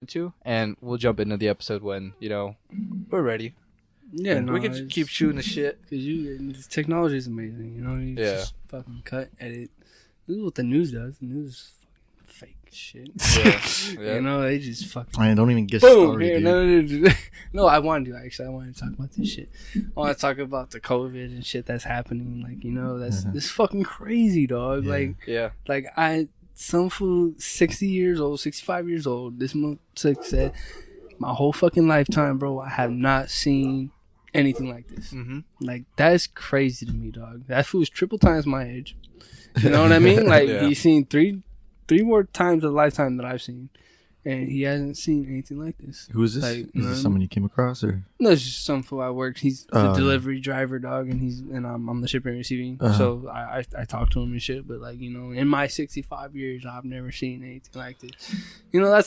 into, and we'll jump into the episode when we're ready. Yeah, we can keep shooting the shit because technology is amazing. You just fucking cut, edit. This is what the news does. The news is fucking fake shit. Yeah. They just fucking. I don't even get Boom. started. Here, no, I want to actually. I want to talk about this shit. I want to talk about the COVID and shit that's happening. Like that's fucking crazy, dog. Some fool 60 years old, 65 years old. This month said, my whole fucking lifetime, bro, I have not seen anything like this. Mm-hmm. Like, that's crazy to me, dog. That fool's triple times my age. You know what I mean? Like, he's seen three more times a lifetime that I've seen. And he hasn't seen anything like this. Who is this? Like, is this someone you came across, or? No, it's just some fool I work. He's the delivery driver, dog, and I'm the shipping and receiving. So I talk to him and shit. But in my 65 years, I've never seen anything like this.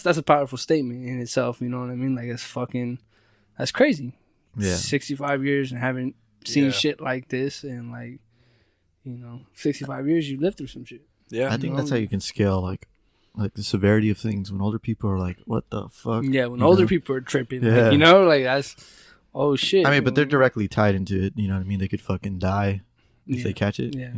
That's a powerful statement in itself. You know what I mean? Like that's crazy. Yeah. 65 years and haven't seen shit like this, and 65 years you lived through some shit. Yeah, I think that's how you can scale like the severity of things. When older people are like, "What the fuck?" Yeah, when older people are tripping, that's shit. I mean, but they're directly tied into it. You know what I mean? They could fucking die if they catch it. Yeah,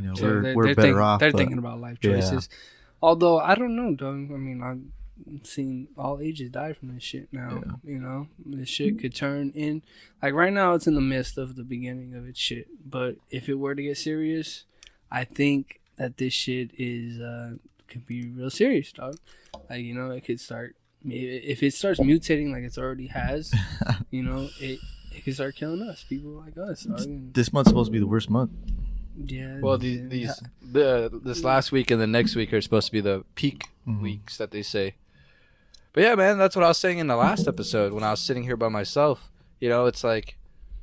we're better off. They're thinking about life choices. Yeah. Although I don't know, dog. I mean, I've seen all ages die from this shit now. Yeah. This shit could turn in. Like right now, it's in the midst of the beginning of its shit. But if it were to get serious, I think that this shit could be real serious, dog. Like, it could start, if it starts mutating like it's already has, it could start killing us, people like us. This month's supposed to be the worst month. Yeah. Well, this last week and the next week are supposed to be the peak weeks that they say. But yeah, man, that's what I was saying in the last episode when I was sitting here by myself. It's like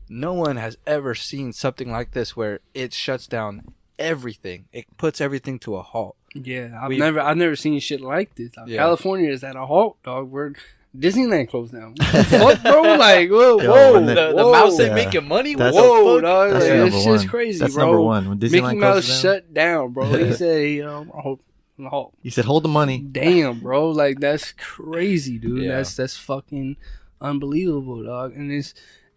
no one has ever seen something like this where it shuts down everything. It puts everything to a halt. Yeah, I've never seen shit like this. California is at a halt, dog. Disneyland closed down. What, bro? Like, whoa. The mouse ain't making money. Dog. That's it's just crazy, that's bro. Number one. When Disneyland Mickey Mouse shut down, bro. He said, halt. He said, hold the money. Damn, bro. Like, that's crazy, dude. Yeah. That's fucking unbelievable, dog.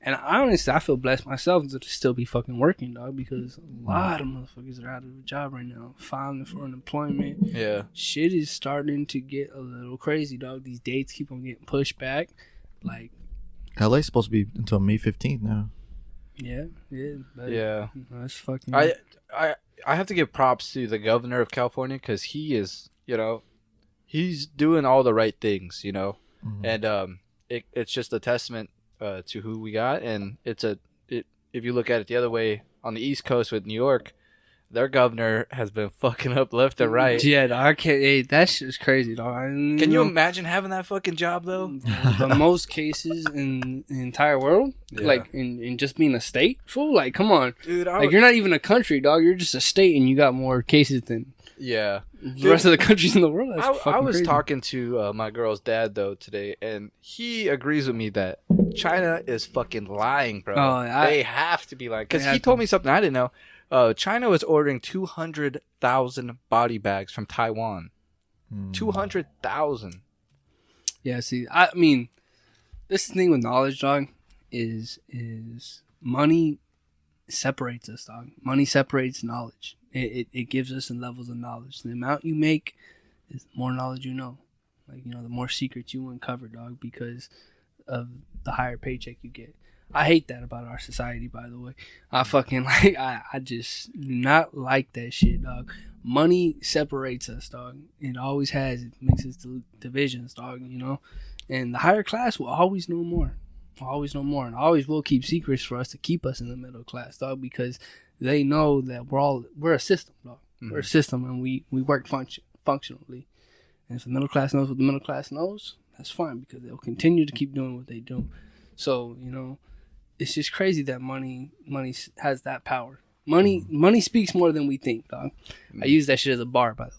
And honestly, I feel blessed myself to still be fucking working, dog, because a lot of motherfuckers are out of a job right now, filing for unemployment. Yeah. Shit is starting to get a little crazy, dog. These dates keep on getting pushed back. Like, LA's supposed to be until May 15th now. Yeah. That's fucking... I have to give props to the governor of California because he is, he's doing all the right things, and it's just a testament to who we got, and if you look at it the other way on the East Coast with New York, their governor has been fucking up left and right. Yeah, I can't. Hey, that shit's crazy, dog. Can you imagine having that fucking job though? The most cases in the entire world, like in just being a state, fool. Like, come on, dude. You're not even a country, dog. You're just a state, and you got more cases than the rest of the countries in the world. I was crazy. talking to my girl's dad though today, and he agrees with me that China is fucking lying, bro. They have to be lying because he told me something I didn't know. China was ordering 200,000 body bags from Taiwan. 200,000. Yeah, see, I mean, this thing with knowledge, dog, is money separates us, dog. Money separates knowledge. It gives us in levels of knowledge. The amount you make is the more knowledge you know. Like, the more secrets you uncover, dog, because of the higher paycheck you get. I hate that about our society, by the way. I fucking I just do not like that shit, dog. Money separates us, dog. It always has. It makes us divisions, dog, And the higher class will always know more. And always will keep secrets for us to keep us in the middle class, dog, because they know that we're a system, dog. Mm-hmm. We're a system, and we work functionally. And if the middle class knows what the middle class knows, that's fine, because they'll continue to keep doing what they do. So, it's just crazy that money has that power. Money speaks more than we think, dog. I use that shit as a bar, by the way.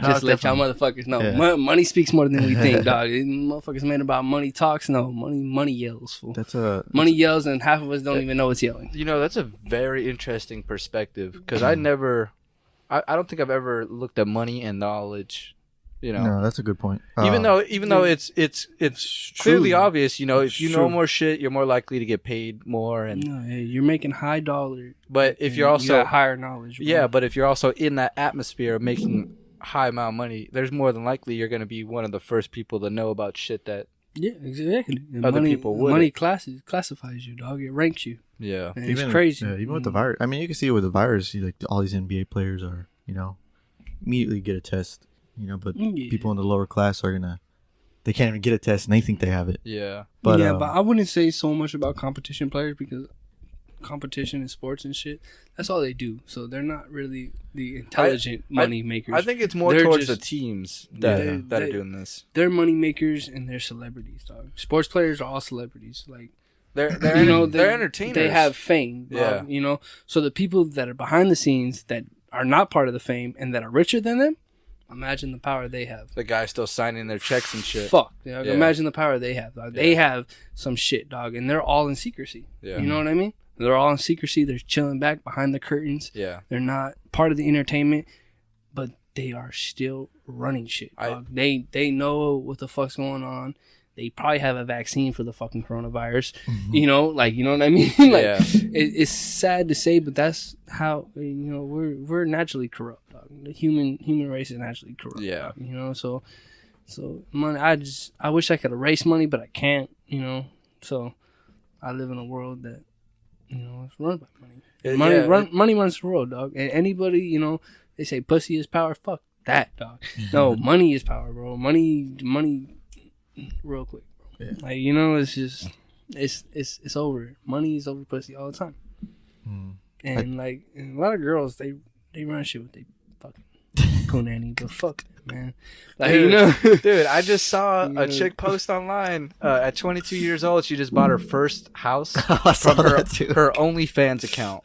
Just let y'all motherfuckers know. Yeah. Money speaks more than we think, dog. Motherfuckers made about money talks. No, money yells, fool. Money yells, and half of us don't even know it's yelling. That's a very interesting perspective, because I don't think I've ever looked at money and knowledge You know, No, that's a good point. even though it's clearly true. obvious, you know, if you know True. more shit, you're more likely to get paid more. And No, hey, you're making high dollar. but if and you're you also got higher knowledge. Bro. yeah, but if you're also in that atmosphere of making high amount of money, there's more than likely you're going to be one of the first people to know about shit that Yeah, exactly. And other people wouldn't. money classifies you, dog. It ranks you. yeah. And it's crazy. Yeah, even with the virus. I mean, you can see it with the virus. Like all these NBA players are, you know, immediately get a test. You know, but Yeah. people in the lower class are gonna. They can't even get a test, and they think they have it. Yeah. But but I wouldn't say so much about competition players because competition in sports and shit, that's all they do. So they're not really the intelligent money makers. I think it's more They're towards just- the teams that Yeah. are doing this. They're money makers and they're celebrities, dog. Sports players are all celebrities. Like They're you know, they're entertainers. They have fame, dog, Yeah. You know, so the people that are behind the scenes that are not part of the fame and that are richer than them, imagine the power they have. the guys still signing their checks and shit. Fuck, dog. Yeah. Imagine the power they have, dog. They have some shit, dog, and they're all in secrecy. Yeah. You know what I mean? They're all in secrecy. They're chilling back behind the curtains. Yeah. They're not part of the entertainment, but they are still running shit, dog. They know what the fuck's going on. They probably have a vaccine for the fucking coronavirus. You know, like, you know what I mean? Like, Yeah. it's sad to say, but that's how, you know, we're naturally corrupt, dog. The human race is naturally corrupt. Yeah. Dog, you know, so money. I wish I could erase money, but I can't. You know, so I live in a world that, you know, it's run by money. Money runs the world, dog. And anybody, you know, they say pussy is power. Fuck that, dog. No, money is power, bro. Money, real quick, bro. Yeah. Like, you know, it's just, it's over. Money is over pussy all the time. And like, and a lot of girls, they run shit with they fucking punani, but fuck it, man. Like, Dude, you know, dude, I just saw You know. a chick post online. At 22 years old, she just bought her first house I saw from that too. her OnlyFans account.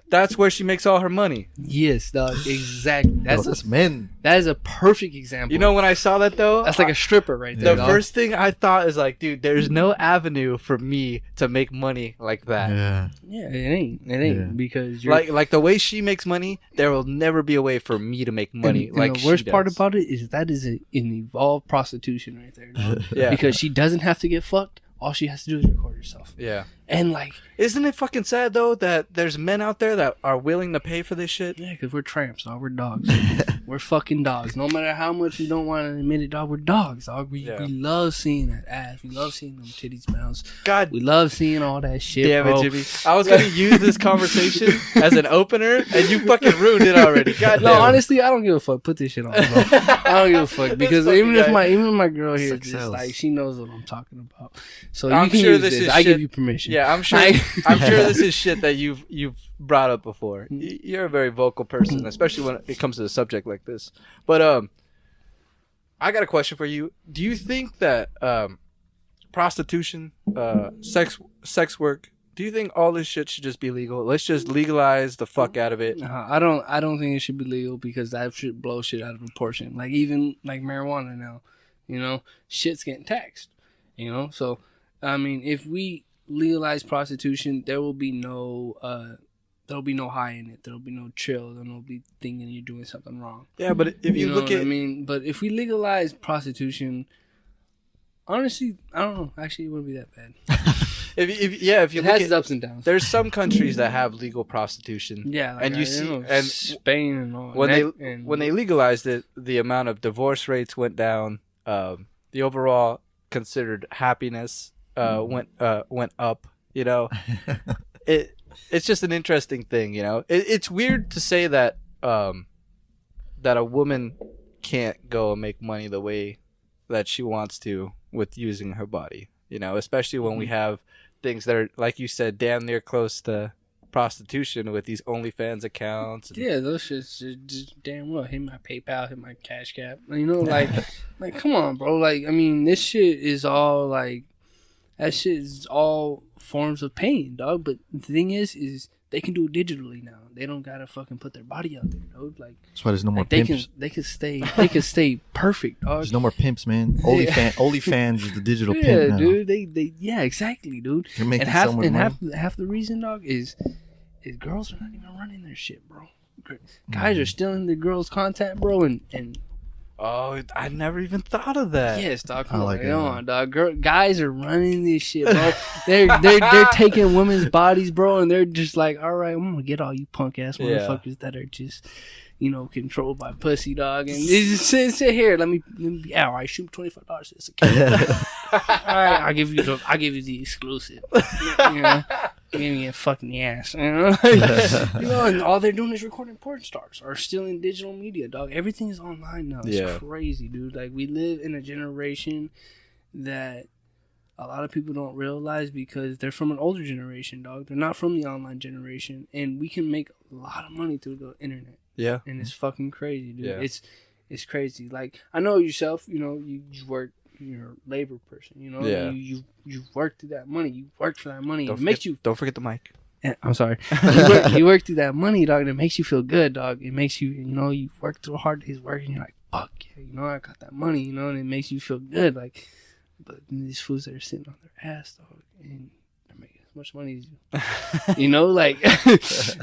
That's where she makes all her money. yes, dog, exactly. That's men. That is a perfect example. You know, when I saw that though, that's like a stripper right there. the dog. first thing I thought is like, dude, there's no avenue for me to make money like that. Yeah. Yeah, it ain't Yeah. because you're Like the way she makes money, there will never be a way for me to make money and like the worst she part does. about it is that is an evolved prostitution right there, dog. Yeah. Because she doesn't have to get fucked. All she has to do is record herself. Yeah. And like, Isn't it fucking sad though that there's men out there that are willing to pay for this shit? yeah, because we're tramps, dog. We're dogs. We're fucking dogs. No matter how much you don't want to admit it, dog, we're dogs, dog. We love seeing that ass. We love seeing them titties bounce. God We love seeing all that shit, damn bro. it, Jimmy. I was gonna use this conversation as an opener, and you fucking ruined it already. God No, damn. honestly, I don't give a fuck. Put this shit on, bro. I don't give a fuck because fucking even if guy. my girl here, Success. just like she knows what I'm talking about, so I'm you can sure use this this. is I give shit- you permission. Yeah, I'm sure. I'm sure this is shit that you've brought up before. You're a very vocal person, especially when it comes to a subject like this. But I got a question for you. Do you think that prostitution, sex work, do you think all this shit should just be legal? Let's just legalize the fuck out of it. I don't think it should be legal because that should blow shit out of proportion. Like even like marijuana now, you know, shit's getting taxed. You know, so I mean, if we legalize prostitution, there will be no high in it. There'll be no chill. There'll be thinking you're doing something wrong. Yeah, but if you know look what at, I mean, but if we legalize prostitution, honestly, I don't know. Actually, it wouldn't be that bad. if you It look has at, its ups and downs. there's some countries that have legal prostitution. Yeah, like and you see, know, and Spain and all. when they legalized it, the amount of divorce rates went down. The overall considered happiness went up. You know, it's just an interesting thing. You know, it's weird to say that that a woman can't go and make money the way that she wants to with using her body. You know, especially when we have things that are, like you said, damn near close to prostitution with these OnlyFans accounts. And, yeah, those shit's just damn well hit my PayPal, hit my Cash App. You know, like come on, bro. Like, I mean, this shit is all like that shit is all forms of pain, dog. But the thing is they can do it digitally now. They don't gotta fucking put their body out there, dog. Like That's why there's no more like they pimps. can stay perfect, dog. There's no more pimps, man. OnlyFans is the digital Yeah, pimp now. dude. They yeah, exactly, dude. You're making And so much money. half the reason, dog, is girls are not even running their shit, bro. Guys are stealing the girls' content, bro, and Oh, I never even thought of that. Yes, dog. I like it. Come on, dog. Guys are running this shit, bro. they're taking women's bodies, bro, and they're just like, all right, I'm gonna get all you punk ass motherfuckers that are just, controlled by pussy, dog. And they just sit here. Let me yeah, all right, shoot $25. It's okay. All right, I'll give you the exclusive. Give me a fucking ass, and all they're doing is recording porn stars or stealing digital media, dog. Everything is online now. It's crazy, dude. Like, we live in a generation that a lot of people don't realize because they're from an older generation, dog. They're not from the online generation, and we can make a lot of money through the internet. Yeah, and it's fucking crazy, dude. Yeah. It's crazy. Like, I know yourself. You work. You're a labor person, Yeah. You work through that money. You work for that money. Don't forget the mic. I'm sorry. You work through that money, dog, and it makes you feel good, dog. It makes you, you work through a hard day's work, and you're like, fuck yeah, I got that money, and it makes you feel good, like. But these fools that are sitting on their ass, dog, and they're making as much money as you, like,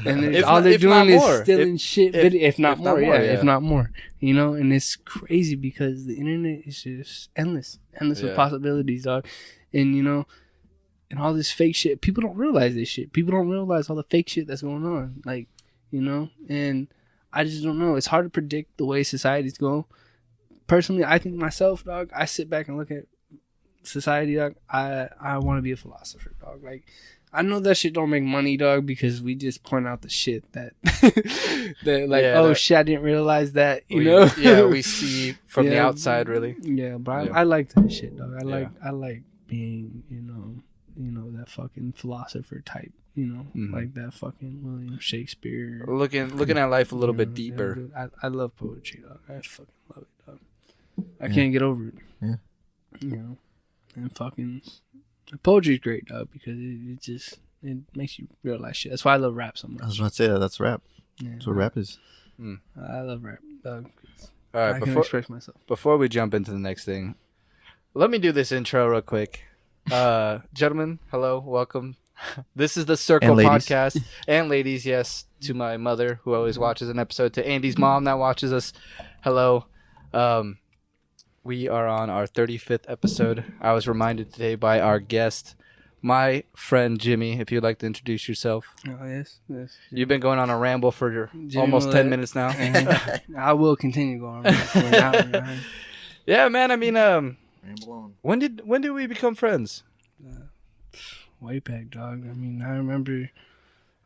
and all they're doing is stealing shit. If not more, and it's crazy because the internet is just endless with possibilities, dog, and and all this fake shit. People don't realize this shit. People don't realize all the fake shit that's going on, like, and I just don't know. It's hard to predict the way societies go. Personally, I think myself, dog, I sit back and look at society, dog. I want to be a philosopher, dog. Like, I know that shit don't make money, dog, because we just point out the shit that shit, I didn't realize that, Yeah, we see from the outside, really. Yeah, but I like that shit, dog. I like being, that fucking philosopher type, like that fucking William Shakespeare. Looking at life a little bit deeper. Dude, I love poetry, dog. I fucking love it, dog. I can't get over it. Yeah. And fucking poetry's great, dog, because it makes you realize shit. That's why I love rap so much. I was about to say that's rap. Yeah, that's what rap is. I love rap, dog. All right, I can express myself. Before we jump into the next thing, let me do this intro real quick. Gentlemen, hello, welcome. This is the Circle Podcast. And ladies, yes, to my mother who always watches an episode, to Andy's mom that watches us. Hello. We are on our 35th episode. I was reminded today by our guest, my friend Jimmy, if you'd like to introduce yourself. Oh, yes. You've been going on a ramble for almost 10 minutes now. I will continue going for an hour. Right? Yeah, man. I mean, ramble on. When did we become friends? Way back, dog. I mean, I remember.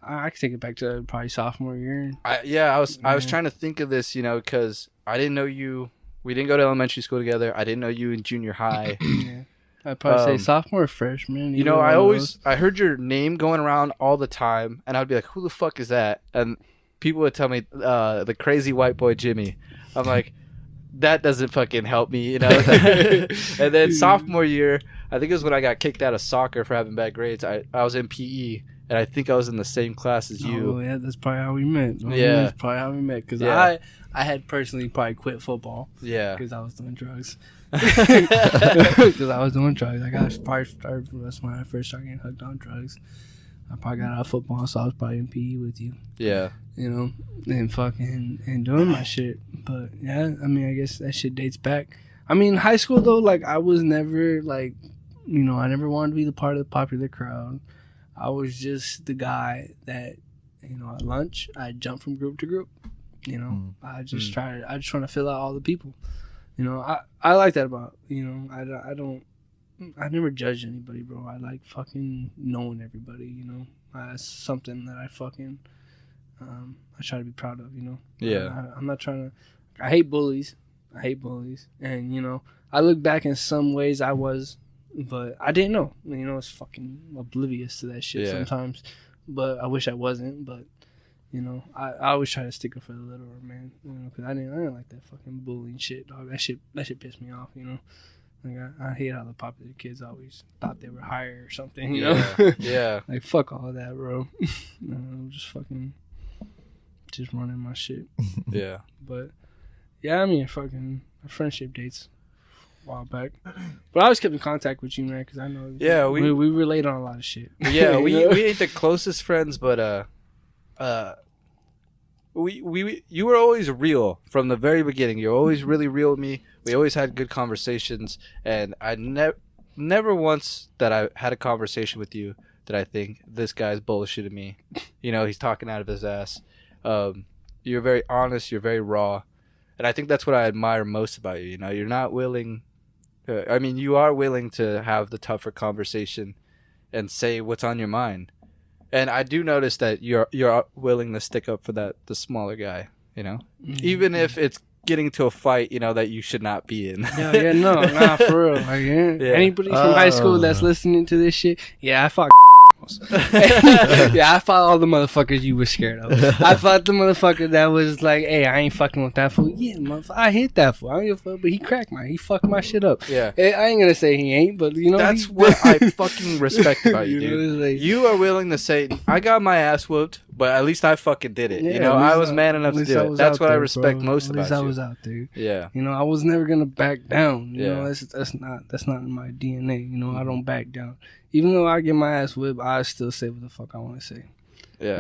I could take it back to probably sophomore year. I was trying to think of this, because I didn't know you. We didn't go to elementary school together. I didn't know you in junior high. Yeah. I'd probably say sophomore or freshman. I heard your name going around all the time, and I'd be like, who the fuck is that? And people would tell me, the crazy white boy Jimmy. I'm like, that doesn't fucking help me, And then sophomore year, I think it was when I got kicked out of soccer for having bad grades. I was in PE, and I think I was in the same class as you. Oh, yeah, that's probably how we met. Yeah. That's probably how we met, because I had personally probably quit football. Yeah. Because I was doing drugs. Because I was doing drugs. Like, I probably started, that's when I first started getting hooked on drugs. I probably got out of football, so I was probably in PE with you. Yeah. And fucking, and doing my shit. But, yeah, I mean, I guess that shit dates back. I mean, high school, though, like, I was never, like, I never wanted to be the part of the popular crowd. I was just the guy that, at lunch, I'd jump from group to group. I just want to fill out all the people. I like that about, I never judge anybody, bro. I like fucking knowing everybody, That's something that I fucking, I try to be proud of, Yeah. I'm not trying to, I hate bullies. And, I look back in some ways I was, but I didn't know. I was fucking oblivious to that shit sometimes. But I wish I wasn't, but. I always try to stick up for the littler man, because I didn't like that fucking bullying shit, dog. That shit pissed me off, Like, I hate how the popular kids always thought they were higher or something, you know? Yeah. Like, fuck all of that, bro. I'm just fucking, just running my shit. Yeah. But, yeah, I mean, fucking, our friendship dates a while back. But I always kept in contact with you, man, because I know we relate on a lot of shit. Yeah, we ain't the closest friends, but, you were always real from the very beginning. You're always really real with me. We always had good conversations, and I never once that I had a conversation with you that I think this guy's bullshitting me. He's talking out of his ass. You're very honest. You're very raw, and I think that's what I admire most about you. You're not willing. You are willing to have the tougher conversation and say what's on your mind. And I do notice that you're willing to stick up for the smaller guy, even if it's getting to a fight, that you should not be in. Nah, for real. Like, anybody from high school that's listening to this shit, I fuck. I fought all the motherfuckers you were scared of. I fought the motherfucker that was like, hey, I ain't fucking with that fool. Yeah, motherfucker, I hit that fool. I don't give a fuck, but he cracked he fucked my shit up. Yeah. I ain't gonna say he ain't, but that's what I fucking respect about you, dude. Like, you are willing to say, I got my ass whooped, but at least I fucking did it. I was man enough to do it. That's what I respect most about you. At least I was out there. Yeah. I was never gonna back down. That's not in my DNA. I don't back down. Even though I get my ass whipped, I still say what the fuck I want to say. Yeah.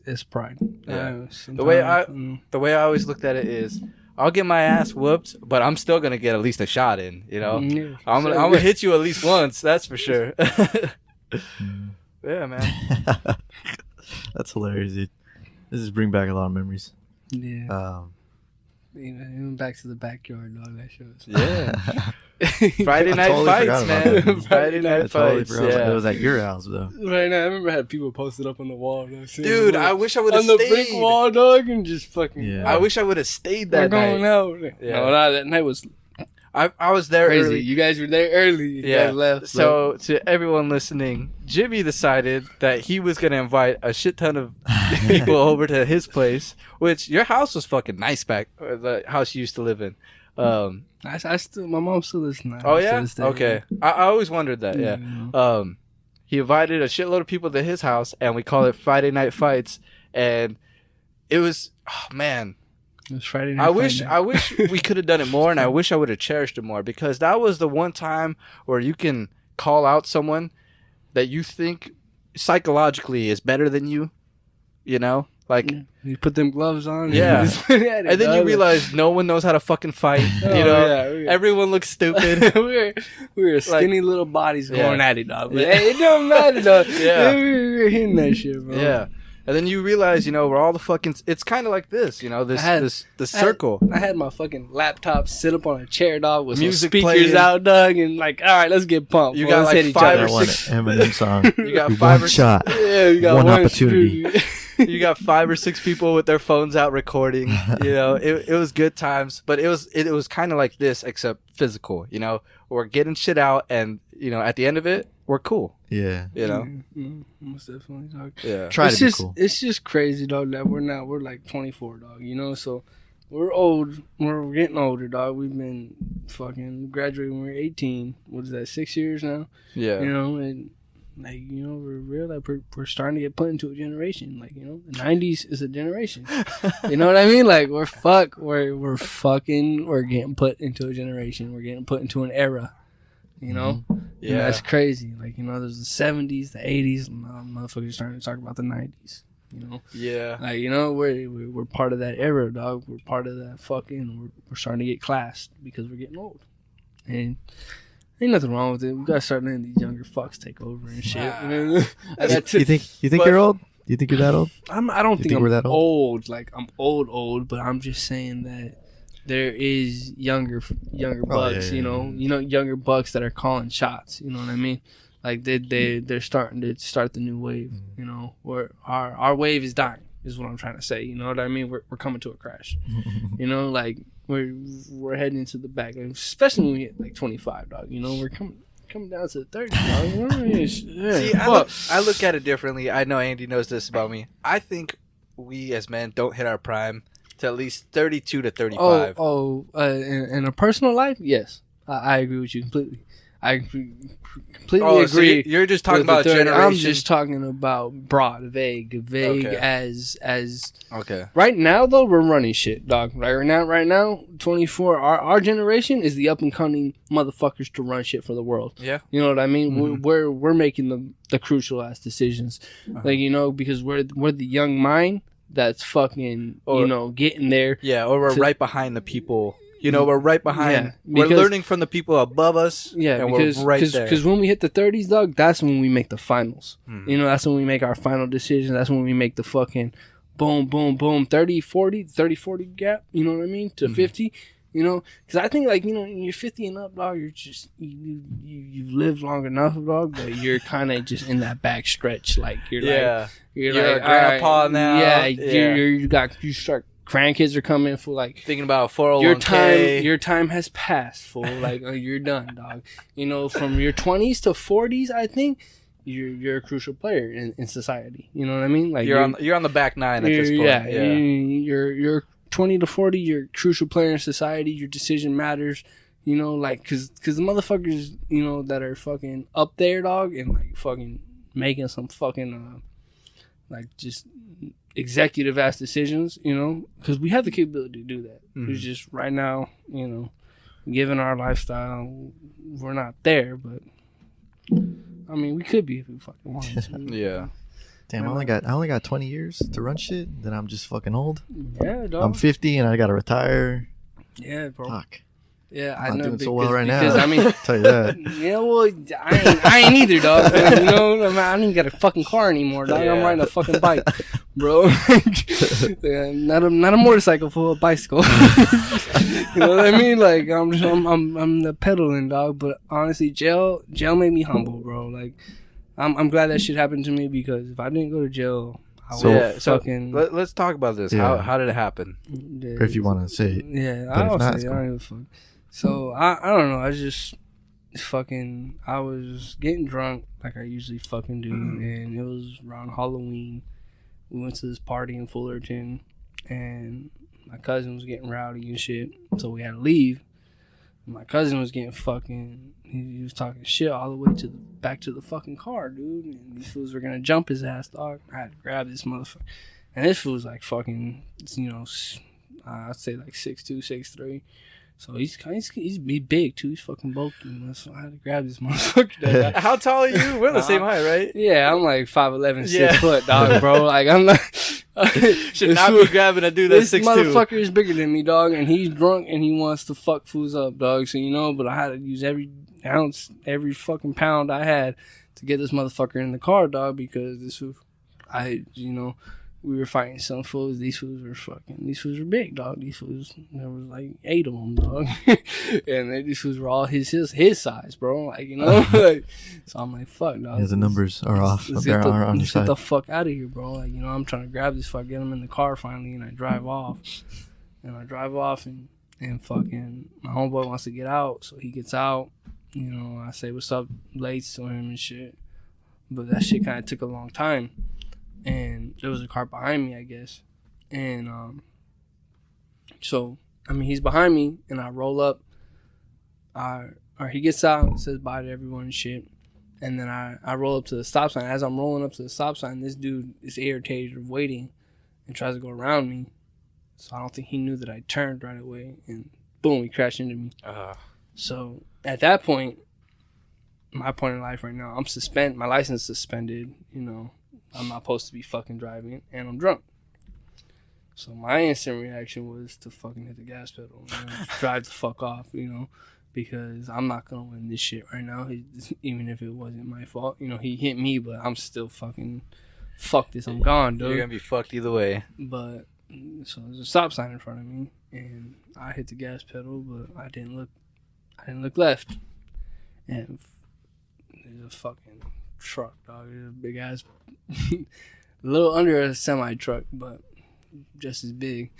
It's pride. Yeah. The way I always looked at it is, I'll get my ass whooped, but I'm still gonna get at least a shot in. I'm gonna hit you at least once. That's for sure. Yeah, man. That's hilarious, dude. This is bring back a lot of memories. Yeah. Even back to the backyard, dog. That shit was Friday night fights, man. Friday night fights. Yeah. It was at your house, though. Right now, I remember I had people posted up on the wall. Dude, I wish I would have stayed. On the brick wall, dog, and just fucking... Yeah. I wish I would have stayed that night. We're going out. Yeah. No, that night was... I was there crazy. early. You guys were there early. You guys left. So to everyone listening, Jimmy decided that he was going to invite a shit ton of people over to his place, which your house was fucking nice back, the house you used to live in. I still, my mom still lives in that. Oh, yeah? Okay. I always wondered that, yeah. He invited a shitload of people to his house, and we call it Friday Night Fights, and it was, oh, man. It was Friday night. I wish we could have done it more, and I wish I would have cherished it more, because that was the one time where you can call out someone that you think psychologically is better than you, Like, you put them gloves on. Yeah. And then you realize no one knows how to fucking fight. Everyone looks stupid. we were skinny little bodies going at it, dog. But hey, it don't matter, dog. Yeah. We were hitting that shit, bro. Yeah. And then you realize, we're all the fucking... It's kind of like this, the circle. I had my fucking laptop sit up on a chair, dog, with music some speakers playing out, dog, and like, all right, let's get pumped. You got like 5 or 6... Eminem song. You got 5 or 6... shot. Yeah, you got one opportunity. You got 5 or 6 people with their phones out recording. It was good times, but it was kind of like this, except physical. We're getting shit out, and at the end of it, we're cool. Yeah. Most definitely, dog. Yeah. Try to be cool. It's just crazy, dog, that we're like 24, dog, so we're old. We're getting older, dog. We've been fucking graduating when we were 18. What is that, 6 years now? Yeah. And like, we're real, like, we're starting to get put into a generation. Like, the 90s is a generation. You know what I mean? Like, we're getting put into a generation. We're getting put into an era. Yeah. And that's crazy. Like, there's the 70s, the 80s, and motherfuckers starting to talk about the 90s. Yeah. Like, we're part of that era, dog. We're part of that we're starting to get classed because we're getting old. And ain't nothing wrong with it. We gotta start letting these younger fucks take over and shit. You think you're old? Do you think you're that old? I don't think we're I'm that old. Like, I'm old, but I'm just saying that there is younger bucks, younger bucks that are calling shots. You know what I mean? Like, they're starting to start the new wave. Where our wave is dying is what I'm trying to say. You know what I mean? We're coming to a crash. Like, we're heading into the back, especially when we hit like 25, dog. We're coming down to 30, dog. See, I look at it differently. I know Andy knows this about me. I think we as men don't hit our prime to at least 32 to 35. In a personal life, yes, I agree with you completely. I completely agree. So you're just talking about generation. I'm just talking about broad, vague okay. as okay. Right now, though, we're running shit, dog. Right now, 24. Our generation is the up and coming motherfuckers to run shit for the world. Yeah, you know what I mean. Mm-hmm. We're making the crucial ass decisions, like because we're the young mind that's fucking, getting there. Yeah, or we're right behind the people. We're right behind. We're learning from the people above us. Yeah, and because, we're right there. Because when we hit the 30s, dog, that's when we make the finals. That's when we make our final decision. That's when we make the fucking boom, boom, boom, 30, 40 gap. You know what I mean? To 50. Because I think, like, you're 50 and up, dog, you're just, you've lived long enough, dog, but you're kind of just in that back stretch. Like, you're like, you're like, a grandpa now. Yeah, you start, grandkids are coming for, like, thinking about 401k. Your time has passed, fool. Like, you're done, dog. From your 20s to 40s, I think, you're a crucial player in society. You know what I mean? Like, you're on the back nine at this point. Yeah. You're 20 to 40, you're a crucial player in society. Your decision matters, like, because the motherfuckers, that are fucking up there, dog, and, like, fucking making some fucking, like, just executive ass decisions, because we have the capability to do that. It's just right now, given our lifestyle, we're not there, but I mean, we could be if we fucking wanted to. Yeah. Damn, I only got 20 years to run shit. Then I'm just fucking old. Yeah, dog. I'm 50 and I gotta retire. Yeah, bro. Fuck. Yeah, I'm I not know. doing so well right now. Because, I mean, tell you that. Yeah, well, I ain't either, dog. I don't even got a fucking car anymore, dog. I'm riding a fucking bike, bro. Yeah, not a motorcycle, for a bicycle. You know what I mean? Like, I'm the pedaling, dog. But honestly, jail made me humble, bro. Like, I'm glad that shit happened to me, because if I didn't go to jail, I would fucking. Let's talk about this. Yeah. How did it happen? Or if you want to say it. Yeah, But I don't if not, say it. I don't give a fuck. So I don't know. I just fucking, I was getting drunk like I usually fucking do, and it was around Halloween. We went to this party in Fullerton, and my cousin was getting rowdy and shit, so we had to leave. My cousin was getting fucking, he was talking shit all the way back to the fucking car, dude. And these fools were gonna jump his ass, dog. I had to grab this motherfucker, and this fool's like fucking, I'd say like 6'2", 6'3". So he's big too. He's fucking bulky. So I had to grab this motherfucker. How tall are you? We're the same height, right? Yeah, I'm like 5'11", 6 foot, dog, bro. Like, I'm not. Should not be grabbing a dude that's 6'2". This motherfucker is bigger than me, dog, and he's drunk and he wants to fuck fools up, dog. So but I had to use every ounce, every fucking pound I had to get this motherfucker in the car, dog, because we were fighting some fools. These fools were big, dog. These fools, there was like 8 of them, dog. And these fools were all his size, bro. Like, so I'm like, fuck, dog. Yeah, the numbers are off. Let's get the fuck out of here, bro. Like, I'm trying to grab this fuck, get him in the car finally, and I drive off. And fucking, my homeboy wants to get out, so he gets out. I say, what's up, late to him and shit. But that shit kind of took a long time. And there was a car behind me, I guess. And so, I mean, he's behind me, and I roll up. Or he gets out and says bye to everyone and shit. And then I roll up to the stop sign. As I'm rolling up to the stop sign, this dude is irritated of waiting and tries to go around me. So I don't think he knew that I turned right away. And boom, he crashed into me. So at that point, my point in life right now, my license is suspended, I'm not supposed to be fucking driving, and I'm drunk. So my instant reaction was to fucking hit the gas pedal, drive the fuck off, because I'm not gonna win this shit right now. Even if it wasn't my fault, he hit me, but I'm still fucking, fuck this, I'm gone, dude. You're gonna be fucked either way. But so there's a stop sign in front of me, and I hit the gas pedal, but I didn't look left, and there's a fucking truck, dog. It's a big ass, a little under a semi truck, but just as big.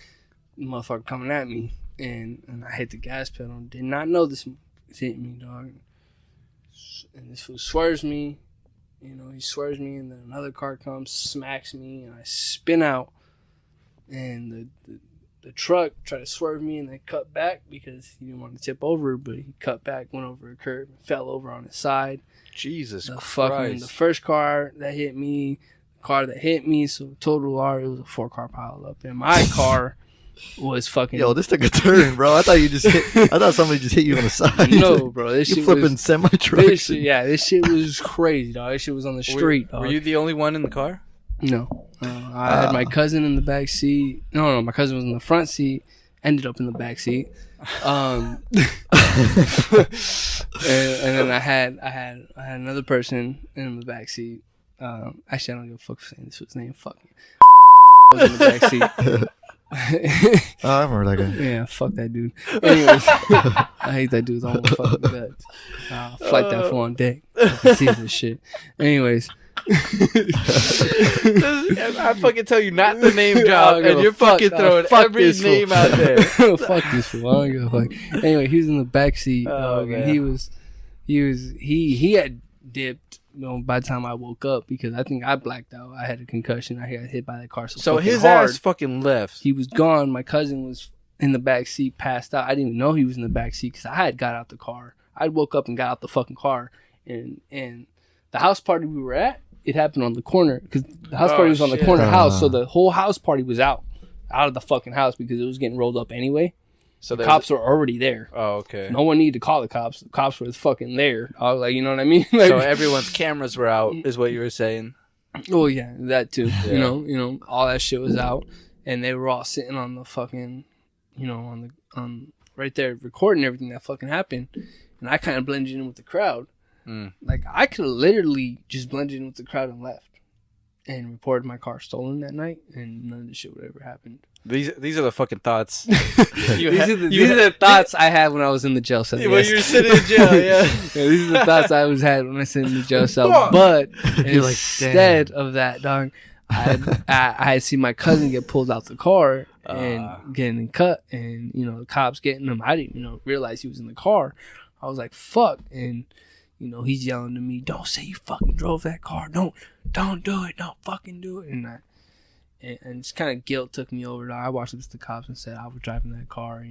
Motherfucker coming at me, and I hit the gas pedal. Did not know this was hitting me, dog. And this fool swerves me. He swerves me, and then another car comes, smacks me, and I spin out. And the truck tried to swerve me, and then cut back because he didn't want to tip over, but he cut back, went over a curb, and fell over on his side. Jesus Christ. Fucking the first car that hit me, so total R, it was a 4-car pileup. And my car was fucking... Yo, this took a turn, bro. I thought somebody just hit you on the side. No, bro. This you shit flipping was... semi-trucks. This shit was crazy, dog. This shit was on the street, dog. Were you the only one in the car? No, I had my cousin in the back seat. No, my cousin was in the front seat. Ended up in the back seat. And then I had another person in the back seat. Actually, I don't give a fuck for saying this was his name. Fuck. Was in the back seat. Oh, I remember that guy. Yeah, fuck that dude. Anyways, I hate that dude with all my fucking guts. Flight that fool on deck. See this shit. Anyways. I fucking tell you not the name drop, and you're fucking throwing every name out there. Fuck this fool. I don't give a fuck. Anyway, he was in the back seat, and he had dipped. By the time I woke up, because I think I blacked out. I had a concussion. I got hit by that car so his hard. ass fucking left. He was gone. My cousin was in the back seat, passed out. I didn't even know he was in the back seat because I had got out the car. I woke up and got out the fucking car, and the house party we were at, it happened on the corner because the house party was on the corner house, so the whole house party was out of the fucking house because it was getting rolled up anyway. So the cops were already there. Oh, okay. No one needed to call the cops. The cops were fucking there. I was like, you know what I mean? Like, so everyone's cameras were out, is what you were saying. Oh yeah, that too. Yeah. You know, all that shit was out, and they were all sitting on the fucking, on right there recording everything that fucking happened, and I kind of blended in with the crowd. Like I could have literally just blended in with the crowd and left, and reported my car stolen that night, and none of this shit would ever happen. These are the fucking thoughts. These are the thoughts I had when I was in the jail cell. When you were sitting in jail, yeah. These are the thoughts I had when I was in the jail cell. But instead of that, dog, I had seen my cousin get pulled out the car and getting cut, and the cops getting him. I didn't realize he was in the car. I was like, fuck, and he's yelling to me, "Don't say you fucking drove that car. Don't do it. Don't fucking do it." And just kind of guilt took me over. I watched the cops and said I was driving that car.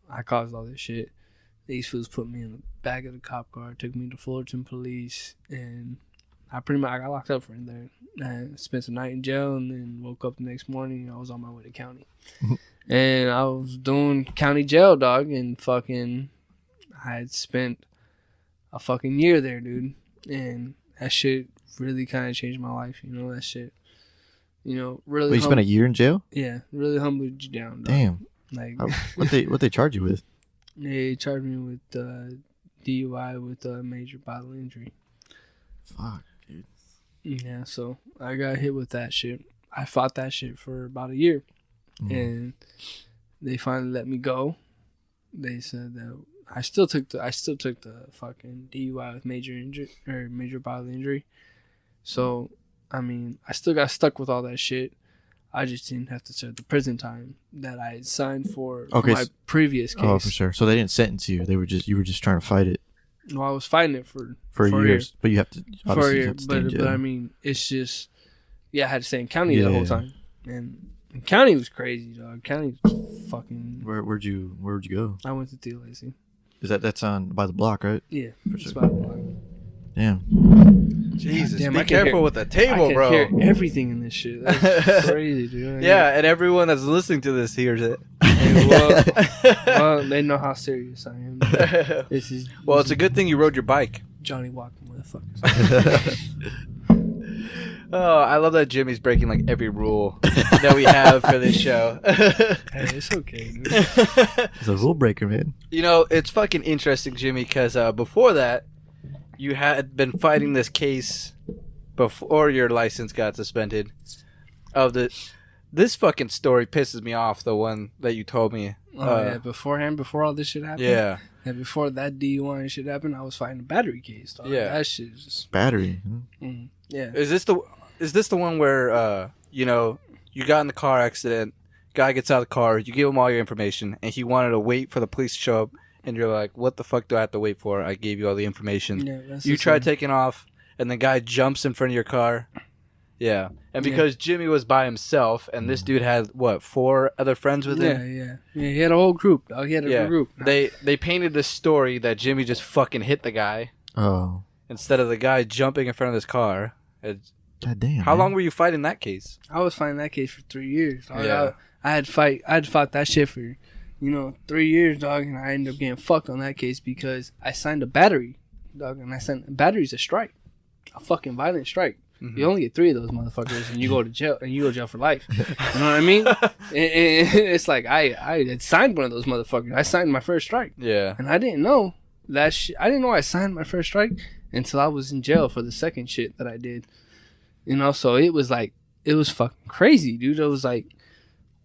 I caused all this shit. These fools put me in the back of the cop car, took me to Fullerton Police, and I got locked up for it there. I spent the night in jail, and then woke up the next morning. I was on my way to county, and I was doing county jail, dog, and fucking I had spent a fucking year there, dude, and that shit really kind of changed my life. That shit. Really. Wait, you spent a year in jail? Yeah, really humbled you down. Dog. Damn. Like what they charge you with? They charged me with DUI with major bodily injury. Fuck, dude. Yeah, so I got hit with that shit. I fought that shit for about a year, and they finally let me go. They said that I still took the fucking DUI with major injury or major bodily injury. So. I mean, I still got stuck with all that shit. I just didn't have to serve the prison time that I had signed for my previous case. Oh, for sure. So they didn't sentence you. You were just trying to fight it. No, I was fighting it for years. But you have to for a year. But I mean, it's just I had to stay in county the whole time, and county was crazy, dog. County was fucking. Where'd you go? I went to Theo Lacey. That's on by the block, right? Yeah, for sure. By the block. Damn. Jesus, be careful with the table, bro. I can hear everything in this shit. That's crazy, dude. Yeah, and everyone that's listening to this hears it. Well, they know how serious I am. It's a good thing you rode your bike. Johnny Walker, motherfuckers. Oh, I love that Jimmy's breaking like every rule that we have for this show. Hey, it's okay, dude. It's a rule breaker, man. It's fucking interesting, Jimmy, because before that, you had been fighting this case before your license got suspended. This fucking story pisses me off. The one that you told me. Yeah, before all this shit happened. Yeah. And before that DUI and shit happened, I was fighting a battery case. Dog. Yeah, that shit is just battery. Yeah. Is this the one where you got in the car accident? Guy gets out of the car. You give him all your information, and he wanted to wait for the police to show up. And you're like, what the fuck do I have to wait for? I gave you all the information. Yeah, you try taking off, and the guy jumps in front of your car. Yeah. And because Jimmy was by himself, and this dude had, 4 other friends with him? Yeah. He had a whole group. He had a group. They painted this story that Jimmy just fucking hit the guy. Oh. Instead of the guy jumping in front of his car. God damn. How long were you fighting that case? I was fighting that case for 3 years. Yeah. I had fought that shit for 3 years, dog, and I ended up getting fucked on that case because I signed a battery, dog, and battery's a strike, a fucking violent strike. You only get 3 of those motherfuckers, and you go to jail, and you go to jail for life. You know what I mean? And it's like I had signed one of those motherfuckers. I signed my first strike. Yeah. And I didn't know that shit. I didn't know I signed my first strike until I was in jail for the second shit that I did. You know, so it was like, it was fucking crazy, dude. It was like,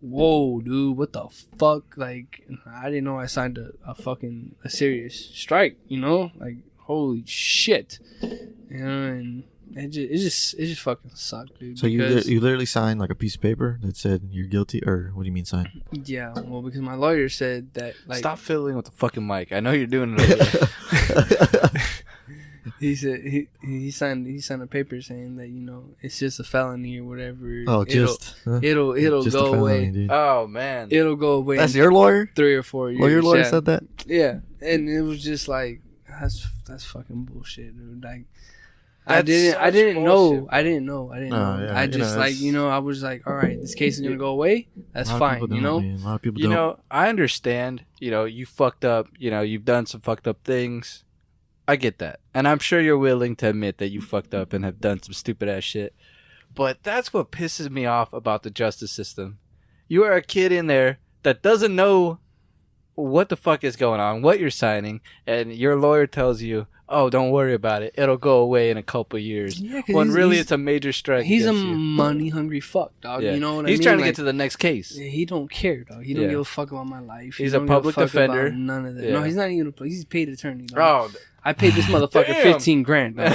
whoa, dude, what the fuck? Like, I didn't know I signed a fucking serious strike, you know? Like, holy shit. You know, and it just fucking sucked, dude. So you literally signed like a piece of paper that said you're guilty, or what do you mean sign? Yeah, well, because my lawyer said that, like, stop fiddling with the fucking mic. I know you're doing it over there. he said he signed a paper saying that, you know, it's just a felony or whatever. Oh, it'll just go a felony, away. dude. Oh man. It'll go away. That's your lawyer? 3 or 4 years. Well, your lawyer yeah. said that? Yeah, and it was just like, that's fucking bullshit, dude. Like, That's I didn't bullshit. know. I didn't know. Yeah, I just, like, you know, I was like, all right, this case is gonna go away. That's A lot of fine, people you don't, know. man. A lot of people You don't. know, I understand, you know, you fucked up, you know, you've done some fucked up things. I get that. And I'm sure you're willing to admit that you fucked up and have done some stupid ass shit. But that's what pisses me off about the justice system. You are a kid in there that doesn't know what the fuck is going on, what you're signing, and your lawyer tells you, oh, don't worry about it. It'll go away in a couple of years. Yeah, 'cause when really it's a major strike. He's a against you. money hungry fuck, dog. Yeah. You know what I mean? He's trying to Like, get to the next case. he don't care, dog. He don't Yeah. give a fuck about my life. He He's a don't give public fuck about defender. None of that. Yeah. No, he's not even. He's a paid attorney, dog. Oh, I paid this motherfucker Damn. 15 grand, dog.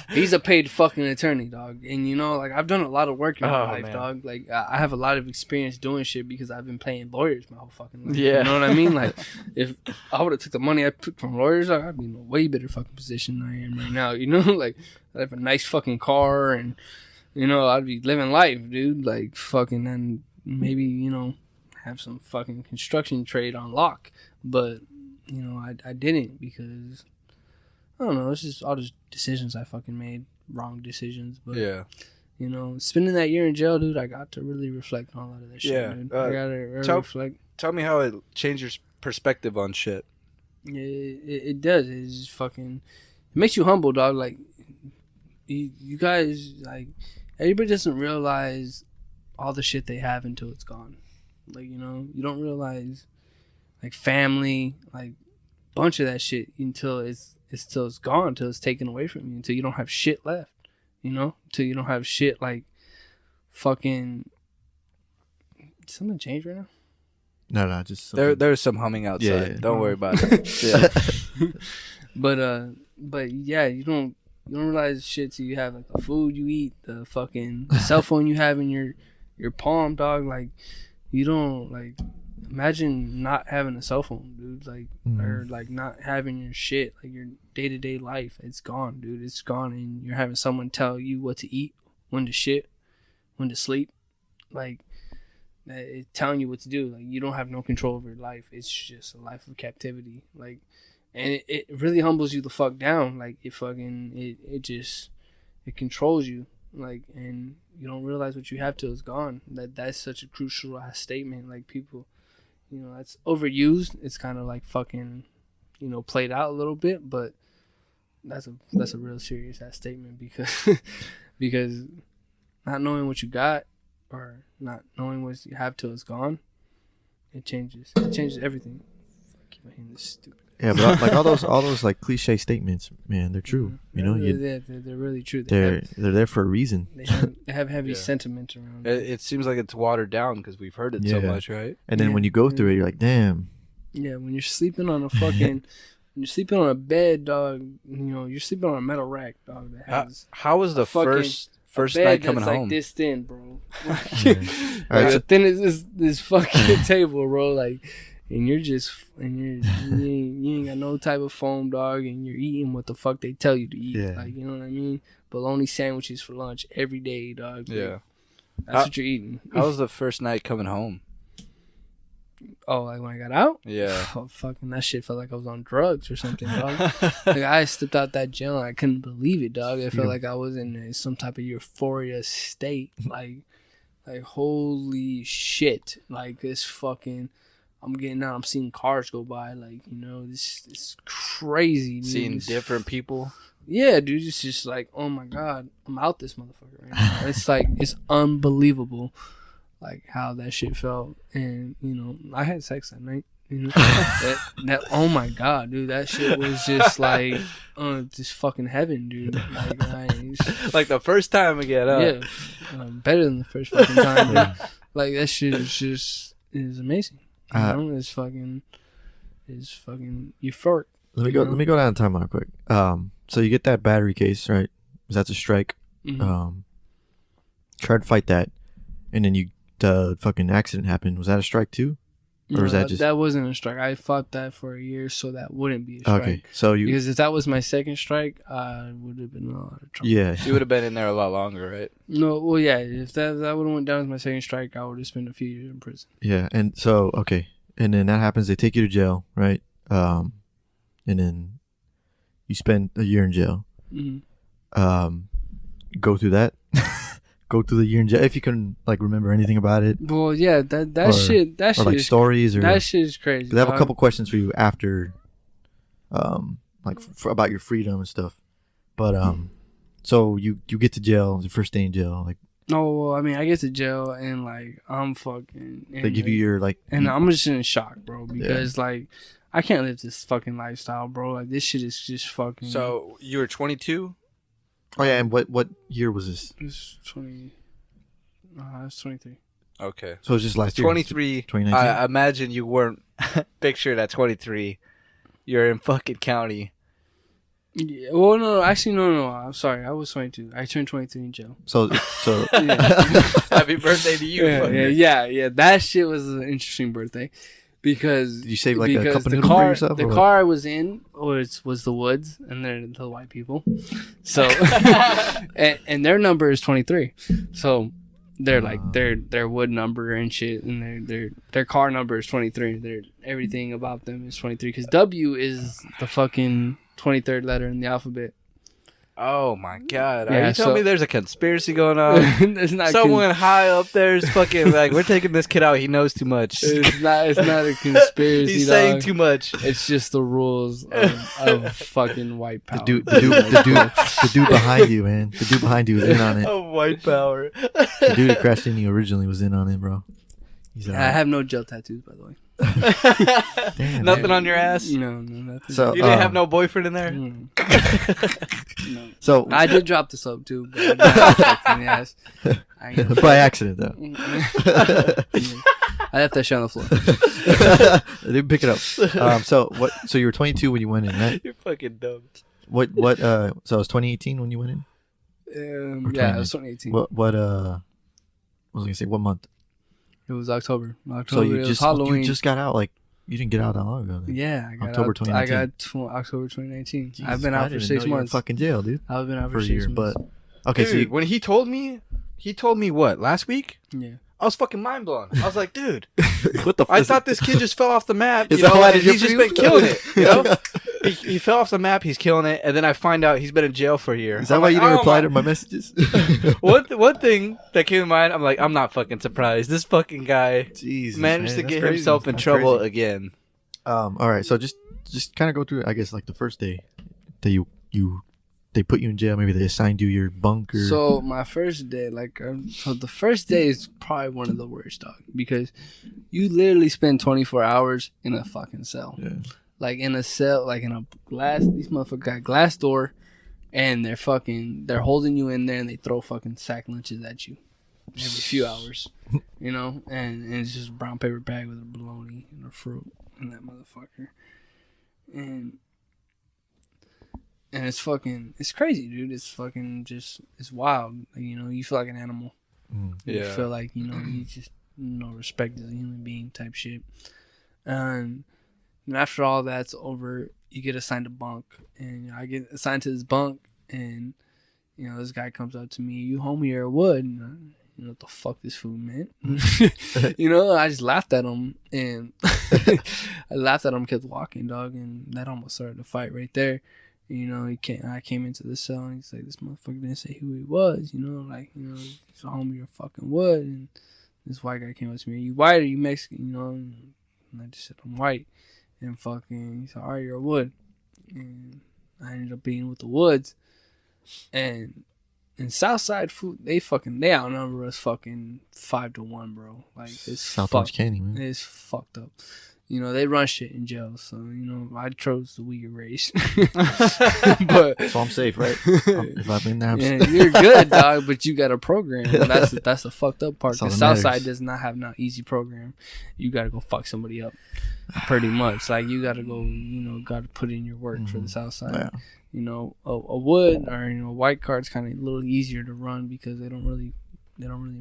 He's a paid fucking attorney, dog. And you know, like, I've done a lot of work in my life, man. dog. Like, I have a lot of experience doing shit because I've been paying lawyers my whole fucking life. Yeah. You know what I mean? Like, if I would have took the money I took from lawyers, I'd be in a way better fucking position than I am right now. You know, like, I'd have a nice fucking car and, you know, I'd be living life, dude. Like, fucking, and maybe, you know, have some fucking construction trade on lock. But, you know, I didn't because, I don't know, it's just all the decisions I fucking made, wrong decisions. But, yeah. you know, spending that year in jail, dude, I got to really reflect on a lot of that shit, Yeah, dude. I got to really tell- reflect. Tell me how it changed your perspective on shit. It does. It just fucking, it makes you humble, dog. Like, you guys, like, everybody doesn't realize all the shit they have until it's gone. Like, you know, you don't realize, like, family, like, bunch of that shit until it's gone, until it's taken away from you, until you don't have shit left, you know, until you don't have shit like fucking. Did something change right now? No, just something. There's some humming outside. Yeah. Don't worry about it. Yeah. But yeah, you don't realize shit till you have like the food you eat, the fucking cell phone you have in your palm, dog. Like, you don't, like, imagine not having a cell phone, dude. Like, or like not having your shit, like your day-to-day life. It's gone, dude. It's gone, and you're having someone tell you what to eat, when to shit, when to sleep. Like, it's telling you what to do. Like, you don't have no control over your life. It's just a life of captivity. Like, and it really humbles you the fuck down. Like, it controls you. Like, and you don't realize what you have till it's gone. That's such a crucial ass statement. Like, people, you know, that's overused. It's kind of like fucking, you know, played out a little bit, but that's a real serious ass statement because not knowing what you got or not knowing what you have till it's gone, it changes everything. Keep my hand this stupid. Yeah, but like all those like cliche statements, man, they're true. You know, they're really true. They're there for a reason. They have heavy Yeah. sentiment around it. It seems like it's watered down because we've heard it so Yeah. much, right? And then when you go through it, you're like, damn. Yeah, when you're sleeping on a fucking, when you're sleeping on a bed, dog, you know, you're sleeping on a metal rack, dog, that has How was the fucking- first bed night coming that's home? like this thin, bro. All right, Like, so- as thin as this fucking table, bro. Like, and you ain't got no type of foam, dog, and you're eating what the fuck they tell you to eat. Yeah. Like, you know what I mean? Bologna sandwiches for lunch every day, dog. Like, Yeah. that's what you're eating. How was the first night coming home? Oh, like when I got out? Yeah. Oh, fucking that shit felt like I was on drugs or something, dog. Like, I stepped out that jail and I couldn't believe it, dog. I felt like I was in some type of euphoria state. Like holy shit. Like, this fucking, I'm getting out, I'm seeing cars go by. Like, you know, this is crazy, dude. Seeing This different people. Yeah, dude, it's just like, oh my god, I'm out this motherfucker right now. It's like, it's unbelievable, like how that shit felt. And you know, I had sex that night. You know, oh my god, dude, that shit was just like, just fucking heaven, dude. Like the first time again, huh? Yeah, better than the first fucking time. Dude. Like that shit is amazing. You know, it's fucking euphoric. Let me go down the timeline quick. So you get that battery case, right? That's a strike. Mm-hmm. Tried to fight that, and then the fucking accident happened. Was that a strike too, or was that just that wasn't a strike? I fought that for a year, so that wouldn't be a strike. Okay, so because if that was my second strike, I would have been in a lot of trouble. Yeah, you would have been in there a lot longer, right? No, well, yeah. If that would have went down as my second strike, I would have spent a few years in prison. Yeah, and so okay, and then that happens. They take you to jail, right? And then you spend a year in jail. Mm-hmm. Go through that. Go through the year in jail if you can like remember anything about it. Well, yeah, that shit like stories or that shit is crazy. They have a couple questions for you after, like about your freedom and stuff. But so you get to jail, the first day in jail, like. No, well, I mean, I get to jail and like I'm fucking. They give you your like. And I'm just in shock, bro, because like I can't live this fucking lifestyle, bro. Like this shit is just fucking. So you were 22. Oh yeah, and what year was this? It was 20. I was 23. Okay. So it was just last year. 23. 2019. I imagine you weren't pictured at 23. You're in fucking county. Yeah. Well, no. Actually, no. I'm sorry. I was 22. I turned 23 in jail. So. Happy birthday to you. Yeah. That shit was an interesting birthday. Because did you save like a cup of noodles for yourself? The car I was in was the woods, and they're the white people. So, and their number is 23. So they're like their wood number and shit, and their car number is 23. Their everything about them is 23 because W is the fucking 23rd letter in the alphabet. Oh my god! Yeah, are you telling me there's a conspiracy going on? It's not someone high up there is fucking like, we're taking this kid out. He knows too much. It's not a conspiracy. He's saying too much. It's just the rules of fucking white power. The dude behind you, man. The dude behind you was in on it. Oh, white power. The dude that crashed into you originally was in on it, bro. I have no gel tattoos, by the way. Damn, nothing on your ass? No, nothing. So, you didn't have no boyfriend in there? No. So I did drop this up too, but I didn't in the ass. By accident though. I left that shit on the floor. They didn't pick it up. So what? So you were 22 when you went in, right? You're fucking dumb. What? So it was 2018 when you went in. Yeah, it was 2018. What? What was I gonna say? What month? It was October. So it was Halloween. You just got out like. You didn't get out that long ago. Then. Yeah, I got October 2019. I got October 2019. Jesus, I've been out for 6 months. Fucking jail, dude. I've been out for 6 a year, months. but okay. Dude, when he told me what last week? Yeah, I was fucking mind blown. I was like, dude, what the? I thought this kid just fell off the map. Is You that know, why and he's just been killing it. You know, he fell off the map. He's killing it, and then I find out he's been in jail for a year. Is that why you didn't reply to my messages? One thing that came to mind, I'm like, I'm not fucking surprised. This fucking guy managed to get himself in trouble again. All right, so just kind of go through. I guess like the first day that they put you in jail. Maybe they assigned you your bunk. Or... So my first day, so the first day is probably one of the worst, dog, because you literally spend 24 hours in a fucking cell. Yeah. Like in a cell, like in a glass. These motherfuckers got glass door, and they're holding you in there, and they throw fucking sack lunches at you every few hours, you know, and it's just a brown paper bag with a bologna and a fruit and that motherfucker, and it's fucking, it's crazy, dude. It's fucking just, it's wild. Like, you know, you feel like an animal. Yeah. You feel like, you know, you just respect as a human being type shit. And after all that's over, you get assigned a bunk, and I get assigned to this bunk, and you know, this guy comes up to me, "You homie or wood?" And you know what the fuck this food meant. You know, I just laughed at him, and kept walking, dog, and that almost started a fight right there. You know, I came into the cell, and he's like, "This motherfucker didn't say who he was," you know, like, you know, he's a homie or fucking wood. And this white guy came up to me, "You white or you Mexican?" You know, and I just said, "I'm white." And fucking, he said, "All right, you're a wood." And I ended up being with the Woods, and Southside food, they outnumber us fucking 5-1, bro. Like it's South Orange Candy, man. It's fucked up. You know, they run shit in jail, so you know I chose the weaker race. But So I'm safe, right? If I've been there, I'm safe. you're good, dog. But you got a program. That's the fucked up part. That's all The that Southside matters. does not have no easy program. You got to go fuck somebody up, pretty much. Like you got to go, you know, got to put in your work for the Southside. Yeah. You know, a Wood or you know white card's kind of a little easier to run because they don't really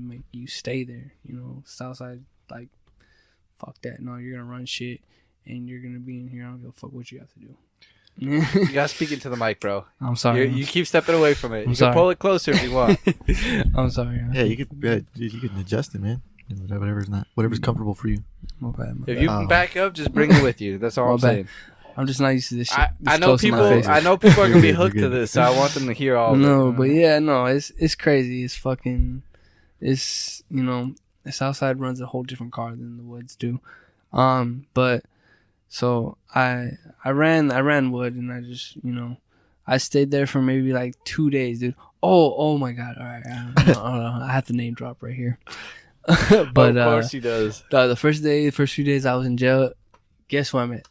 make you stay there. You know, Southside like. Fuck that. No, you're going to run shit and you're going to be in here. I don't give a fuck what you have to do. You gotta speak into the mic, bro. I'm sorry. You keep stepping away from it. You sorry. can pull it closer if you want. I'm sorry. Yeah, you can adjust it, man. Whatever's comfortable for you. My bad. If you can back up, just bring it with you. That's all My I'm bad. saying. I'm just not used to this shit. I know people. I know people are gonna be hooked to this, so I want them to hear all. No, of it. but yeah, no, it's crazy. It's fucking. It's you know, the Southside runs a whole different car than the Woods do. But so I ran Wood and I just, you know, I stayed there for maybe like 2 days, dude. Oh my God. All right. I have to name drop right here. But, of course he does. The first few days I was in jail, guess where I'm at?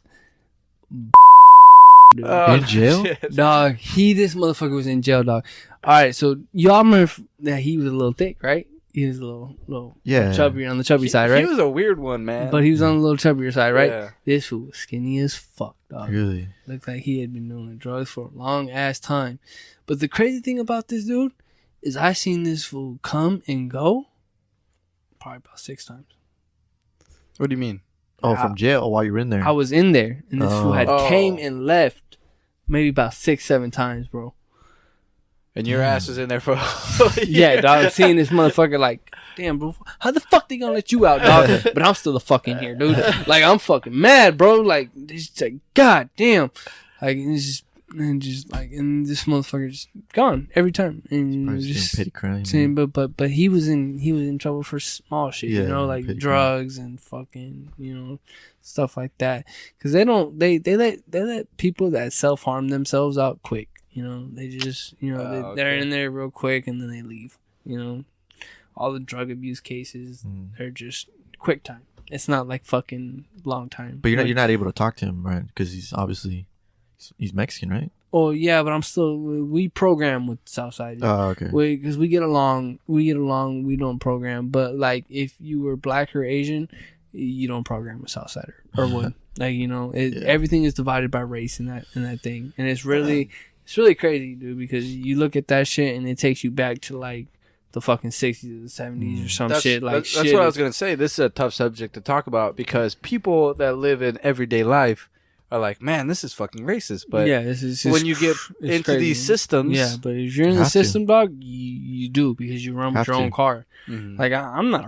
Dude. In jail? Shit. Dog, this motherfucker was in jail, dog. All right. So y'all remember that he was a little thick, right? He was a little chubby on the chubby side, right? He was a weird one, man. But he was on the little chubbier side, right? Yeah. This fool was skinny as fuck, dog. Really? Looked like he had been doing drugs for a long ass time. But the crazy thing about this dude is I seen this fool come and go probably about 6 times. What do you mean? Oh, from jail while you were in there. I was in there and this fool had Oh. came and left maybe about 6-7 times, bro. And your ass was in there for. Yeah, dog. Seeing this motherfucker like, damn, bro, how the fuck they gonna let you out, dog? But I'm still a fucking here, dude. Like I'm fucking mad, bro. Like it's like, god damn. Like it's just like, and this motherfucker just gone every time, and Probably just petty crime. saying, but he was in trouble for small shit, you Yeah, know, like petty drugs and fucking, you know, stuff like that. Because they let people that self harm themselves out quick. You know, they just, you know, they're in there real quick and then they leave. You know, all the drug abuse cases, they're just quick time. It's not like fucking long time. But Like, you're not able to talk to him, right? Because he's obviously he's Mexican, right? Oh yeah, but I'm still, we program with Southside. Oh, okay. Because we get along. We don't program. But like, if you were black or Asian, you don't program with Southside or would. Like, you know, everything is divided by race in that thing, and it's really crazy, dude. Because you look at that shit, and it takes you back to like the fucking 60s or the 70s or some shit. Like that's what I was gonna say. This is a tough subject to talk about because people that live in everyday life are like, man, this is fucking racist. But yeah, this is when you get into crazy. these systems, yeah, but if you're in You the have system, dog, you do because you run with Have your own to. car. Mhm. Like I'm not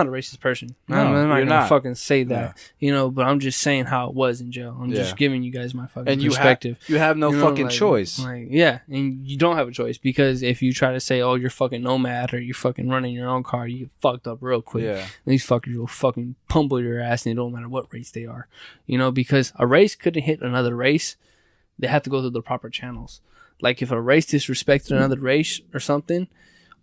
a racist person. No, I'm not you're gonna not. fucking say that, you know. But I'm just saying how it was in jail. I'm Yeah. just giving you guys my fucking and you perspective. you have no You know, fucking like- choice. Like, yeah, and you don't have a choice because if you try to say, "Oh, you're fucking nomad" or you're fucking running your own car, you get fucked up real quick. Yeah. These fuckers will fucking pummel your ass, and it don't matter what race they are, you know. Because a race couldn't hit another race; they have to go through the proper channels. Like if a race disrespected another race or something.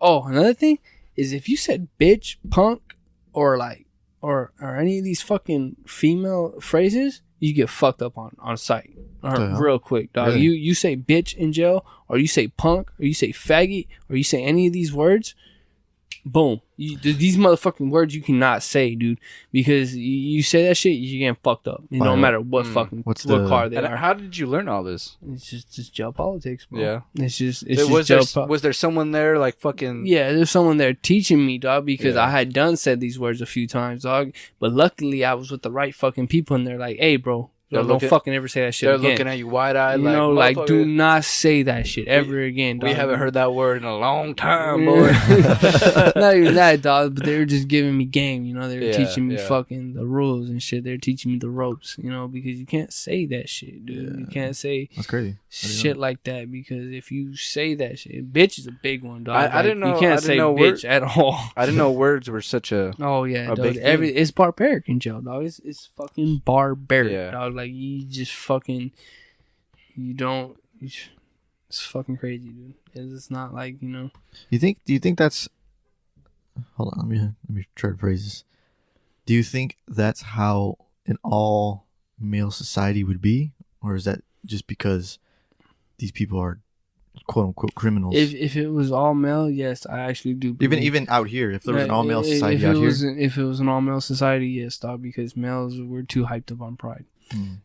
Oh, another thing is if you said bitch, punk, or like, or any of these fucking female phrases, you get fucked up on sight real quick, dog. Really? You say bitch in jail, or you say punk, or you say faggot, or you say any of these words, boom. These motherfucking words you cannot say, dude, because you say that shit, you're getting fucked up. It Why? don't matter what fucking What's what the- car they And are. how did you learn all this? It's just jail politics, bro. Yeah. It's just was jail there was there someone there like fucking? Yeah, there's someone there teaching me, dog, because Yeah. I had done said these words a few times, dog. But luckily, I was with the right fucking people, and they're like, "Hey, bro, They're don't looking- fucking ever say that shit They're again." looking at you wide eyed, You like, know, like, do "Motherfucker, not say that shit ever again, dog. we haven't heard that word in a long time, boy." Not even that, dog, but they were just giving me game, you know. They were Yeah, teaching me yeah. fucking the rules and shit. They're teaching me the ropes, you know, because you can't say that shit, dude. You can't say That's crazy. shit like that because if you say that shit, bitch is a big one, dog. I Like, didn't know- You I can't didn't say know bitch at all. I didn't know words were such a. Oh yeah, A dog. big thing. It's barbaric in jail, dog. It's fucking barbaric, Yeah. dog. Like you just fucking, you don't it's fucking crazy, dude. It's not like, you know. Do you think that's? Hold on, let me try to phrase this. Do you think that's how an all male society would be, or is that just because these people are quote unquote criminals? If it was all male, yes, I actually do. Even out here, if there was an all male society if it was an all male society, yes, dog. Because males, we're too hyped up on pride.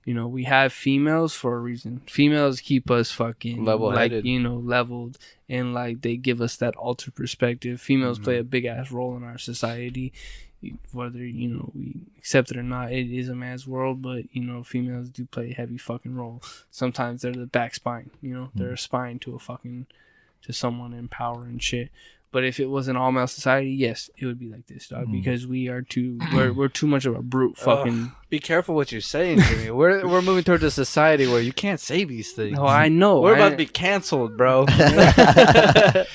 You know, we have females for a reason. Females keep us fucking level-headed, like, you know, leveled, and like they give us that altered perspective. Females play a big ass role in our society, whether, you know, we accept it or not. It is a man's world, but, you know, females do play a heavy fucking role. Sometimes they're the back spine, you know, they're a spine to to someone in power and shit. But if it was an all male society, yes, it would be like this, dog. Because we're too much of a brute. Fucking. Be careful what you're saying, Jimmy. We're moving towards a society where you can't say these things. No, I know. We're about to be canceled, bro. I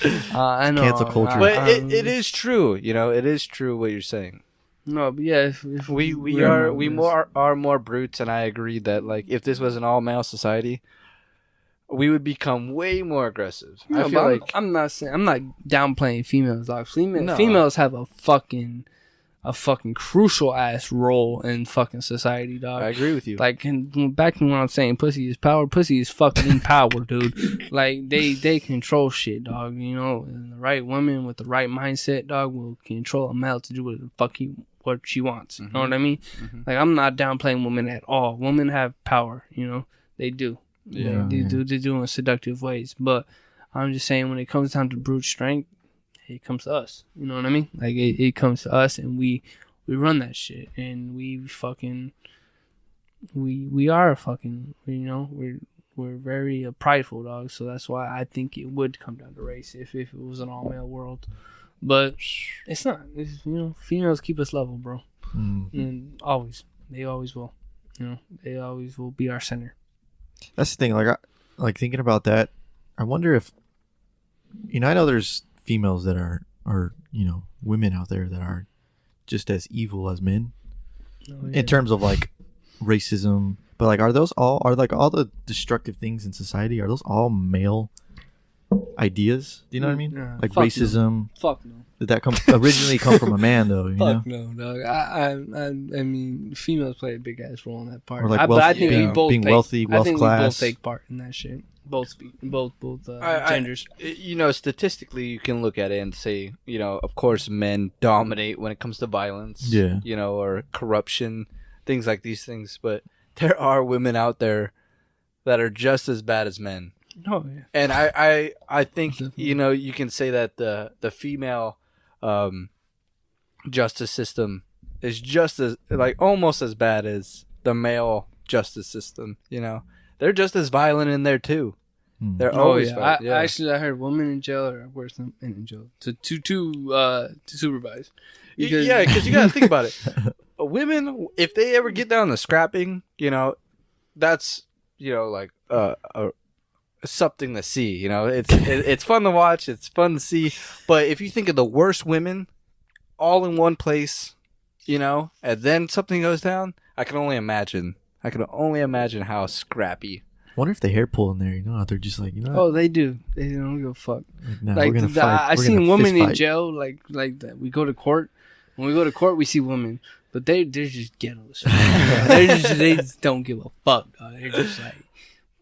know. Cancel culture. But it is true. You know, it is true what you're saying. No, but yeah, if we are more brutes, and I agree that, like, if this was an all male society, we would become way more aggressive. No, I feel like I'm not downplaying females, dog. Females have a fucking crucial ass role in fucking society, dog. I agree with you. Like, back when I'm saying pussy is power, pussy is fucking in power, dude. Like, they control shit, dog. You know, and the right woman with the right mindset, dog, will control a male to do what she wants. You know what I mean? Like, I'm not downplaying women at all. Women have power, you know, they do. Yeah. They do in seductive ways, but I'm just saying, when it comes down to brute strength, it comes to us. You know what I mean? Like, it comes to us, and we run that shit, and we are fucking, you know, we're very prideful, dog. So that's why I think it would come down to race if it was an all male world, but it's not. It's, you know, females keep us level, bro, and they always will. You know, they always will be our center. That's the thing. Like thinking about that, I wonder if, you know, I know there's females that are you know, women out there that are just as evil as men in terms of like racism. But like, are all the destructive things in society, are those all male ideas? Do you know what I mean? Like racism. No. Fuck no. Did that originally come from a man though? You Fuck know? no, dog. I mean, females play a big ass role in that part. Or like I think we both being wealthy, wealth I think class. we both take part in that shit. Both genders. You know, statistically, you can look at it and say, you know, of course, men dominate when it comes to violence. Yeah. You know, or corruption, things like these things. But there are women out there that are just as bad as men. Oh yeah. And I think, you know, you can say that the female justice system is just as, like, almost as bad as the male justice system. You know, they're just as violent in there too. They're always violent. I heard women in jail are worse than men in jail to supervise. Because you gotta think about it. Women, if they ever get down to scrapping, you know, that's, you know, like something to see. You know, it's fun to watch, it's fun to see. But if you think of the worst women all in one place, you know, and then something goes down, I can only imagine how scrappy. I wonder if the hair pull in there, you know, they're just like, you know. Oh, they do. They don't give a fuck. Nah, like, we're gonna fight. I've seen women in jail, like that. We go to court. When we go to court, we see women, but they're just ghetto. They just don't give a fuck, dog. They're just like,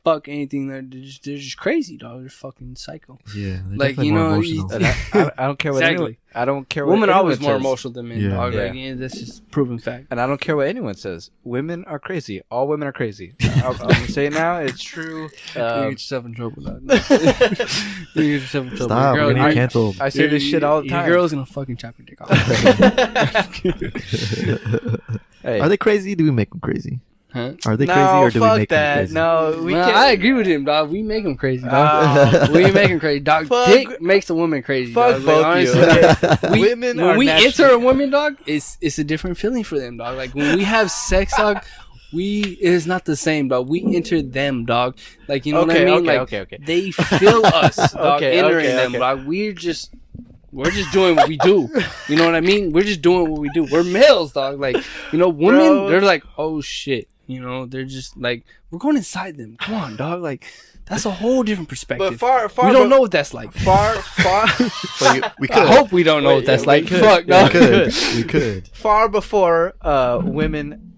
fuck anything. They're just crazy, dog. They're fucking psycho. Yeah, like, you know, I don't care what exactly. I don't care what women are anyone always more says. emotional than men, dog. Like, yeah, that's just proven fact. And I don't care what anyone says. Women are crazy. All women are crazy. I'm gonna say it now. It's true. You get yourself in trouble, dog. You get yourself in trouble. Stop. We're gonna get canceled. I say this shit all the time. Your girl's gonna fucking chop your dick off. Hey. Are they crazy? Do we make them crazy? Huh? Are they crazy or do we make them crazy? No, we can't. I agree with him, dog. We make him crazy, dog. We make him crazy, dog. Dick makes a woman crazy. Fuck dog. both Like, you. Women when are we naturally... enter a woman, dog, it's a different feeling for them, dog. Like, when we have sex, dog, it is not the same, dog. We enter them, dog. Like, you know what I mean? Okay. They feel us, dog, entering them, okay. dog. We're just doing what we do. You know what I mean? We're just doing what we do. We're males, dog. Like, you know, women, they're like, oh shit. You know, they're just like, we're going inside them. Come on, dog. Like, that's a whole different perspective. But we don't know what that's like. Far. we could. I hope we don't know what that's like. Fuck, Yeah, dog. we could. Far before women,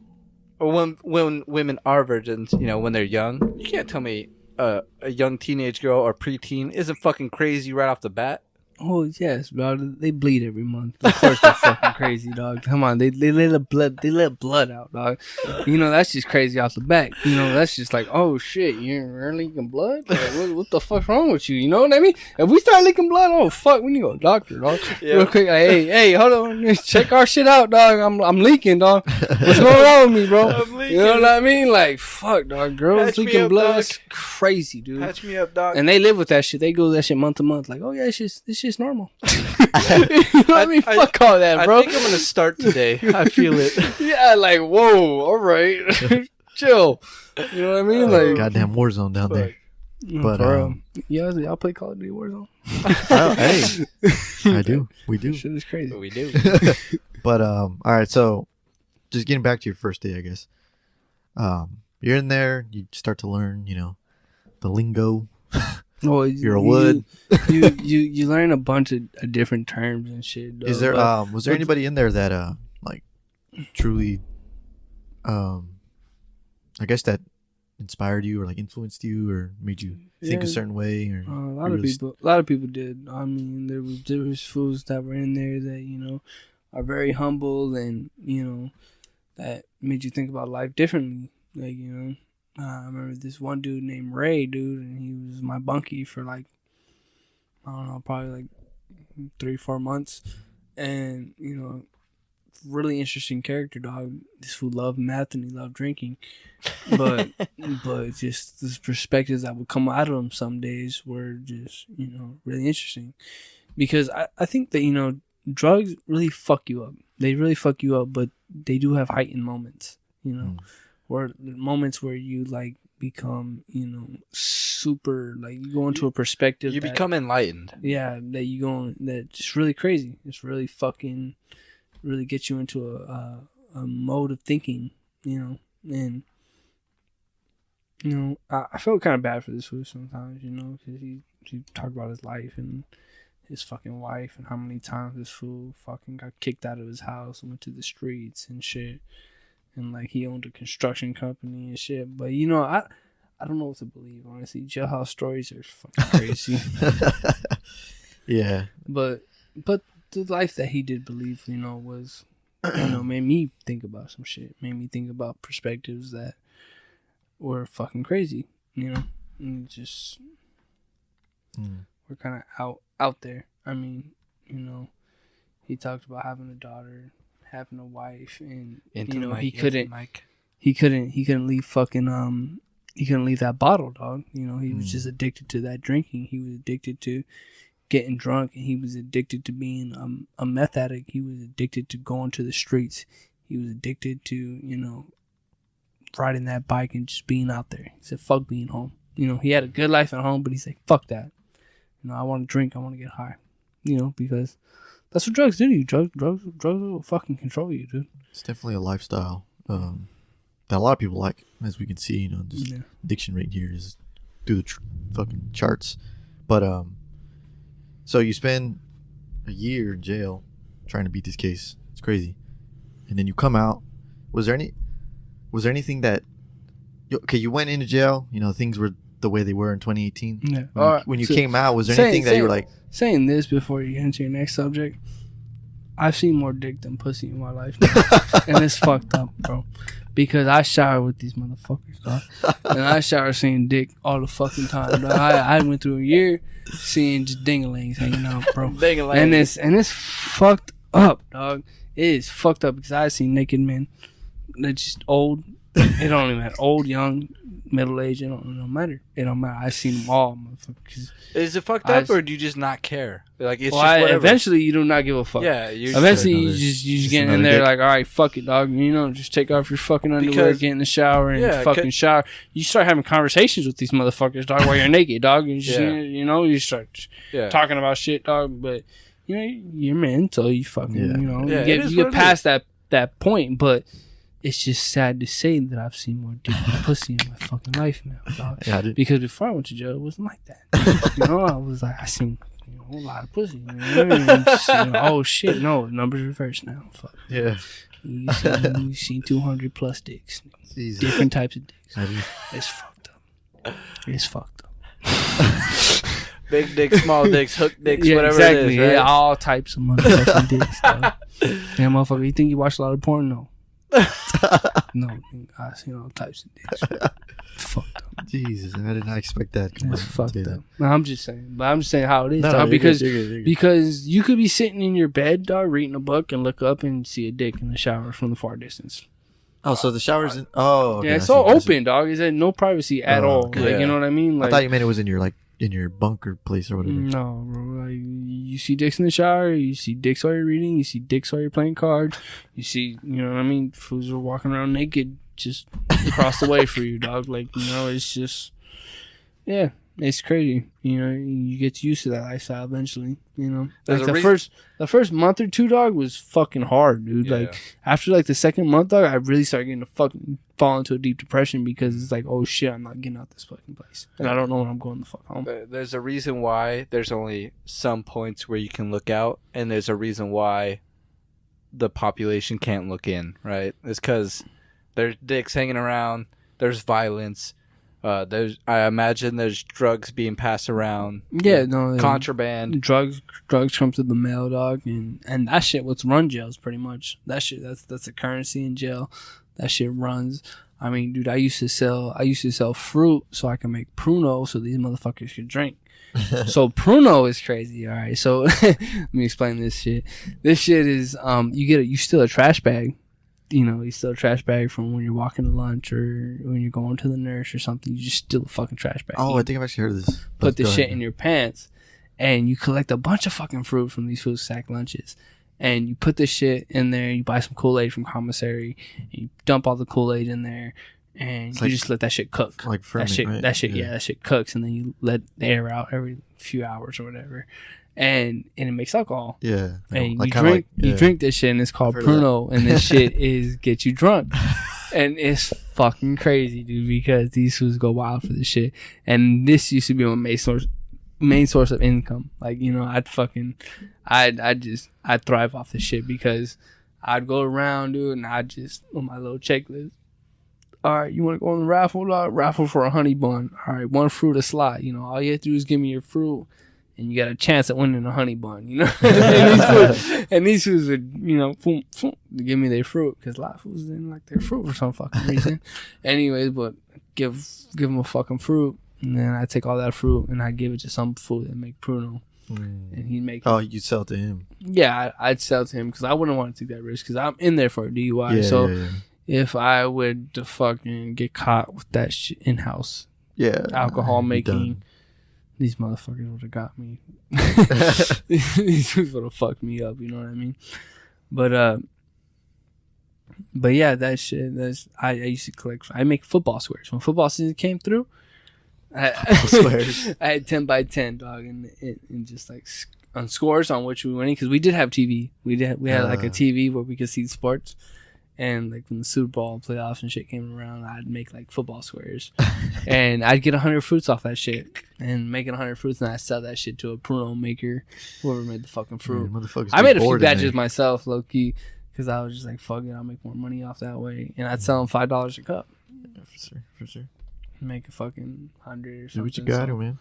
or when women are virgins, you know, when they're young, you can't tell me a young teenage girl or preteen isn't fucking crazy right off the bat. Oh yes, bro. They bleed every month. Of course they're fucking crazy, dog. Come on, they let blood out, dog. You know, that's just crazy off the back. You know, that's just like, oh shit, you're leaking blood? Like, what the fuck's wrong with you? You know what I mean? If we start leaking blood, oh fuck, we need to go to the doctor, dog. Yeah. Real quick, like, hey, hold on, check our shit out, dog. I'm leaking, dog. What's going on with me, bro? I'm leaking. You know what I mean? Like, fuck, dog. Girls Patch me leaking up, blood, dog. that's crazy, dude. Patch me up, dog. And they live with that shit. They go that shit month to month. Like, oh yeah, it's just normal. You know what I mean? Fuck all that, bro. I think I'm gonna start today. I feel it. Yeah, like, whoa, all right. Chill. You know what I mean? Like, Goddamn war zone down there. But for real. Y'all play Call of Duty Warzone? Hey, I do. We do. That shit is crazy. We do. But all right. So, just getting back to your first day, I guess. You're in there. You start to learn, you know, the lingo. Oh, You're a wood. You learn a bunch of different terms and shit. Though, Is there was there anybody in there that like truly I guess that inspired you or like influenced you or made you think a certain way or a lot of people did. I mean, there was fools that were in there that, you know, are very humble and, you know, that made you think about life differently. Like, you know, I remember this one dude named Ray, dude, and he was my bunkie for like, I don't know, probably like 3-4 months. And, you know, really interesting character, dog. This fool loved meth and he loved drinking. But just the perspectives that would come out of him some days were just, you know, really interesting. Because I think that, you know, drugs really fuck you up. They really fuck you up, but they do have heightened moments, you know. Or moments where you like become, you know, super, like you go into a perspective. You become enlightened. Yeah, that you go, that's just really crazy. It's really fucking, really gets you into a mode of thinking, you know. And, you know, I feel kind of bad for this fool sometimes, you know, because he talked about his life and his fucking wife and how many times this fool fucking got kicked out of his house and went to the streets and shit. And like he owned a construction company and shit. But you know, I don't know what to believe, honestly. Jailhouse stories are fucking crazy. Yeah. But the life that he did believe, you know, was, you know, made me think about some shit. Made me think about perspectives that were fucking crazy, you know. And just we're kind of out there. I mean, you know, he talked about having a daughter, having a wife, and you know, he couldn't leave fucking he couldn't leave that bottle, dog. You know, he was just addicted to that drinking. He was addicted to getting drunk, and he was addicted to being a meth addict. He was addicted to going to the streets. He was addicted to, you know, riding that bike and just being out there. He said, fuck being home. You know, he had a good life at home, but he's like, fuck that. You know, I want to drink. I want to get high. You know, because that's what drugs do to you. Drugs will fucking control you, dude. It's definitely a lifestyle that a lot of people like, as we can see. You know, just addiction rate here is through the fucking charts. But so you spend a year in jail trying to beat this case. It's crazy, and then you come out. Was there anything that? Okay, you went into jail. You know, things were the way they were in 2018. Yeah. When you came out, was there anything that you were like? Saying this before you get into your next subject, I've seen more dick than pussy in my life, and it's fucked up, bro. Because I shower with these motherfuckers, dog, and I shower seeing dick all the fucking time. Dog. I went through a year seeing just dingalings hanging out, bro. And it's fucked up, dog. It is fucked up because I seen naked men that just old. It don't even matter. Old, young, middle age. It don't matter. It don't matter. I seen them all, motherfuckers. Is it fucked up or do you just not care? Like it's just whatever. Eventually, you do not give a fuck. Yeah. Eventually, you just get in there like, all right, fuck it, dog. You know, just take off your fucking underwear, get in the shower, and fucking shower. You start having conversations with these motherfuckers, dog, while you're naked, dog. You just, you know, you start talking about shit, dog. But you know, you're men, so you fucking, you know, you get past that point, but. it's just sad to say that I've seen more dick and pussy in my fucking life now, dog. Yeah, I did. Because before I went to jail, it wasn't like that. You know, I was like, I seen a whole lot of pussy. You know? And just, oh shit, no, numbers reversed now. Fuck. Yeah. You seen 200 plus dicks, Jesus. different types of dicks. I did. It's fucked up. It's fucked up. Big dicks, small dicks, hook dicks, Yeah, whatever exactly. it is, right? Yeah, all types of motherfucking dicks, dog. Yeah, motherfucker, you think you watch a lot of porn? No. No, I seen all types of dicks. Fucked up. Jesus, I did not expect that. It's fucked up. No, I'm just saying how it is, No, dog. you're Because good, you're good, you're good. because you could be sitting in your bed, dog, reading a book, and look up and see a dick in the shower from the far distance. Oh, so the shower's in. Oh, okay, Yeah, I it's see, all I see. open, dog. It's no privacy at all. okay. Like, Yeah. you know what I mean? Like, I thought you meant it was in your bunker place or whatever. no, bro. Like, you see dicks in the shower. You see dicks while you're reading. You see dicks while you're playing cards. You see, you know what I mean? Fools are walking around naked just across the way for you, dog. Like, you know, it's just, yeah, it's crazy. You know, you get used to that lifestyle eventually. You know, There's like a the first month or two, dog, was fucking hard, dude. Yeah. Like after like the second month, dog, I really started getting to fucking fall into a deep depression because it's like, oh shit, I'm not getting out this fucking place, and I don't know when I'm going the fuck home. There's a reason why there's only some points where you can look out, and there's a reason why the population can't look in, right? It's because there's dicks hanging around, there's violence, I imagine there's drugs being passed around. Yeah, no, Contraband. drugs come through the mail, dog, and that shit what's run jails pretty much. That shit that's the currency in jail. That shit runs. I mean, dude, I used to sell fruit so I can make pruno so these motherfuckers could drink. So pruno is crazy, all right. So let me explain this shit. This shit is you steal a trash bag. You know, you steal a trash bag from when you're walking to lunch or when you're going to the nurse or something. You just steal a fucking trash bag. Oh, I think I've actually heard of this. Put the shit in your pants, and you collect a bunch of fucking fruit from these food sack lunches. And you put this shit in there, you buy some Kool-Aid from commissary, and you dump all the Kool-Aid in there, and you just let that shit cook. Like ferment, that shit, right? that shit cooks, and then you let the air out every few hours or whatever. And it makes alcohol. Yeah. And like, you drink this shit, and it's called pruno, and this shit is get you drunk. And it's fucking crazy, dude, because these fools go wild for this shit. And this used to be my main source of income. Like, you know, I'd thrive off this shit because I'd go around, dude, and I'd just, on my little checklist, all right, you want to go on the raffle, dog? Raffle for a honey bun. All right, one fruit a slot. You know, all you have to do is give me your fruit, and you got a chance at winning a honey bun, you know? and these fools would, you know, give me their fruit, because a lot of fools didn't like their fruit for some fucking reason. Anyways, but give them a fucking fruit, and then I take all that fruit, and I give it to some fool that make pruno. And he'd make Oh, you'd sell to him. Yeah, I'd sell to him, because I wouldn't want to take that risk, because I'm in there for a DUI. Yeah, If I would to fucking get caught with that shit in-house alcohol making, these motherfuckers would have got me. These would have fucked me up, you know what I mean? But yeah, that shit. I used to collect. I make football squares when football season came through. I had 10 by 10, dog, and just like on scores on which we were winning, because we did have TV. We had like a TV where we could see sports. And like when the Super Bowl playoffs and shit came around, I'd make like football squares, and I'd get 100 fruits off that shit, and making 100 fruits, and I'd sell that shit to a pruno maker, whoever made the fucking fruit. I made a few batches myself, low key, because I was just like, fuck it, I'll make more money off that way, and I'd sell them $5 a cup. Yeah, for sure. Make a fucking 100 or something. Do what you got to, man.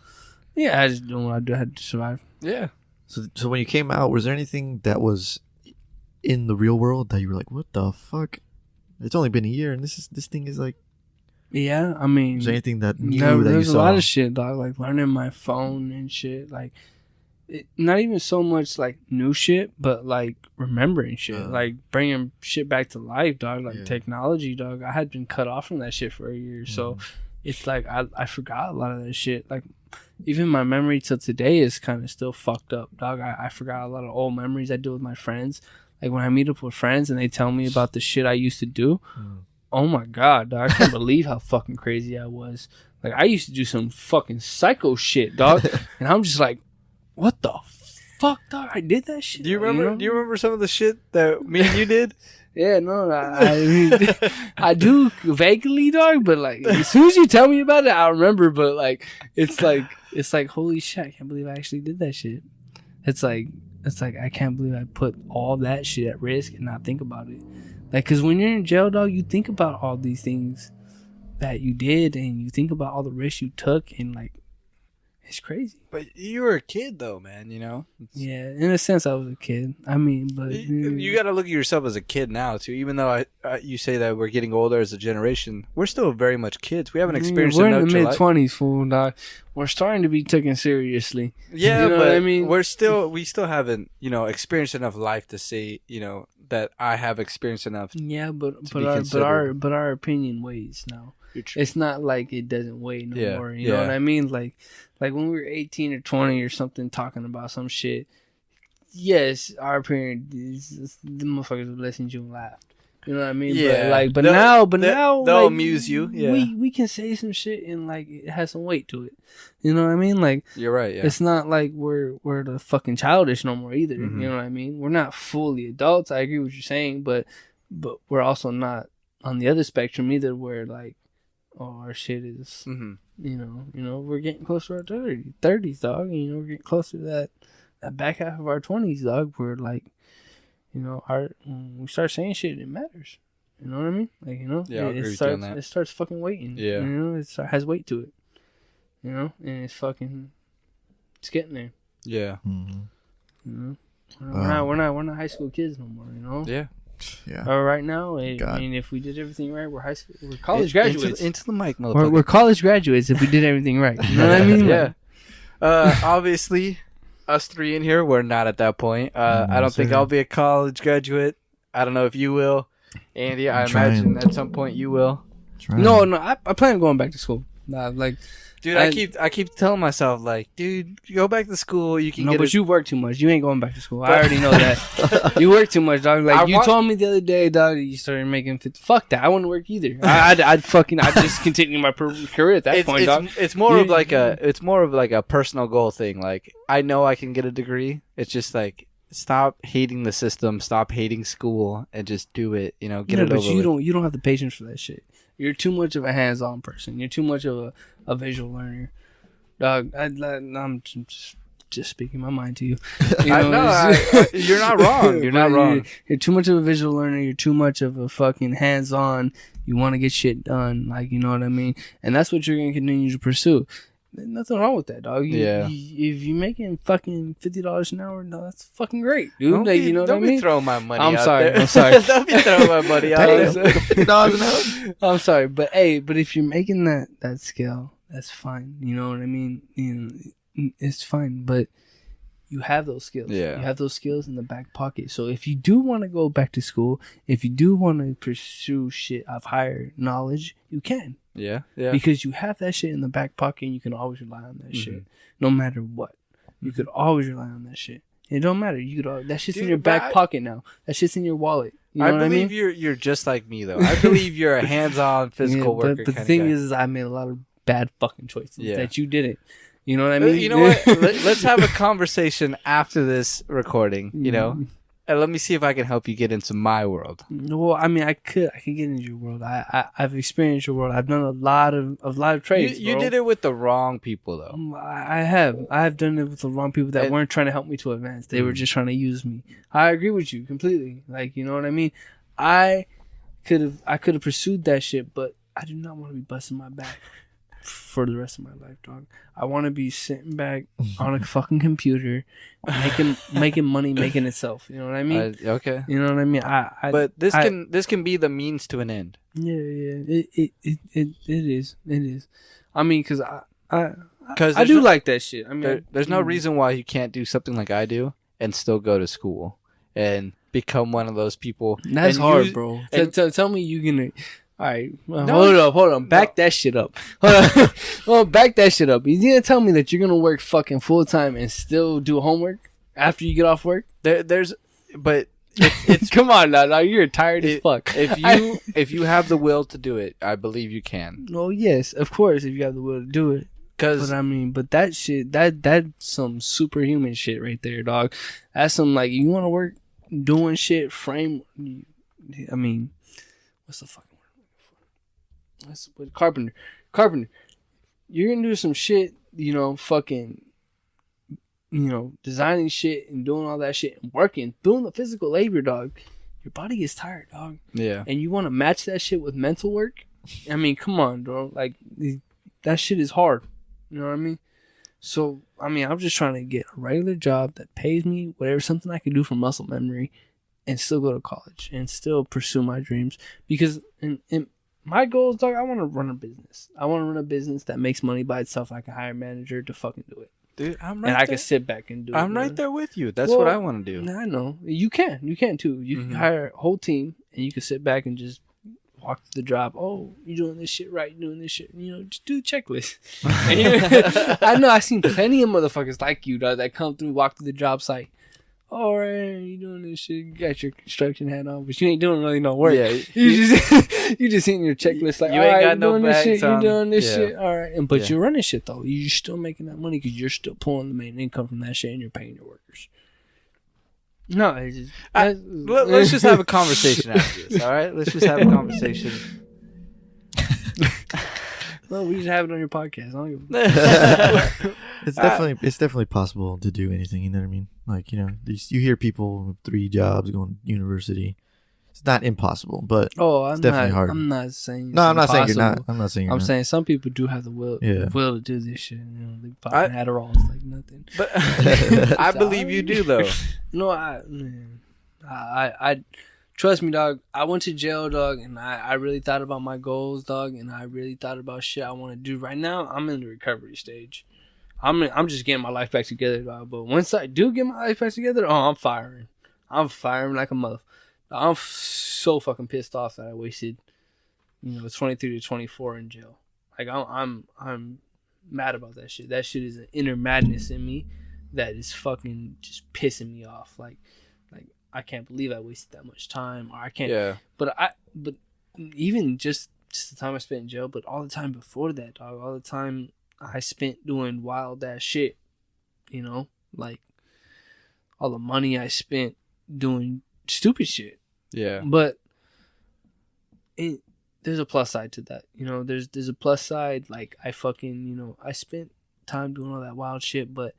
Yeah, I just doing what I had to survive. Yeah. So when you came out, was there anything that was in the real world that you were like, what the fuck? It's only been a year, and this thing is like. Yeah, I mean, is there anything that new that you there's saw? a lot of shit, dog. Like learning my phone and shit. Like, not even so much like new shit, but like remembering shit, like bringing shit back to life, dog. Like technology, dog. I had been cut off from that shit for a year, so it's like I forgot a lot of that shit. Like, even my memory till today is kind of still fucked up, dog. I forgot a lot of old memories I do with my friends. Like when I meet up with friends and they tell me about the shit I used to do, oh my god, dog, I can't believe how fucking crazy I was. Like I used to do some fucking psycho shit, dog, and I'm just like, what the fuck, dog? I did that shit. Do you remember? Do you remember some of the shit that me and you did? Yeah, no, I mean, I do vaguely, dog. But like, as soon as you tell me about it, I remember. But like, it's like, holy shit! I can't believe I actually did that shit. It's like I can't believe I put all that shit at risk and not think about it. Like, cause when you're in jail, dog, you think about all these things that you did, and you think about all the risks you took, and like, it's crazy. But you were a kid, though, man. You know. Yeah, in a sense, I was a kid. I mean, but You got to look at yourself as a kid now too. Even though you say that we're getting older as a generation, we're still very much kids. We haven't experienced. We're in the mid-20s, fool. Dog. We're starting to be taken seriously. Yeah, you know but what I mean, we still haven't experienced enough life to say that I have experienced enough. Yeah, but our opinion weighs now. It's not like it doesn't weigh no more. You know what I mean? Like when we were 18 or 20 or something, talking about some shit. Yes, our parents, the motherfuckers would listen to you and laugh. You know what I mean? Yeah. But now they'll like, amuse you. Yeah. We can say some shit and like it has some weight to it. You know what I mean? Like, you're right. Yeah. It's not like we're the fucking childish no more either. Mm-hmm. You know what I mean? We're not fully adults. I agree with what you're saying, but we're also not on the other spectrum either, where like, oh, our shit is, you know, we're getting closer to our 30s, dog. You know, we're getting closer to that back half of our 20s, dog. We're like, you know, when we start saying shit, it matters. You know what I mean? Like, you know, it starts fucking weighting. Yeah. You know, it has weight to it. You know, and it's getting there. Yeah. Mm-hmm. You know, we're not high school kids no more. You know. Yeah. Yeah. Right now, I mean, if we did everything right, we're college graduates. Into the mic, motherfucker. We're college graduates if we did everything right. You know what I mean? Yeah. Obviously, us three in here, we're not at that point. I don't think I'll be a college graduate. I don't know if you will, Andy. I imagine at some point you will. No, I plan on going back to school. Dude, I keep telling myself, like, dude, go back to school. You can but you work too much. You ain't going back to school. I already know that. You work too much, dog. Like, you told me the other day, dog, that you started making 50. Fuck that. I wouldn't work either. I'd just continue my career at that point, dog. It's more of like a personal goal thing. Like, I know I can get a degree. It's just like, stop hating the system, stop hating school, and just do it. You know, get it over with. But you don't have the patience for that shit. You're too much of a hands-on person. You're too much of a visual learner, dog. I'm just speaking my mind to you. You're not wrong. You're not wrong. You're too much of a visual learner. You're too much of a fucking hands-on. You want to get shit done, like, you know what I mean. And that's what you're gonna continue to pursue. There's nothing wrong with that, dog. If you're making fucking $50 an hour, no, that's fucking great, dude. Don't be throwing my money. I'm sorry. Don't be throwing my money out there. $50 an hour. I'm sorry, but if you're making that scale, that's fine. You know what I mean? You know, it's fine, but you have those skills. Yeah. You have those skills in the back pocket. So if you do want to go back to school, if you do want to pursue shit of higher knowledge, you can. Yeah. Because you have that shit in the back pocket, and you can always rely on that shit, no matter what. You could always rely on that shit. It don't matter. That shit's in your back pocket now. That shit's in your wallet. You know I believe what I mean? you're just like me, though. I believe you're a hands-on physical worker. But the thing is, I made a lot of bad fucking choices that you didn't. You know what I mean? You know what? Let's have a conversation after this recording. You know. And let me see if I can help you get into my world. Well, I mean, I could get into your world. I've experienced your world. I've done a lot of trades. You did it with the wrong people, though. I have done it with the wrong people that weren't trying to help me to advance. They were just trying to use me. I agree with you completely. Like, you know what I mean? I could have pursued that shit, but I do not want to be busting my back for the rest of my life, dog. I want to be sitting back on a fucking computer, making money, making itself. You know what I mean? Okay. You know what I mean? But this can be the means to an end. Yeah. It is. I mean, because I do like that shit. I mean, there's no reason why you can't do something like I do and still go to school and become one of those people. That's hard, bro. Tell me you can. All right, hold on. Back that shit up. Hold on, back that shit up. You didn't tell me that you're gonna work fucking full time and still do homework after you get off work. It's come on now. You're tired as fuck. If you have the will to do it, I believe you can. Oh yes, of course. If you have the will to do it. But that shit, that's some superhuman shit right there, dog. That's some, like, you want to work doing shit, I mean, what's the fucking word? That's what carpenter. You're gonna do some shit, fucking, designing shit and doing all that shit and working, doing the physical labor, dog. Your body gets tired, dog. Yeah. And you want to match that shit with mental work? I mean, come on, bro. Like, that shit is hard. You know what I mean? So, I mean, I'm just trying to get a regular job that pays me whatever, something I can do for muscle memory and still go to college and still pursue my dreams. Because in my goals, dog, I want to run a business. I want to run a business that makes money by itself. I can hire a manager to fucking do it. Dude, I'm right and there. I can sit back and do it. I'm right there with you. That's what I want to do. I know. You can too. You can hire a whole team and you can sit back and just walk through the job. Oh, you're doing this shit right. You're doing this shit. Just do the checklist. I know. I've seen plenty of motherfuckers like you, dog, that come through, walk through the job site. All right, you doing this shit. You got your construction hat on, but you ain't doing really no work. Yeah, you just hitting your checklist like, you ain't got no bags on. You're doing this shit. All right, but you're running shit though. You're still making that money because you're still pulling the main income from that shit, and you're paying your workers. No, it's just, let's just have a conversation after this. All right, let's just have a conversation. Well, we just have it on your podcast. It's definitely possible to do anything. You know what I mean? Like, you hear people with 3 jobs going to university. It's not impossible, but it's definitely hard. I'm not saying no. I'm not saying you're not. I'm not saying you're I'm not. saying some people do have the will to do this shit. They popping Adderall like nothing. But I believe you do though. No, I trust me, dog. I went to jail, dog, and I really thought about my goals, dog, and I really thought about shit I want to do. Right now, I'm in the recovery stage. I'm just getting my life back together, dog. But once I do get my life back together, I'm firing. I'm firing like a mother. I'm so fucking pissed off that I wasted, 23 to 24 in jail. Like I'm mad about that shit. That shit is an inner madness in me that is fucking just pissing me off. Like I can't believe I wasted that much time, or I can't. Yeah. But even just the time I spent in jail, but all the time before that, dog. All the time I spent doing wild ass shit. Like all the money I spent doing stupid shit. Yeah. But there's a plus side to that. There's a plus side. Like I fucking, I spent time doing all that wild shit, but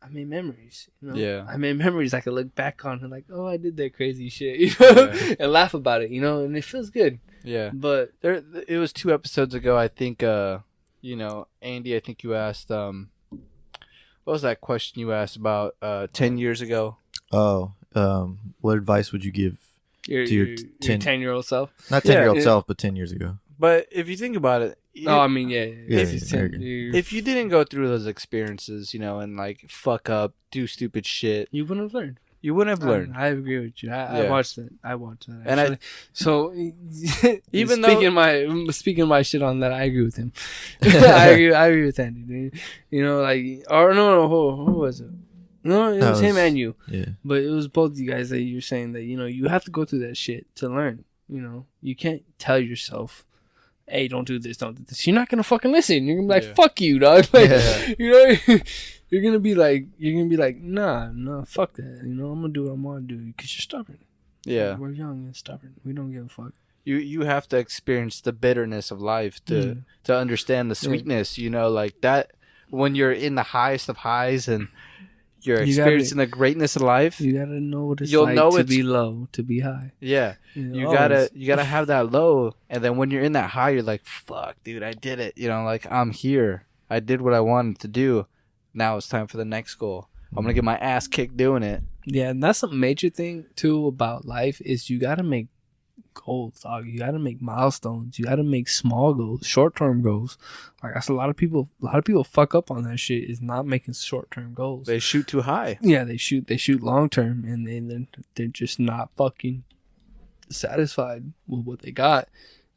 I made memories. Yeah. I made memories I could look back on and like, oh, I did that crazy shit, and laugh about it, and it feels good. Yeah. But it was 2 episodes ago, I think, Andy, I think you asked, what was that question you asked about 10 years ago? Oh, what advice would you give to your 10-year-old self? Not 10-year-old self, but 10 years ago. But if you think about it, if you didn't go through those experiences, and like fuck up, do stupid shit, you wouldn't have learned. You wouldn't have learned. I agree with you. I watched that. Actually. And so even speaking my shit on that, I agree with him. I agree with Andy, dude. Who was it? No, it was him and you. Yeah. But it was both you guys that you're saying that, you have to go through that shit to learn. You can't tell yourself, hey, don't do this, don't do this. You're not going to fucking listen. You're going to be like, fuck you, dog. Like, you're going to be like, nah, fuck that. I'm going to do what I'm going to do because you're stubborn. Yeah. We're young and stubborn. We don't give a fuck. You have to experience the bitterness of life to understand the sweetness, like that when you're in the highest of highs and you're experiencing the greatness of life. You gotta know what it's like to be low, to be high. Yeah, you gotta have that low, and then when you're in that high, you're like, "Fuck, dude, I did it." Like I'm here. I did what I wanted to do. Now it's time for the next goal. I'm gonna get my ass kicked doing it. Yeah, and that's a major thing too about life is you gotta make goals, dog. You gotta make milestones. You gotta make small goals, short-term goals. Like that's a lot of people fuck up on that shit is not making short-term goals. They shoot too high. Yeah, they shoot long-term and then they're just not fucking satisfied with what they got,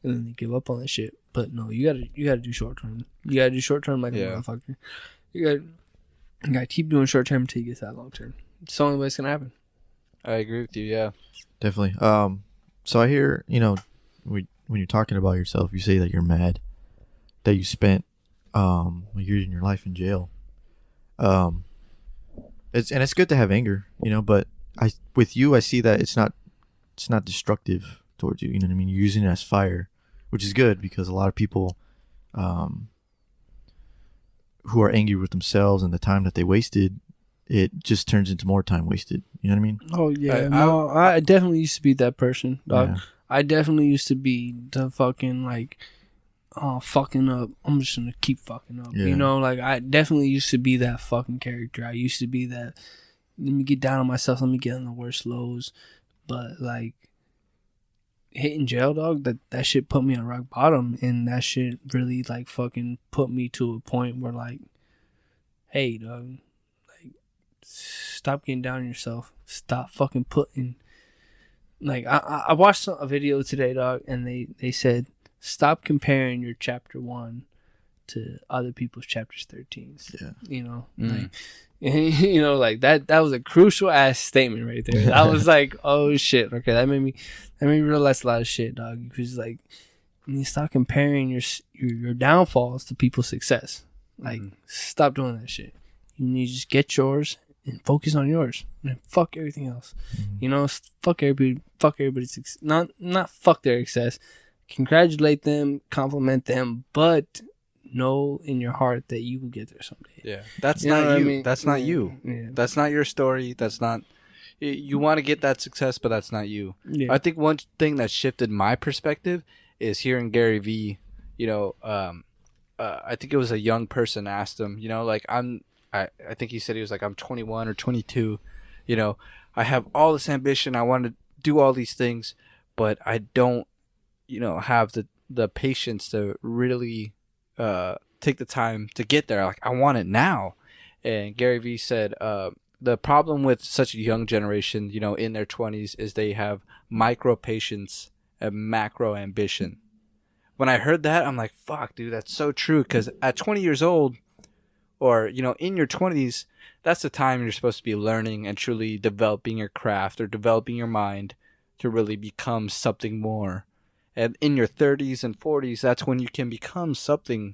and then they give up on that shit. But no, you gotta do short-term. You gotta do short-term like a motherfucker. You gotta keep doing short-term until you get that long-term. It's the only way it's gonna happen. I agree with you. Yeah, definitely. So I hear, when you're talking about yourself, you say that you're mad that you spent years in your life in jail. It's good to have anger, but with you, I see that it's not it's not destructive towards you. You know what I mean? You're using it as fire, which is good because a lot of people who are angry with themselves and the time that they wasted, it just turns into more time wasted. You know what I mean? Oh yeah, I definitely used to be that person, dog. Yeah. I definitely used to be the fucking like, oh, fucking up. I'm just gonna keep fucking up. Yeah. You know, like I definitely used to be that fucking character. I used to be that. Let me get down on myself. Let me get on the worst lows. But like hitting jail, dog, that shit put me on rock bottom, and that shit really like fucking put me to a point where like, hey, dog, like stop getting down on yourself. Stop fucking putting. Like I watched a video today, dog, and they said stop comparing your chapter 1 to other people's chapters 13s. Yeah, you know, like. You know, like that was a crucial ass statement right there. I was like, oh shit, okay, that made me realize a lot of shit, dog. Because like, you stop comparing your downfalls to people's success. Like, stop doing that shit. You need to just get yours and focus on yours, and fuck everything else. You know, fuck everybody's not fuck their success. Congratulate them, compliment them, but know in your heart that you will get there someday. Yeah, that's not you. I mean? That's not you. Yeah. That's not your story. That's not. You want to get that success, but that's not you. Yeah. I think one thing that shifted my perspective is hearing Gary Vee. You know, I think it was a young person asked him. You know, like I think he said he was like, I'm 21 or 22. You know, I have all this ambition. I want to do all these things, but I don't, you know, have the patience to really take the time to get there. Like, I want it now. And Gary Vee said, the problem with such a young generation, you know, in their 20s, is they have micro patience and macro ambition. When I heard that, I'm like, fuck, dude, that's so true. Because at 20 years old, or, you know, in your 20s, that's the time you're supposed to be learning and truly developing your craft or developing your mind to really become something more. And in your 30s and 40s, that's when you can become something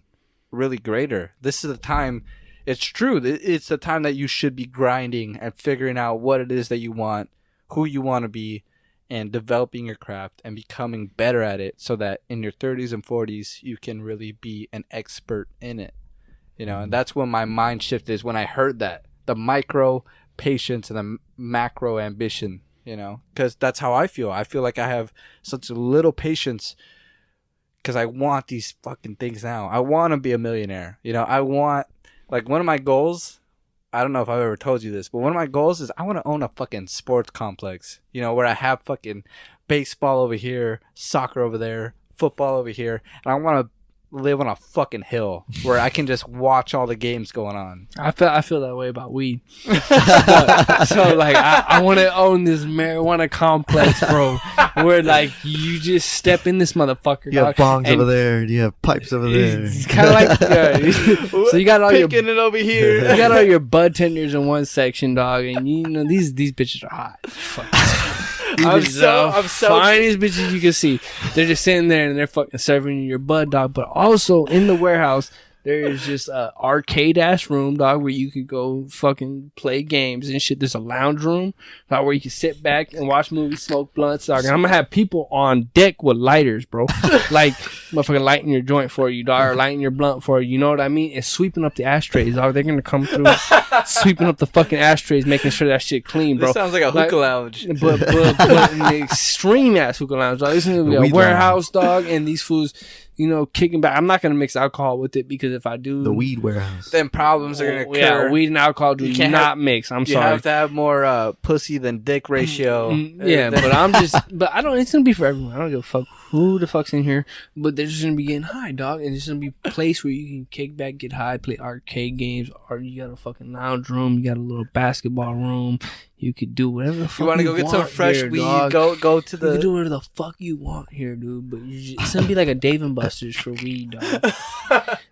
really greater. This is the time, it's true, it's the time that you should be grinding and figuring out what it is that you want, who you want to be, and developing your craft and becoming better at it so that in your 30s and 40s, you can really be an expert in it. You know, and that's when my mind shifted, is when I heard that. The micro patience and the macro ambition. You know, because that's how I feel. I feel like I have such a little patience because I want these fucking things now. I want to be a millionaire. You know, I want, like, one of my goals, I don't know if I've ever told you this, but one of my goals is I want to own a fucking sports complex, you know, where I have fucking baseball over here, soccer over there, football over here, and I want to live on a fucking hill where I can just watch all the games going on. I feel that way about weed. So like I want to own this marijuana complex, bro, where like you just step in this motherfucker. You have bongs over there. You have pipes over there. It's kind of like so you got all picking it over here. You got all your bud tenders in one section, dog, and you know these bitches are hot. Fuck. I'm so finest bitches you can see. They're just sitting there and they're fucking serving you your bud, dog. But also in the warehouse, there is just a arcade ass room, dog, where you could go fucking play games and shit. There's a lounge room, dog, where you can sit back and watch movies, smoke blunts, dog. And I'm gonna have people on deck with lighters, bro. Like motherfucking lighting your joint for you, dog, or lighting your blunt for you. You know what I mean? And sweeping up the ashtrays, dog. They're gonna come through, sweeping up the fucking ashtrays, making sure that shit clean, bro. This sounds like a hookah lounge, but an extreme ass hookah lounge, dog. This is gonna be a warehouse, dog, and these fools, you know, kicking back. I'm not gonna mix alcohol with it because if I do, the weed warehouse, then problems are gonna occur. Yeah, weed and alcohol do not mix. I'm sorry. You have to have more pussy than dick ratio. Yeah, but I don't. It's gonna be for everyone. I don't give a fuck who the fuck's in here, but they're just gonna be getting high, dog, and it's gonna be a place where you can kick back, get high, play arcade games, or you got a fucking lounge room, you got a little basketball room. You could do whatever the fuck you want to go get some fresh weed. Dog. Go to the. You can do whatever the fuck you want here, dude. But it's gonna be like a Dave and Buster's for weed, dog.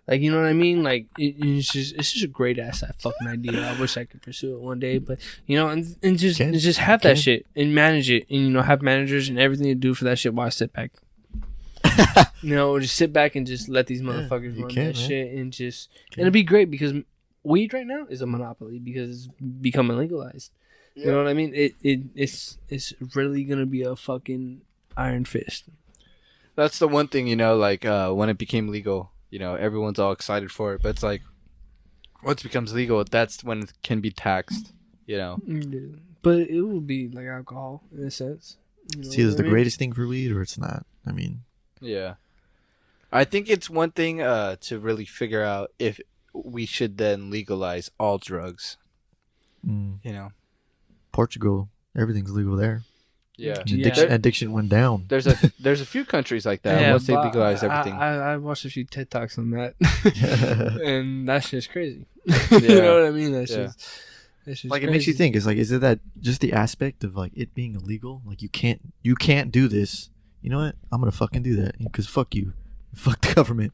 Like, you know what I mean? Like it's just a great ass fucking idea. I wish I could pursue it one day, but you know, and just have that shit and manage it, and you know, have managers and everything to do for that shit while I sit back. You know, just sit back and just let these motherfuckers run that shit, and just and it'd be great because weed right now is a monopoly because it's becoming legalized. You know what I mean? It's really gonna be a fucking iron fist. That's the one thing, like when it became legal, everyone's all excited for it. But it's like, once it becomes legal, that's when it can be taxed, Yeah. But it will be like alcohol in a sense. It's either the greatest thing for weed or it's not. I mean, yeah. I think it's one thing to really figure out if we should then legalize all drugs. Portugal, everything's legal there. Yeah. Addiction went down. There's a few countries like that once they legalize everything. I watched a few TED Talks on that, and that's just crazy. You know what I mean? That's just like crazy. It makes you think. It's like, is it that just the aspect of like it being illegal? Like you can't do this. You know what? I'm gonna fucking do that because fuck you, fuck the government.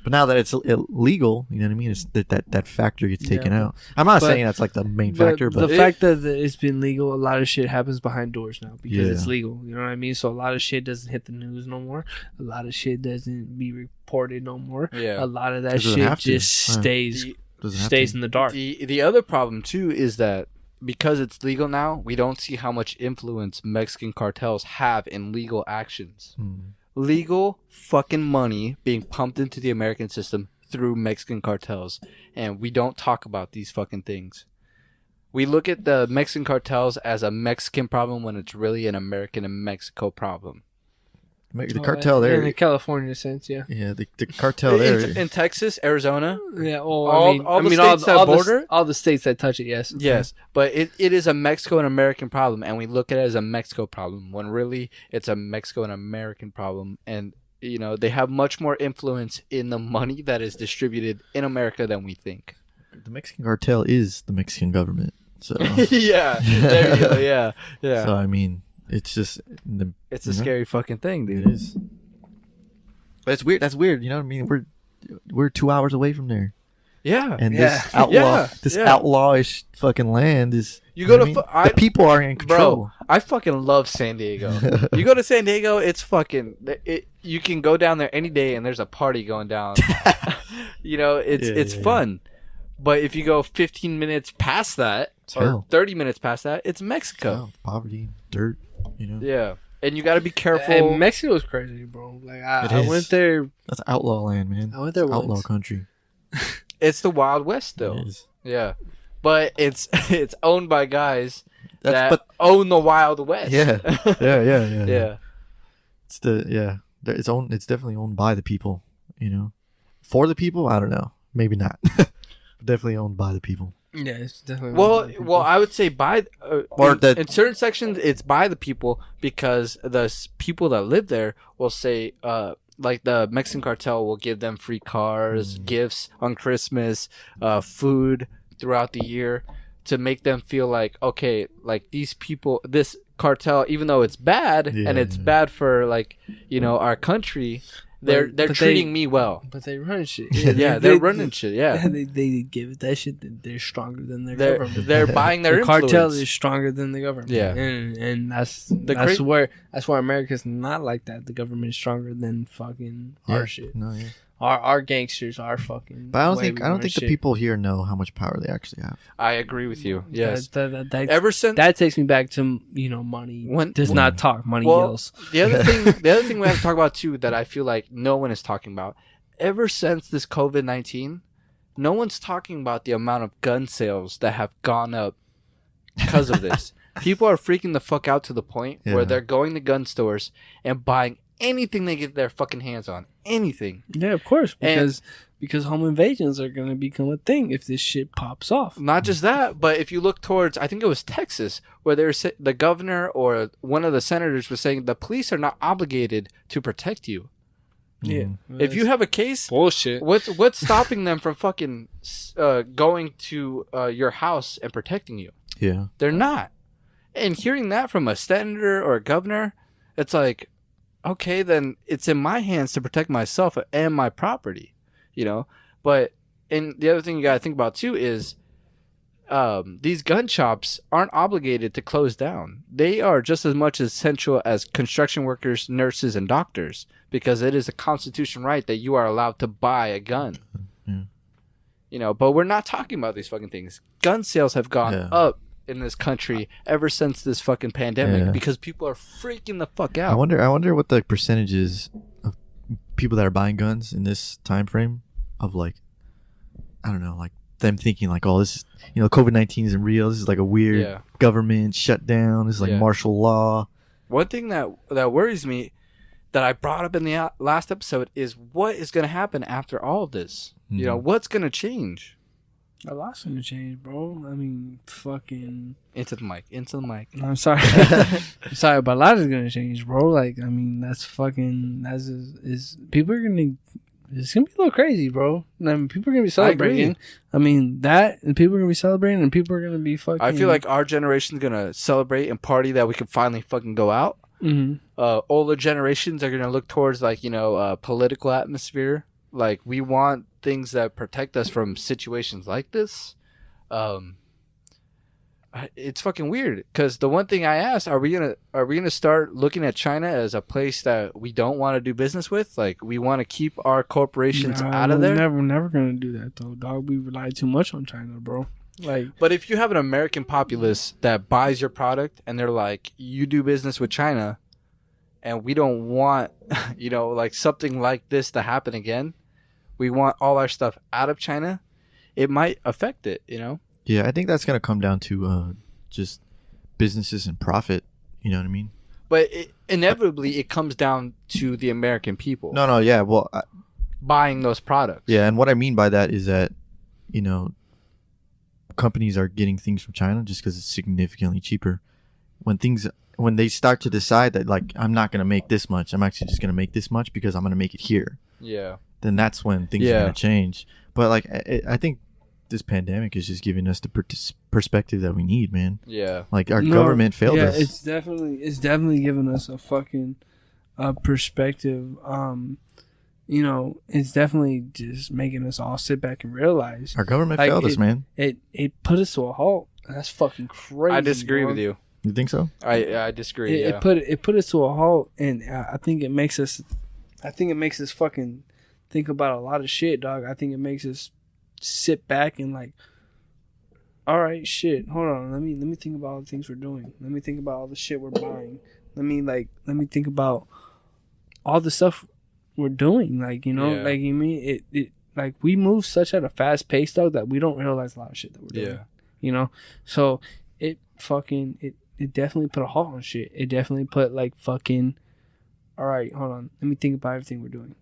But now that it's illegal, you know what I mean? It's that factor gets taken out. I'm not saying that's like the main factor, but the fact that it's been legal, a lot of shit happens behind doors now because it's legal. You know what I mean? So a lot of shit doesn't hit the news no more. A lot of shit doesn't be reported no more. Yeah. A lot of that shit just stays in the dark. The other problem too is that because it's legal now, we don't see how much influence Mexican cartels have in legal actions. Legal fucking money being pumped into the American system through Mexican cartels. And we don't talk about these fucking things. We look at the Mexican cartels as a Mexican problem when it's really an American and Mexico problem. The cartel there. In the California sense, yeah. Yeah, the cartel there. In Texas, Arizona. Yeah, all the states that border. All the states that touch it, yes. Yes, but it is a Mexico and American problem, and we look at it as a Mexico problem when really it's a Mexico and American problem. And, they have much more influence in the money that is distributed in America than we think. The Mexican cartel is the Mexican government. So yeah, there you go, yeah. So, I mean... It's just it's a scary fucking thing, dude. It is. But it's weird. That's weird. You know what I mean? We're 2 hours away from there. Yeah. And this outlawish fucking land is. You go to the people are in control. Bro, I fucking love San Diego. You go to San Diego, it's fucking. You can go down there any day, and there's a party going down. It's fun. But if you go 15 minutes past that, or 30 minutes past that, it's Mexico. Poverty, dirt. Yeah, and you got to be careful. And Mexico's crazy, bro. Like I went there. That's outlaw land, man. I went there once. Outlaw country. It's the Wild West, though. It is. Yeah, but it's owned by guys that own the Wild West. Yeah. Yeah. It's definitely owned by the people. For the people, I don't know. Maybe not. Definitely owned by the people. Yeah, it's definitely. Well, I would say in certain sections it's by the people because the people that live there will say, like the Mexican cartel will give them free cars, gifts on Christmas, food throughout the year to make them feel like, okay, like these people, this cartel, even though it's bad and it's bad for like our country. They're treating me well. But they run shit. Yeah, they're running shit. Yeah, they give that shit that they're stronger than their government. They're buying their influence. Cartel is stronger than the government. Yeah, and that's where America's not like that. The government is stronger than fucking our shit. No, yeah. Our gangsters are fucking. But I don't think the people here know how much power they actually have. I agree with you. Yes. Ever since that takes me back to money does not talk. Money yells. The other thing we have to talk about too that I feel like no one is talking about. Ever since this COVID-19, no one's talking about the amount of gun sales that have gone up because of this. People are freaking the fuck out to the point where they're going to gun stores and buying anything they get their fucking hands on. Anything. Yeah, of course. Because home invasions are going to become a thing if this shit pops off. Not just that, but if you look towards, I think it was Texas, where the governor or one of the senators was saying the police are not obligated to protect you. Yeah. If you have a case, bullshit. What's stopping them from fucking going to your house and protecting you? Yeah. They're not. And hearing that from a senator or a governor, it's like, okay, then it's in my hands to protect myself and my property, But and the other thing you got to think about too is these gun shops aren't obligated to close down. They are just as much essential as construction workers, nurses, and doctors because it is a constitutional right that you are allowed to buy a gun. Yeah. But we're not talking about these fucking things. Gun sales have gone up in this country ever since this fucking pandemic because people are freaking the fuck out. I wonder what the percentage is of people that are buying guns in this time frame of like, I don't know, like them thinking like, oh, this is, COVID-19 isn't real. This is like a weird government shutdown. This is like martial law. One thing that worries me that I brought up in the last episode is what is going to happen after all of this. What's going to change? A lot's going to change, bro. I mean, fucking... Into the mic. I'm sorry. I'm sorry, but a lot is going to change, bro. Like, I mean, people are going to... It's going to be a little crazy, bro. I mean, people are going to be celebrating. I mean, and people are going to be celebrating, and people are going to be fucking... I feel like our generation's going to celebrate and party that we can finally fucking go out. Older generations are going to look towards, like, political atmosphere. Like, we want things that protect us from situations like this. It's fucking weird because the one thing I asked, are we gonna start looking at China as a place that we don't want to do business with? Like, we want to keep our corporations out of there. We're never gonna do that though, dog. We rely too much on China, bro. Like, but if you have an American populace that buys your product and they're like, you do business with China, and we don't want, like something like this to happen again. We want all our stuff out of China. It might affect it, Yeah, I think that's going to come down to just businesses and profit. You know what I mean? But inevitably, it comes down to the American people. No, yeah. Well, buying those products. Yeah, and what I mean by that is that, companies are getting things from China just because it's significantly cheaper. When they start to decide that, like, I'm not going to make this much, I'm actually just going to make this much because I'm going to make it here. Yeah. Then that's when things are going to change. But, like, I think this pandemic is just giving us the perspective that we need, man. Yeah. Like, our government failed us. It's definitely giving us a fucking perspective. It's definitely just making us all sit back and realize our government failed us, man. It put us to a halt. That's fucking crazy. I disagree with you. You think so? I disagree. It put us to a halt, and I think it makes us fucking think about a lot of shit, dog. I think it makes us sit back and like, all right, shit, hold on, let me think about all the things we're doing. Let me think about all the shit we're buying. Let me think about all the stuff we're doing. Like, like, you mean it like we move such at a fast pace, dog, that we don't realize a lot of shit that we're doing. Yeah. So it definitely put a halt on shit. It definitely put like fucking, all right, hold on, let me think about everything we're doing.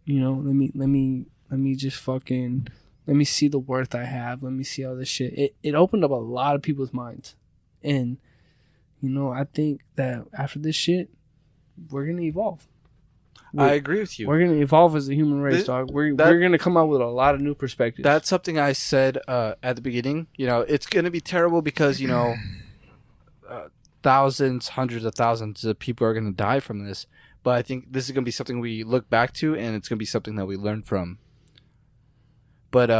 Let me just fucking, let me see the worth I have. Let me see all this shit. It opened up a lot of people's minds. And, I think that after this shit, we're going to evolve. I agree with you. We're going to evolve as a human race, dog. We're going to come out with a lot of new perspectives. That's something I said at the beginning. It's going to be terrible because, thousands, hundreds of thousands of people are going to die from this. But I think this is going to be something we look back to, and it's going to be something that we learn from. But,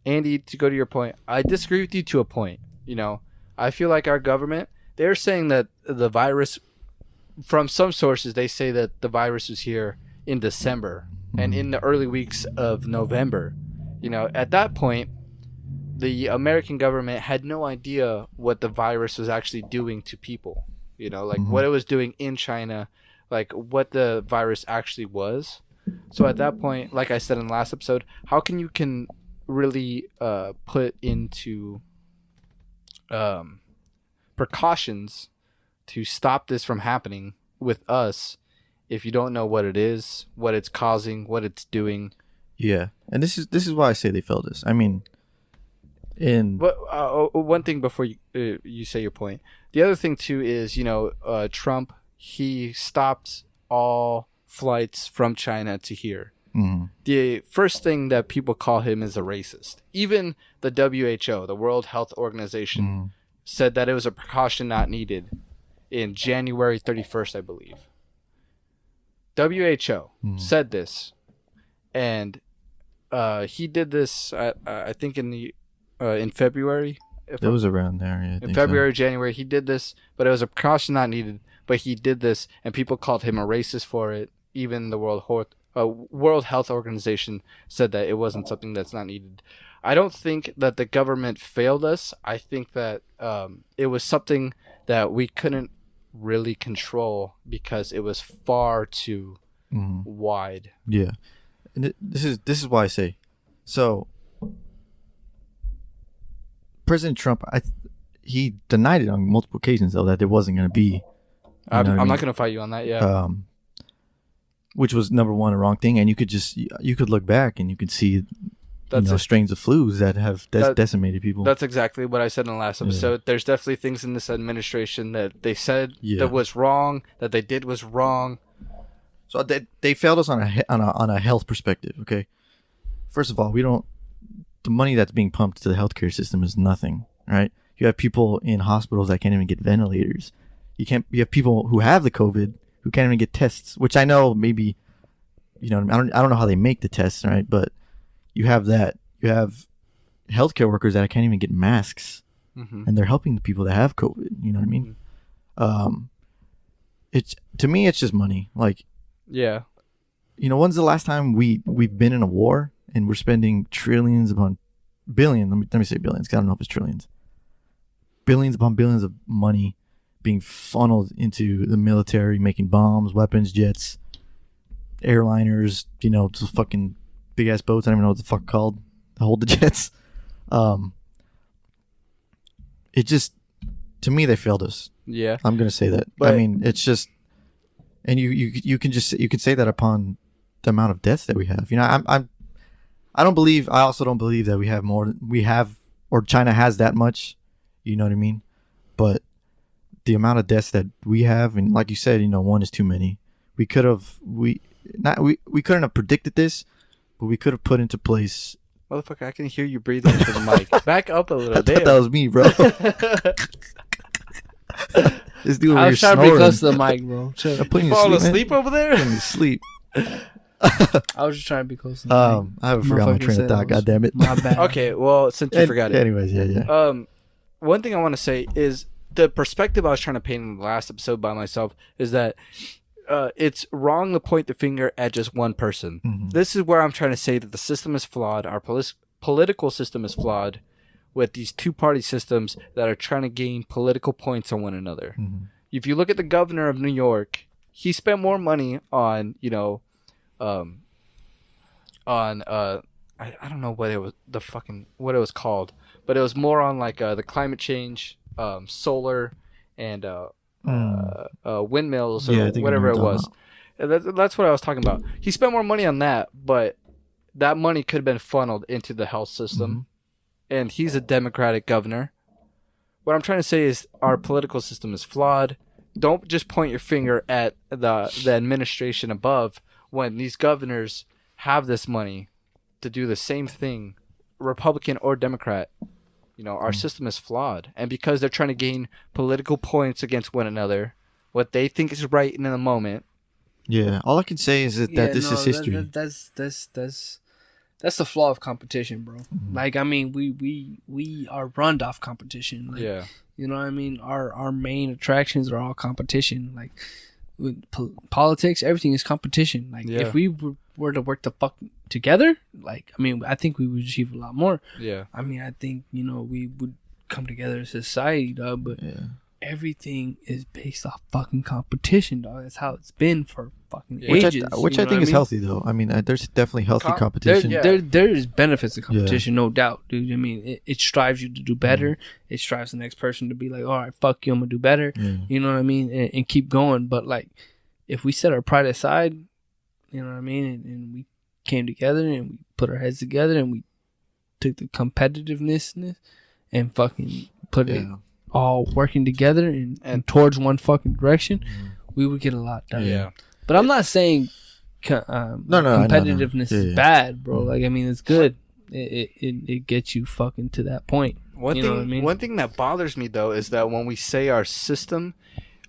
Andy, to go to your point, I disagree with you to a point. I feel like our government, they're saying that the virus, from some sources, they say that the virus was here in December and in the early weeks of November. At that point, the American government had no idea what the virus was actually doing to people. What it was doing in China, like what the virus actually was. So at that point, like I said in the last episode, how can you really put into precautions to stop this from happening with us if you don't know what it is, what it's causing, what it's doing? Yeah, and this is why I say they failed us. I mean, one thing before you say your point, the other thing too is Trump, he stopped all flights from China to here. Mm-hmm. The first thing that people call him is a racist. Even the WHO, the World Health Organization, said that it was a precaution not needed in January 31st, I believe. WHO said this, and he did this, I think, in February. It was around there. Yeah, in February, January, he did this, but it was a precaution not needed. But he did this, and people called him a racist for it. Even the World World Health Organization said that it wasn't something that's not needed. I don't think that the government failed us. I think that it was something that we couldn't really control because it was far too wide. Yeah, and this is why I say so. President Trump, he denied it on multiple occasions though that there wasn't going to be. I'm not going to fight you on that. Yeah. Which was number one a wrong thing, and you could look back and you could see, strains of flus that have decimated people. That's exactly what I said in the last episode. Yeah. There's definitely things in this administration that they said that was wrong, that they did was wrong. So they failed us on a health perspective. Okay, first of all, the money that's being pumped to the healthcare system is nothing. Right? You have people in hospitals that can't even get ventilators. You have people who have the COVID who can't even get tests, which I know maybe, I don't know how they make the tests, right? But you have that. You have healthcare workers that can't even get masks, and they're helping the people that have COVID. You know what I mean? It's to me, it's just money. Like, yeah, when's the last time we've been in a war and we're spending trillions upon billions? Let me say billions, because I don't know if it's trillions. Billions upon billions of money being funneled into the military, making bombs, weapons, jets, airliners, just fucking big ass boats. I don't even know what the fuck called to hold the jets. It just, to me, they failed us. Yeah, I'm gonna say that. But, I mean, it's just, and you can say that upon the amount of deaths that we have. I also don't believe that we have or China has that much. You know what I mean? But the amount of deaths that we have, and like you said, one is too many. We couldn't have predicted this, but we could have put into place. Motherfucker, I can hear you breathing into the mic. Back up a little. I thought that was me, bro. This dude I was trying to be close to the mic, bro. I'm putting you falling asleep over there? Putting you sleep. I was just trying to be close to the mic. I haven't forgot my train of thought. God damn it. My bad. Okay, well, since you forgot it. Anyways, yeah. One thing I want to say is the perspective I was trying to paint in the last episode by myself is that it's wrong to point the finger at just one person. Mm-hmm. This is where I'm trying to say that the system is flawed. Our political system is flawed with these two-party systems that are trying to gain political points on one another. Mm-hmm. If you look at the governor of New York, he spent more money on, I don't know what it was called, but it was more on like the climate change, solar, and windmills or whatever it was. That's what I was talking about. He spent more money on that, but that money could have been funneled into the health system. Mm-hmm. And he's a Democratic governor. What I'm trying to say is our political system is flawed. Don't just point your finger at the administration above when these governors have this money to do the same thing, Republican or Democrat. Our system is flawed. And because they're trying to gain political points against one another, what they think is right in the moment. Yeah, all I can say is that this is history. That's the flaw of competition, bro. Mm-hmm. Like, I mean, we are run off competition. Like, yeah. You know what I mean? Our main attractions are all competition. Like, with politics, everything is competition. Like, if we were to work the fuck together, like, I mean, I think we would achieve a lot more. Yeah. I mean, I think, we would come together as a society, dog, but everything is based off fucking competition, dog. That's how it's been for fucking ages. Which I think is healthy, though. I mean, there's definitely healthy competition. There is benefits to competition, no doubt, dude. I mean, it strives you to do better. It strives the next person to be like, all right, fuck you, I'm going to do better. You know what I mean? And keep going. But, like, if we set our pride aside, you know what I mean? And we came together and we put our heads together and we took the competitiveness and fucking put it all working together and towards one fucking direction, we would get a lot done. Yeah. But I'm not saying competitiveness is bad, bro. Like, I mean, it's good. It gets you fucking to that point. One thing that bothers me, though, is that when we say our system,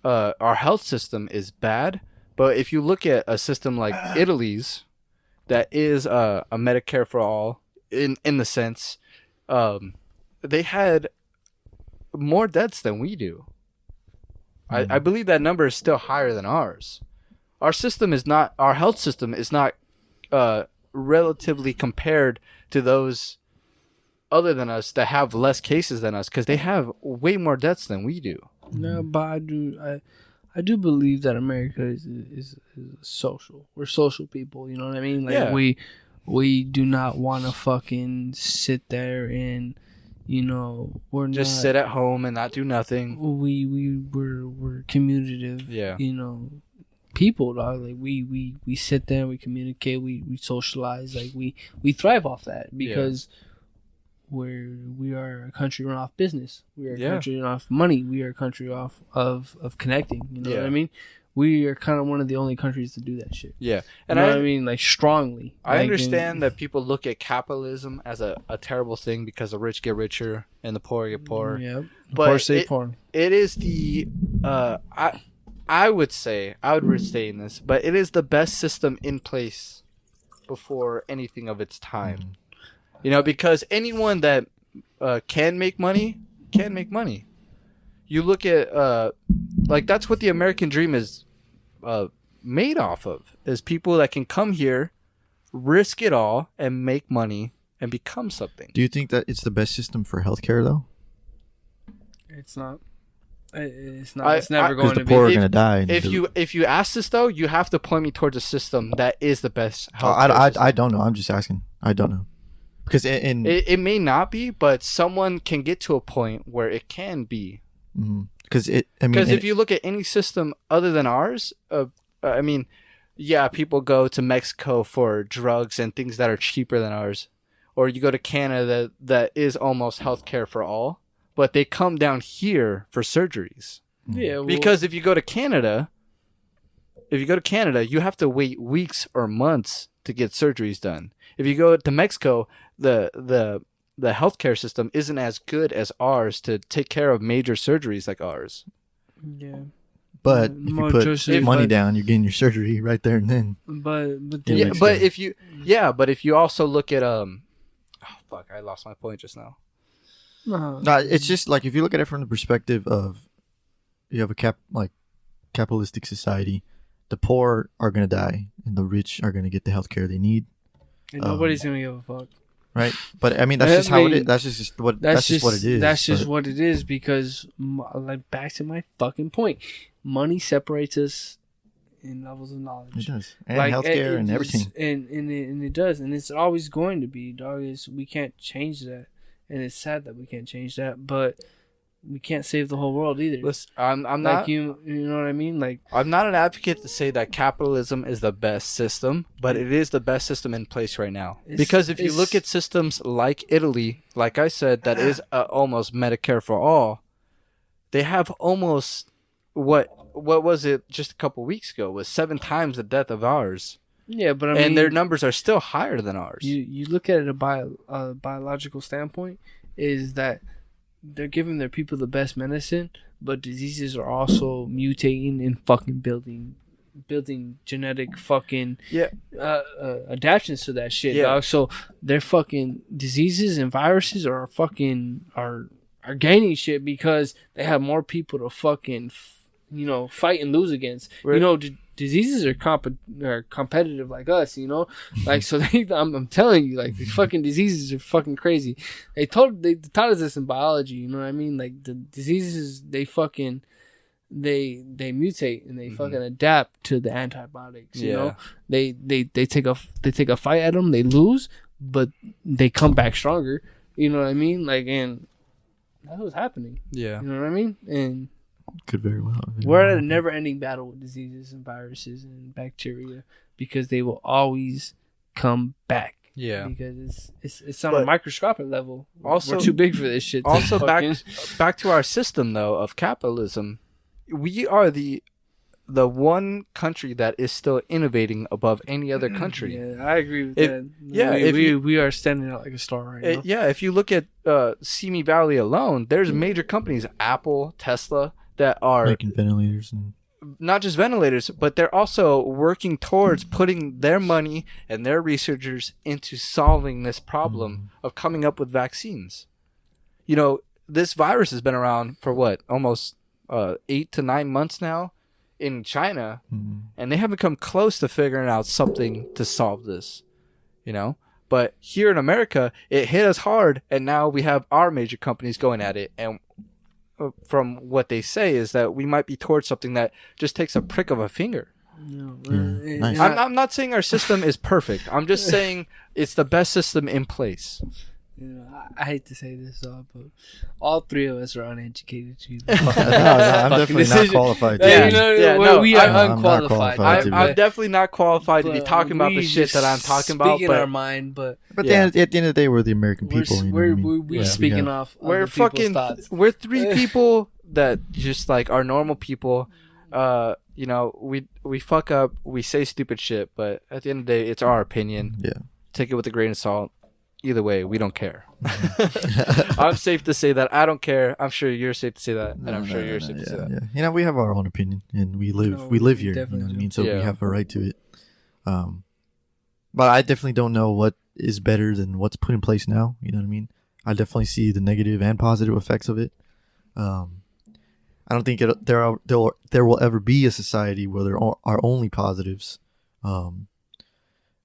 our health system is bad, but if you look at a system like Italy's, that is a Medicare for all, in the sense, they had more deaths than we do. I believe that number is still higher than ours. Our health system is not relatively compared to those other than us that have less cases than us, because they have way more deaths than we do. No, but I do believe that America is social. We're social people. You know what I mean? Like Yeah. we do not want to fucking sit there and, you know, we're Just not, sit at home and not do nothing. We're communicative. Yeah. You know, people, dog. Like we sit there, we communicate, we socialize. Like we thrive off that because we are a country run off business. We are a country run off money. We are a country off of connecting. You know what I mean? We are kind of one of the only countries to do that shit. Yeah. And you know what I mean? Like, strongly. I like, understand that people look at capitalism as a terrible thing because the rich get richer and the poor get poorer. Yeah. But poor stay poor. It is the I would say, I would restain this, but it is the best system in place before anything of its time. You know, because anyone that can make money can make money. You look at like that's what the American dream is made off of, is people that can come here, risk it all, and make money and become something. Do you think that it's the best system for healthcare though? It's not. It's not. It's never going to be. Because the poor are going to die. If you ask this though, you have to point me towards a system that is the best healthcare system. I don't know. I'm just asking. I don't know. Because it may not be, but someone can get to a point where it can be. Because if you look at any system other than ours, I mean, yeah, people go to Mexico for drugs and things that are cheaper than ours, or you go to Canada that is almost healthcare for all, but they come down here for surgeries. Yeah, well, because if you go to Canada, you have to wait weeks or months to get surgeries done. If you go to Mexico, the healthcare system isn't as good as ours to take care of major surgeries like ours. Yeah. But if you put money down, you're getting your surgery right there and then. But if you also look at oh fuck, I lost my point just now. No, it's just like if you look at it from the perspective of you have a capitalistic society, the poor are gonna die and the rich are gonna get the healthcare they need. And nobody's gonna give a fuck. Right, but I mean that's just how it is. That's just what it is. That's just what it is because, like, back to my fucking point, money separates us in levels of knowledge. It does, and like, healthcare and everything, and it does, and it's always going to be, dog. We can't change that, and it's sad that we can't change that, but we can't save the whole world either. Listen, I'm like not. You know what I mean? Like, I'm not an advocate to say that capitalism is the best system, but it is the best system in place right now. Because if you look at systems like Italy, like I said, that is almost Medicare for all. They have almost what was it just a couple weeks ago was 7 times the death of ours. Yeah, but I mean, and their numbers are still higher than ours. You look at it a biological standpoint, is that they're giving their people the best medicine, but diseases are also mutating and fucking building genetic fucking adaptations to that shit, dog. So their fucking diseases and viruses are fucking are gaining shit because they have more people to fucking fight and lose against. Right. Diseases are competitive like us, like, so I'm telling you, like, these fucking diseases are fucking crazy. They taught us this in biology, you know what I mean? Like, the diseases, they fucking they mutate and they fucking adapt to the antibiotics. You know, they take a fight at them, they lose, but they come back stronger. You know what I mean? Like, and that's what's happening. Yeah, you know what I mean? And could very well. We're at a never-ending battle with diseases and viruses and bacteria because they will always come back. Yeah, because it's on a microscopic level. Also, we're too big for this shit. Also, back to our system though of capitalism, we are the one country that is still innovating above any other country. Yeah, I agree with that. Yeah, we are standing out like a star right now. Yeah, if you look at Simi Valley alone, there's major companies, Apple, Tesla, that are making ventilators and not just ventilators, but they're also working towards putting their money and their researchers into solving this problem of coming up with vaccines. You know, this virus has been around for what, almost 8 to 9 months now. in China, and they haven't come close to figuring out something to solve this, you know. But here in America, it hit us hard, and now we have our major companies going at it. And from what they say is that we might be towards something that just takes a prick of a finger. No, Nice. I'm not saying our system is perfect. I'm just saying it's the best system in place. You know, I hate to say this, but all three of us are uneducated. No, I'm definitely not qualified. We are I'm not unqualified. qualified. I'm definitely not qualified to be talking about the we shit that I'm just talking about. speak in But our mind, but But at the end of the day, we're the American people. You know what I mean? we're speaking off. we're other people's fucking thoughts. we're three people that just like are normal people. You know, we fuck up, we say stupid shit, but at the end of the day, it's our opinion. Yeah. Take it with a grain of salt. Either way, we don't care. I'm safe to say that I don't care. I'm sure you're safe to say that, and I'm sure you're safe to say that. Yeah. You know, we have our own opinion, and we live No, we live here. You know definitely what I do. mean? So Yeah. we have a right to it. But I definitely don't know what is better than what's put in place now. You know what I mean? I definitely see the negative and positive effects of it. I don't think there will ever be a society where there are only positives.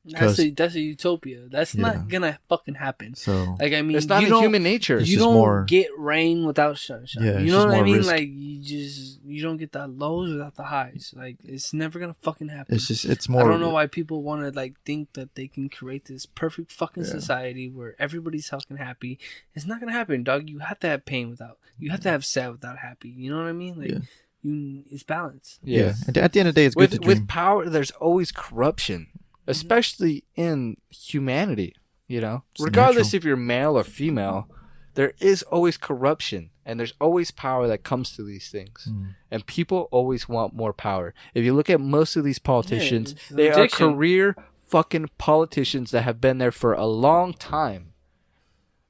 That's a utopia. That's Yeah. not gonna fucking happen. So Like, I mean, It's not you in don't- human nature. It's You just don't more- get rain without sunshine. Yeah, you it's know just what I more mean? risk. Like, you don't get the lows without the highs. Like, it's never gonna fucking happen. it's more. I don't know why people want to like think that they can create this perfect fucking Yeah. society where everybody's fucking happy. It's not gonna happen, dog. You have to have pain without. You have to have sad without happy. You know what I mean? Like, Yeah. it's balance. Yeah. At the end of the day, it's good to dream. With power, there's always corruption, especially in humanity. You know, It's regardless natural. if you're male or female, there is always corruption, and there's always power that comes to these things. And people always want more power. If you look at most of these politicians, it's an they are addiction. career fucking politicians that have been there for a long time,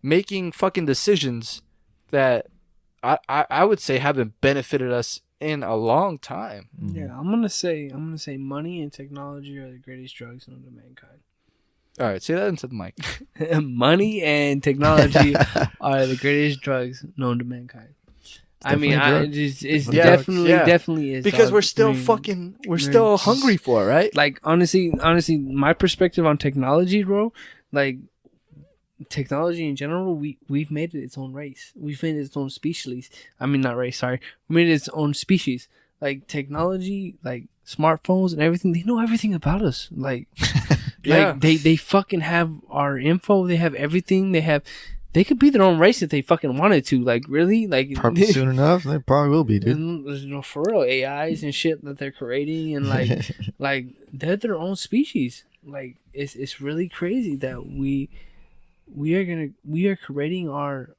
making fucking decisions that I would say haven't benefited us in a long time. Yeah, I'm gonna say money and technology are the greatest drugs known to mankind. All right, say that into the mic. Money and technology are the greatest drugs known to mankind. I mean, definitely a drug. it's Yeah, definitely yeah. definitely is, Because dog. we're still I mean, fucking, we're we're still just- hungry for it, right? like honestly, my perspective on technology, bro, like technology in general, we've made it its own race. We've made it its own species. I mean, not race, sorry. We made it its own species. Like technology, like smartphones and everything, they know everything about us. Like, Yeah. like they fucking have our info. They have everything. They could be their own race if they fucking wanted to. Like, really? Like, Probably soon enough, they probably will be, dude. there's no for real AIs and shit that they're creating, and like like they're their own species. Like, it's really crazy that we are creating our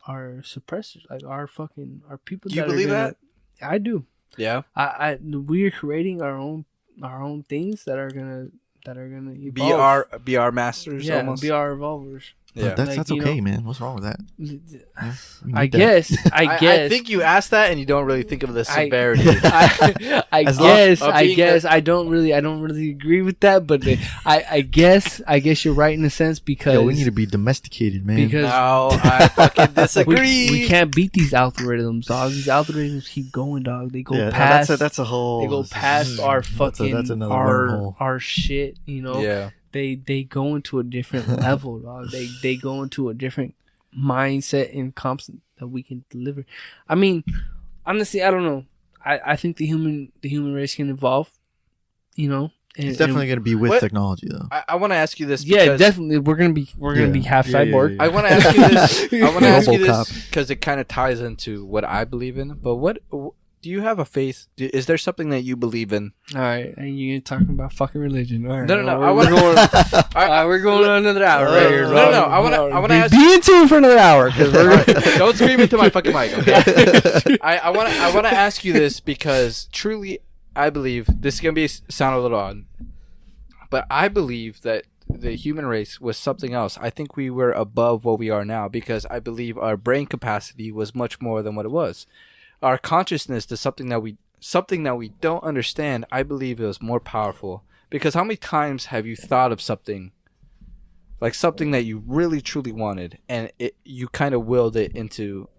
suppressors, like our people. Do you that are believe gonna, that? I do. Yeah. We are creating our own things that are gonna evolve. Be our masters almost. be our evolvers. Yeah. That's you okay, know, man. What's wrong with that? We need I that. guess. I think you asked that and you don't really think of the severity. I As long- guess. of I being guess. I don't really agree with that, but I guess you're right in a sense because Yo, we need to be domesticated, man. because No, I fucking disagree. we can't beat these algorithms, dog. These algorithms keep going, dog. They go yeah, past. that's a whole. They go past our fucking that's another our wormhole. our shit. You know. Yeah. They go into a different level, dog. They go into a different mindset and comps that we can deliver. I mean, honestly, I don't know. I think the human race can evolve. You know, and, It's definitely going to be with What- technology, though. I want to ask you this. yeah, because definitely. We're gonna be half Yeah, yeah, cyborg. yeah. I want to ask you this. I want to ask you this RoboCop. because it kind of ties into what I believe in. But what do you have a faith? Is there something that you believe in? All right, and you're talking about fucking religion. All right, No, no, no. We're, I want going. I, We're going on another hour right here. No, dog. no, I wanna ask- Be in tune for another hour because we're. Alright, don't scream into my fucking mic, okay? I want to ask you this because truly, I believe this is gonna sound a little odd, but I believe that the human race was something else. I think we were above what we are now because I believe our brain capacity was much more than what it was. Our consciousness to something that we don't understand. I believe it was more powerful because how many times have you thought of something? Like something that you really truly wanted, and you kind of willed it into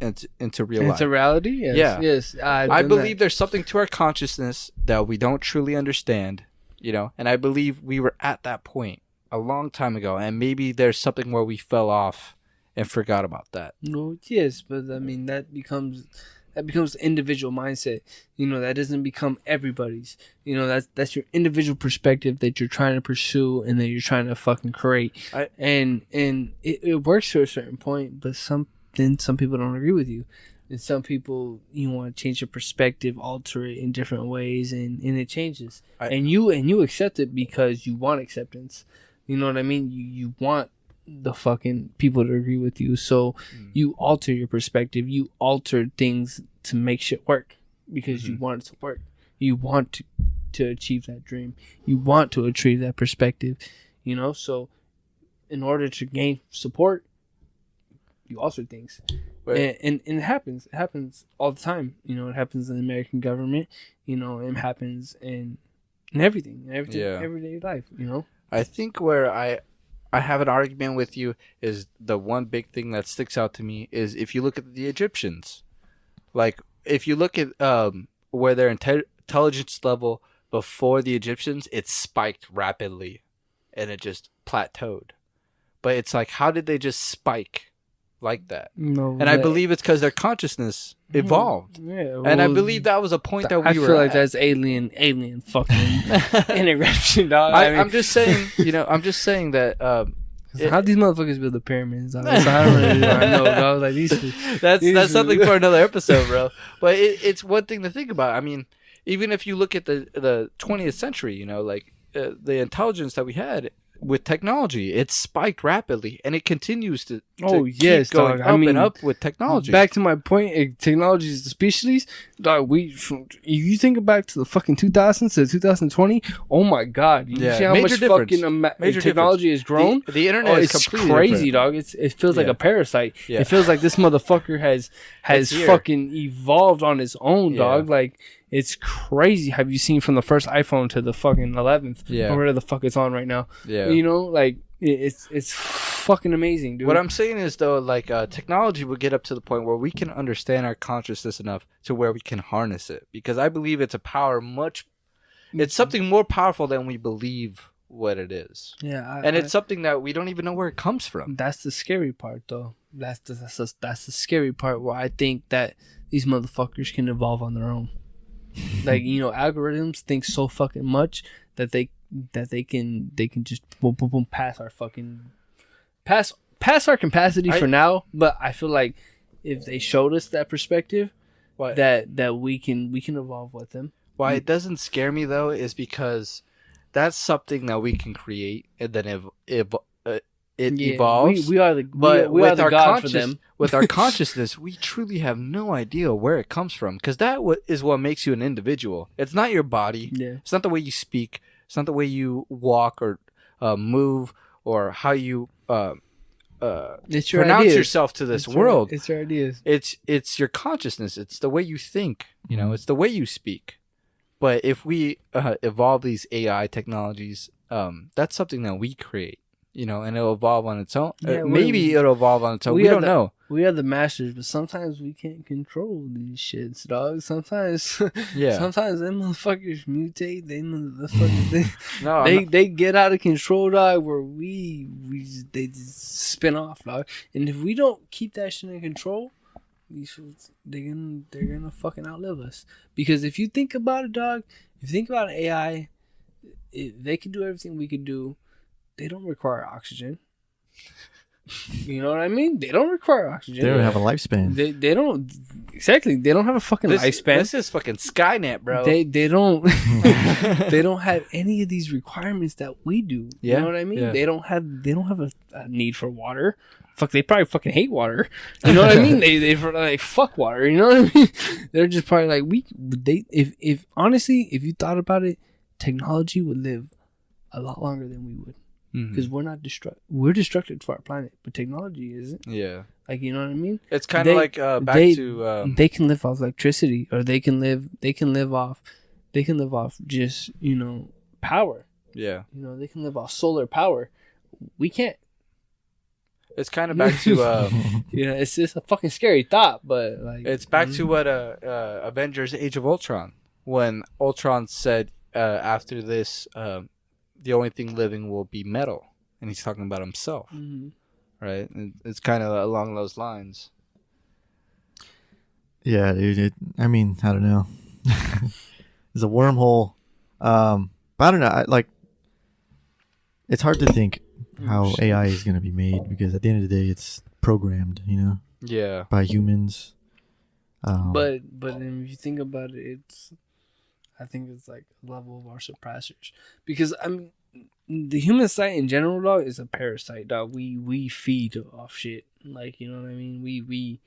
into real life. Into reality? Yes. Yeah. Yes. I believe there's something to our consciousness that we don't truly understand, and I believe we were at that point a long time ago, and maybe there's something where we fell off and forgot about that. No, yes, but I mean that becomes individual mindset. That doesn't become everybody's. That's your individual perspective that you're trying to pursue and that you're trying to fucking create. And it works to a certain point, but some people don't agree with you. And some people, you want to change your perspective, alter it in different ways, and it changes. And you accept it because you want acceptance. You know what I mean? You want the fucking people to agree with you, so you alter your perspective. You alter things to make shit work because you want it to work. You want to achieve that dream. You want to achieve that perspective. So in order to gain support, you alter things. Right. And it happens. It happens all the time. It happens in the American government. It happens in everything, everyday life. I think where I have an argument with you is the one big thing that sticks out to me is if you look at the Egyptians, like if you look at where their intelligence level before the Egyptians, it spiked rapidly, and it just plateaued. But it's like, how did they just spike like that? No, and I believe it's because their consciousness evolved. Yeah, and I believe that was a point that we were. I feel like at. That's alien fucking integration, dog. I'm just saying, I'm just saying that. How these motherfuckers build the pyramids? Dog? So I don't really know, dog. Like that's something for another episode, bro. But it's one thing to think about. I mean, even if you look at the 20th century, the intelligence that we had with technology, it spiked rapidly, and it continues to keep going up and up with technology. Back to my point, technology is the species. Dog, you think back to the fucking 2000s to 2020. Oh my god, you see how much fucking technology has grown? The internet is completely crazy, different. dog. It feels like a parasite. Yeah. It feels like this motherfucker has fucking evolved on its own, dog. Like, it's crazy. Have you seen from the first iPhone to the fucking 11th? Yeah. Or whatever the fuck it's on right now. Yeah. Like, it's fucking amazing, dude. What I'm saying is, though, like, technology will get up to the point where we can understand our consciousness enough to where we can harness it. Because I believe it's a power it's something more powerful than we believe what it is. Yeah. It's something that we don't even know where it comes from. That's the scary part, though. That's the scary part where I think that these motherfuckers can evolve on their own. Like, algorithms think so fucking much that they can just boom boom boom pass our capacity for now. But I feel like if they showed us that perspective, that we can evolve with them. Why it doesn't scare me though is because that's something that we can create, and then it evolves. We are the god for them. With our consciousness, we truly have no idea where it comes from, because that is what makes you an individual. It's not your body. Yeah. It's not the way you speak. It's not the way you walk or move or how you it's your pronounce ideas. Yourself to this world. It's your ideas. It's your consciousness. It's the way you think. It's the way you speak. But if we evolve these AI technologies, that's something that we create. And it'll evolve on its own. Yeah, maybe it'll evolve on its own. We don't know. We are the masters, but sometimes we can't control these shits, dog. Sometimes, sometimes them motherfuckers mutate. They get out of control, dog. Where they just spin off, dog. And if we don't keep that shit in control, they're gonna fucking outlive us. Because if you think about it, dog, if you think about AI, they can do everything we can do. They don't require oxygen. You know what I mean? They don't require oxygen. They don't have a lifespan. They don't exactly. They don't have a fucking lifespan. This is fucking Skynet, bro. They don't they don't have any of these requirements that we do. You know what I mean? Yeah. They don't have a need for water. Fuck, they probably fucking hate water. You know what I mean? They like fuck water. You know what I mean? They're just probably like if honestly, if you thought about it, technology would live a lot longer than we would. Because we're destructive to our planet, but technology isn't. Yeah. Like, you know what I mean? It's kind of like they can live off electricity, or they can live off just, power. Yeah. They can live off solar power. We can't. It's kind of back to yeah, it's just a fucking scary thought, but like it's back to what Avengers: Age of Ultron, when Ultron said after this, the only thing living will be metal, and he's talking about himself, right? And it's kind of along those lines. Yeah, dude. I mean, I don't know. It's a wormhole. But I don't know. It's hard to think how AI is going to be made, because at the end of the day, it's programmed, Yeah. by humans. but then if you think about it, I think it's like a level of our suppressors, because I mean, the human site in general, dog, is a parasite, dog. We feed off shit, like, you know what I mean. We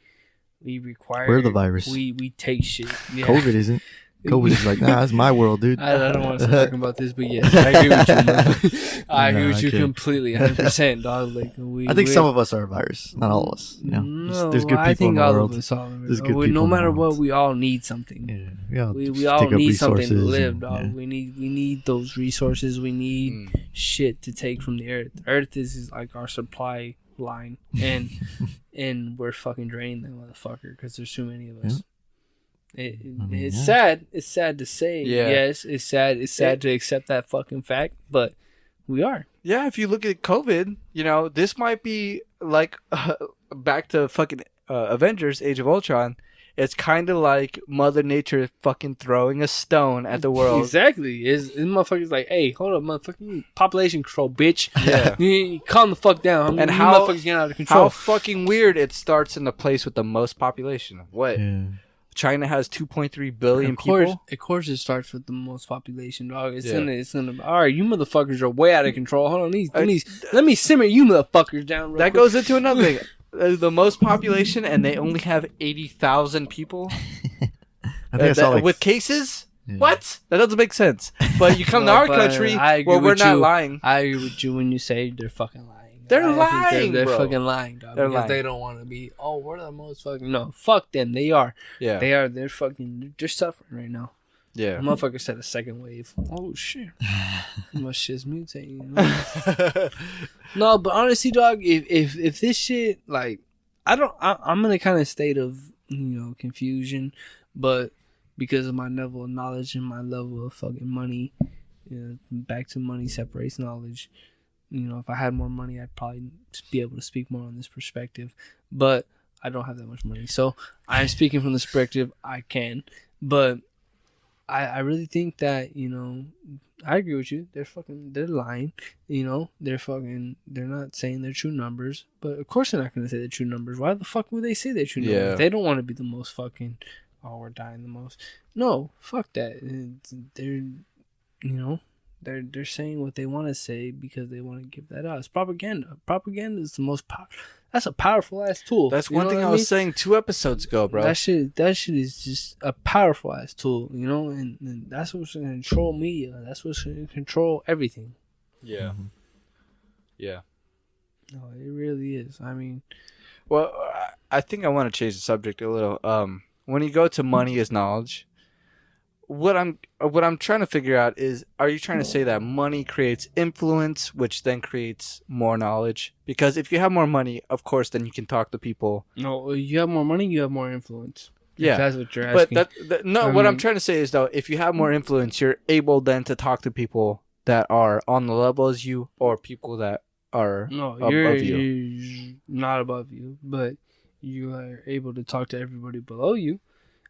require. We're the virus. We take shit. Yeah. COVID isn't. COVID is like, that's my world, dude. I don't want to start talking about this, but yes, I agree with you. Man. I agree with you completely, 100%, dog. Like I think some of us are a virus, not all of us. No, there's good people I think in the all world. of us are. There's good people No in the matter world. what, we all need something. Yeah, We all need something to live, dog. Yeah. We need those resources. We need shit to take from the earth. Earth is like our supply line, and we're fucking draining that motherfucker because there's too many of us. Yeah. It's sad. It's sad to say. Yeah. Yes, it's sad. It's sad to accept that fucking fact, but we are. Yeah, if you look at COVID, this might be like back to fucking Avengers: Age of Ultron. It's kind of like Mother Nature fucking throwing a stone at the world. Exactly. Is motherfuckers like, hey, hold up, motherfucking population control, bitch. Yeah. You calm the fuck down. And you how motherfuckers getting out of control. How fucking weird it starts in the place with the most population. What? Yeah. China has 2.3 billion Of course, people. of course, it starts with the most population, dog. It's Yeah. gonna. All right, you motherfuckers are way out of control. Hold on, let me simmer you motherfuckers down. Real That quick. goes into another thing. The most population, and they only have 80,000 people I think I saw like with cases. Yeah. What? That doesn't make sense. But you come to No, our but country I agree where we're with not you. lying. I agree with you when you say they're fucking lying. They're I think lying, They're bro. fucking lying, dog. They're because lying. they don't want to be. Oh, we're the most fucking. No, fuck them. They are. Yeah. They are. They're fucking. They're suffering right now. Yeah. The motherfucker said a second wave. Oh shit. My shit's mutating. You know? No, but honestly, dog, if this shit, like, I'm in a kind of state of, confusion, but because of my level of knowledge and my level of fucking money, back to money separates knowledge. If I had more money, I'd probably be able to speak more on this perspective, but I don't have that much money. So I'm speaking from the perspective I can, but I really think that, I agree with you. They're lying. They're not saying their true numbers. But of course they're not going to say their true numbers. Why the fuck would they say their true numbers? Yeah. They don't want to be the most fucking, we're dying the most. No, fuck that. They're saying what they want to say because they want to give that out. It's propaganda. Propaganda is the most that's a powerful ass tool. That's You one know thing what I mean? was saying 2 episodes ago, bro. That shit is just a powerful ass tool, and that's what's gonna control media. That's what's gonna control everything. Yeah. Yeah. No, it really is. I mean, Well, I think I want to change the subject a little. When you go to money as knowledge, what I'm trying to figure out is, are you trying to say that money creates influence, which then creates more knowledge? Because if you have more money, of course, then you can talk to people. no, you have more money, you have more influence. Yeah, If that's what you're but asking. what I'm trying to say is, though, if you have more influence, you're able then to talk to people that are on the level as you, or people that are No, above you're not above you, but you are able to talk to everybody below you.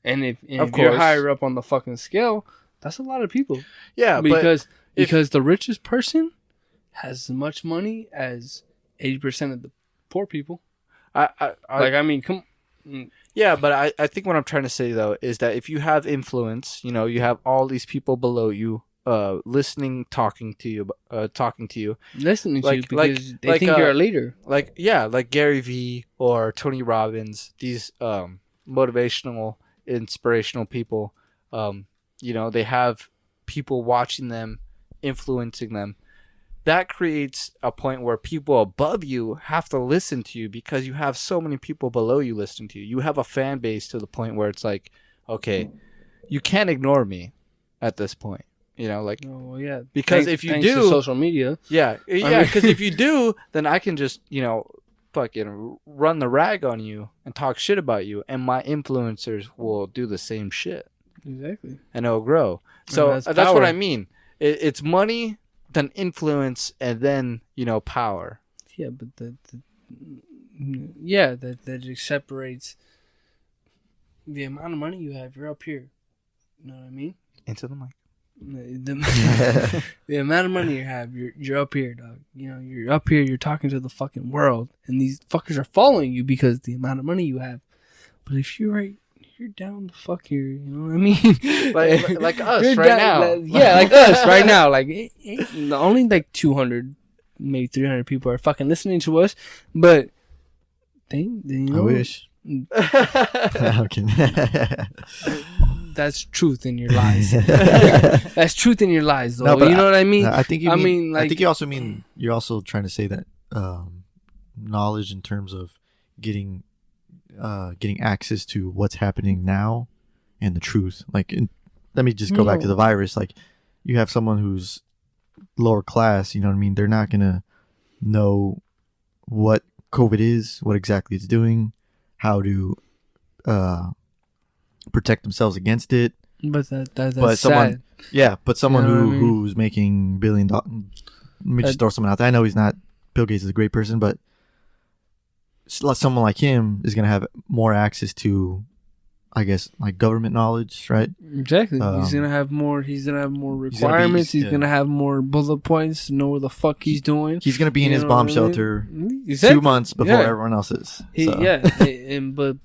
And if you're course. higher up on the fucking scale, that's a lot of people. Yeah, because if- the richest person has as much money as 80% of the poor people. Come. Yeah, but I think what I'm trying to say, though, is that if you have influence, you have all these people below you, listening, talking to you, listening to you Like- because they like, think you're a leader. like Gary Vee or Tony Robbins, these motivational, inspirational people. They have people watching them, influencing them. That creates a point where people above you have to listen to you because you have so many people below you listening to you. You have a fan base to the point where it's like, okay, you can't ignore me at this point. Oh yeah, because if you thanks to do, social media, yeah, because if you do, then I can just, fucking run the rag on you and talk shit about you, and my influencers will do the same shit. Exactly. And it'll grow. So that's what I mean. It's money, then influence, and then, power. Yeah, but that it separates the amount of money you have. You're up here. You know what I mean? Into the mic. The amount of money you have, you're up here, dog. You're up here. You're talking to the fucking world, and these fuckers are following you because the amount of money you have. But if you're down the fuck here. You know what I mean? like us right now. Like us right now. Like only like 200, maybe 300 people are fucking listening to us, but they I wish. Okay. That's truth in your lies. That's truth in your lies, though. No, you know what I mean? I think you also mean you're also trying to say that knowledge in terms of getting access to what's happening now and the truth. Like, let me just go back to the virus. Like, you have someone who's lower class. You know what I mean? They're not gonna know what COVID is, what exactly it's doing, how to protect themselves against it. But that's someone, sad. Yeah, but someone You know what I mean? who's making $1 billion. Let me just throw someone out there. I know he's not. Bill Gates is a great person, but someone like him is gonna have more access to, I guess, like government knowledge, right? Exactly. He's gonna have more. He's gonna have more requirements. He's gonna have more bullet points to know what the fuck he's doing. He's gonna be in his bomb shelter exactly. 2 months before everyone else is. Yeah, but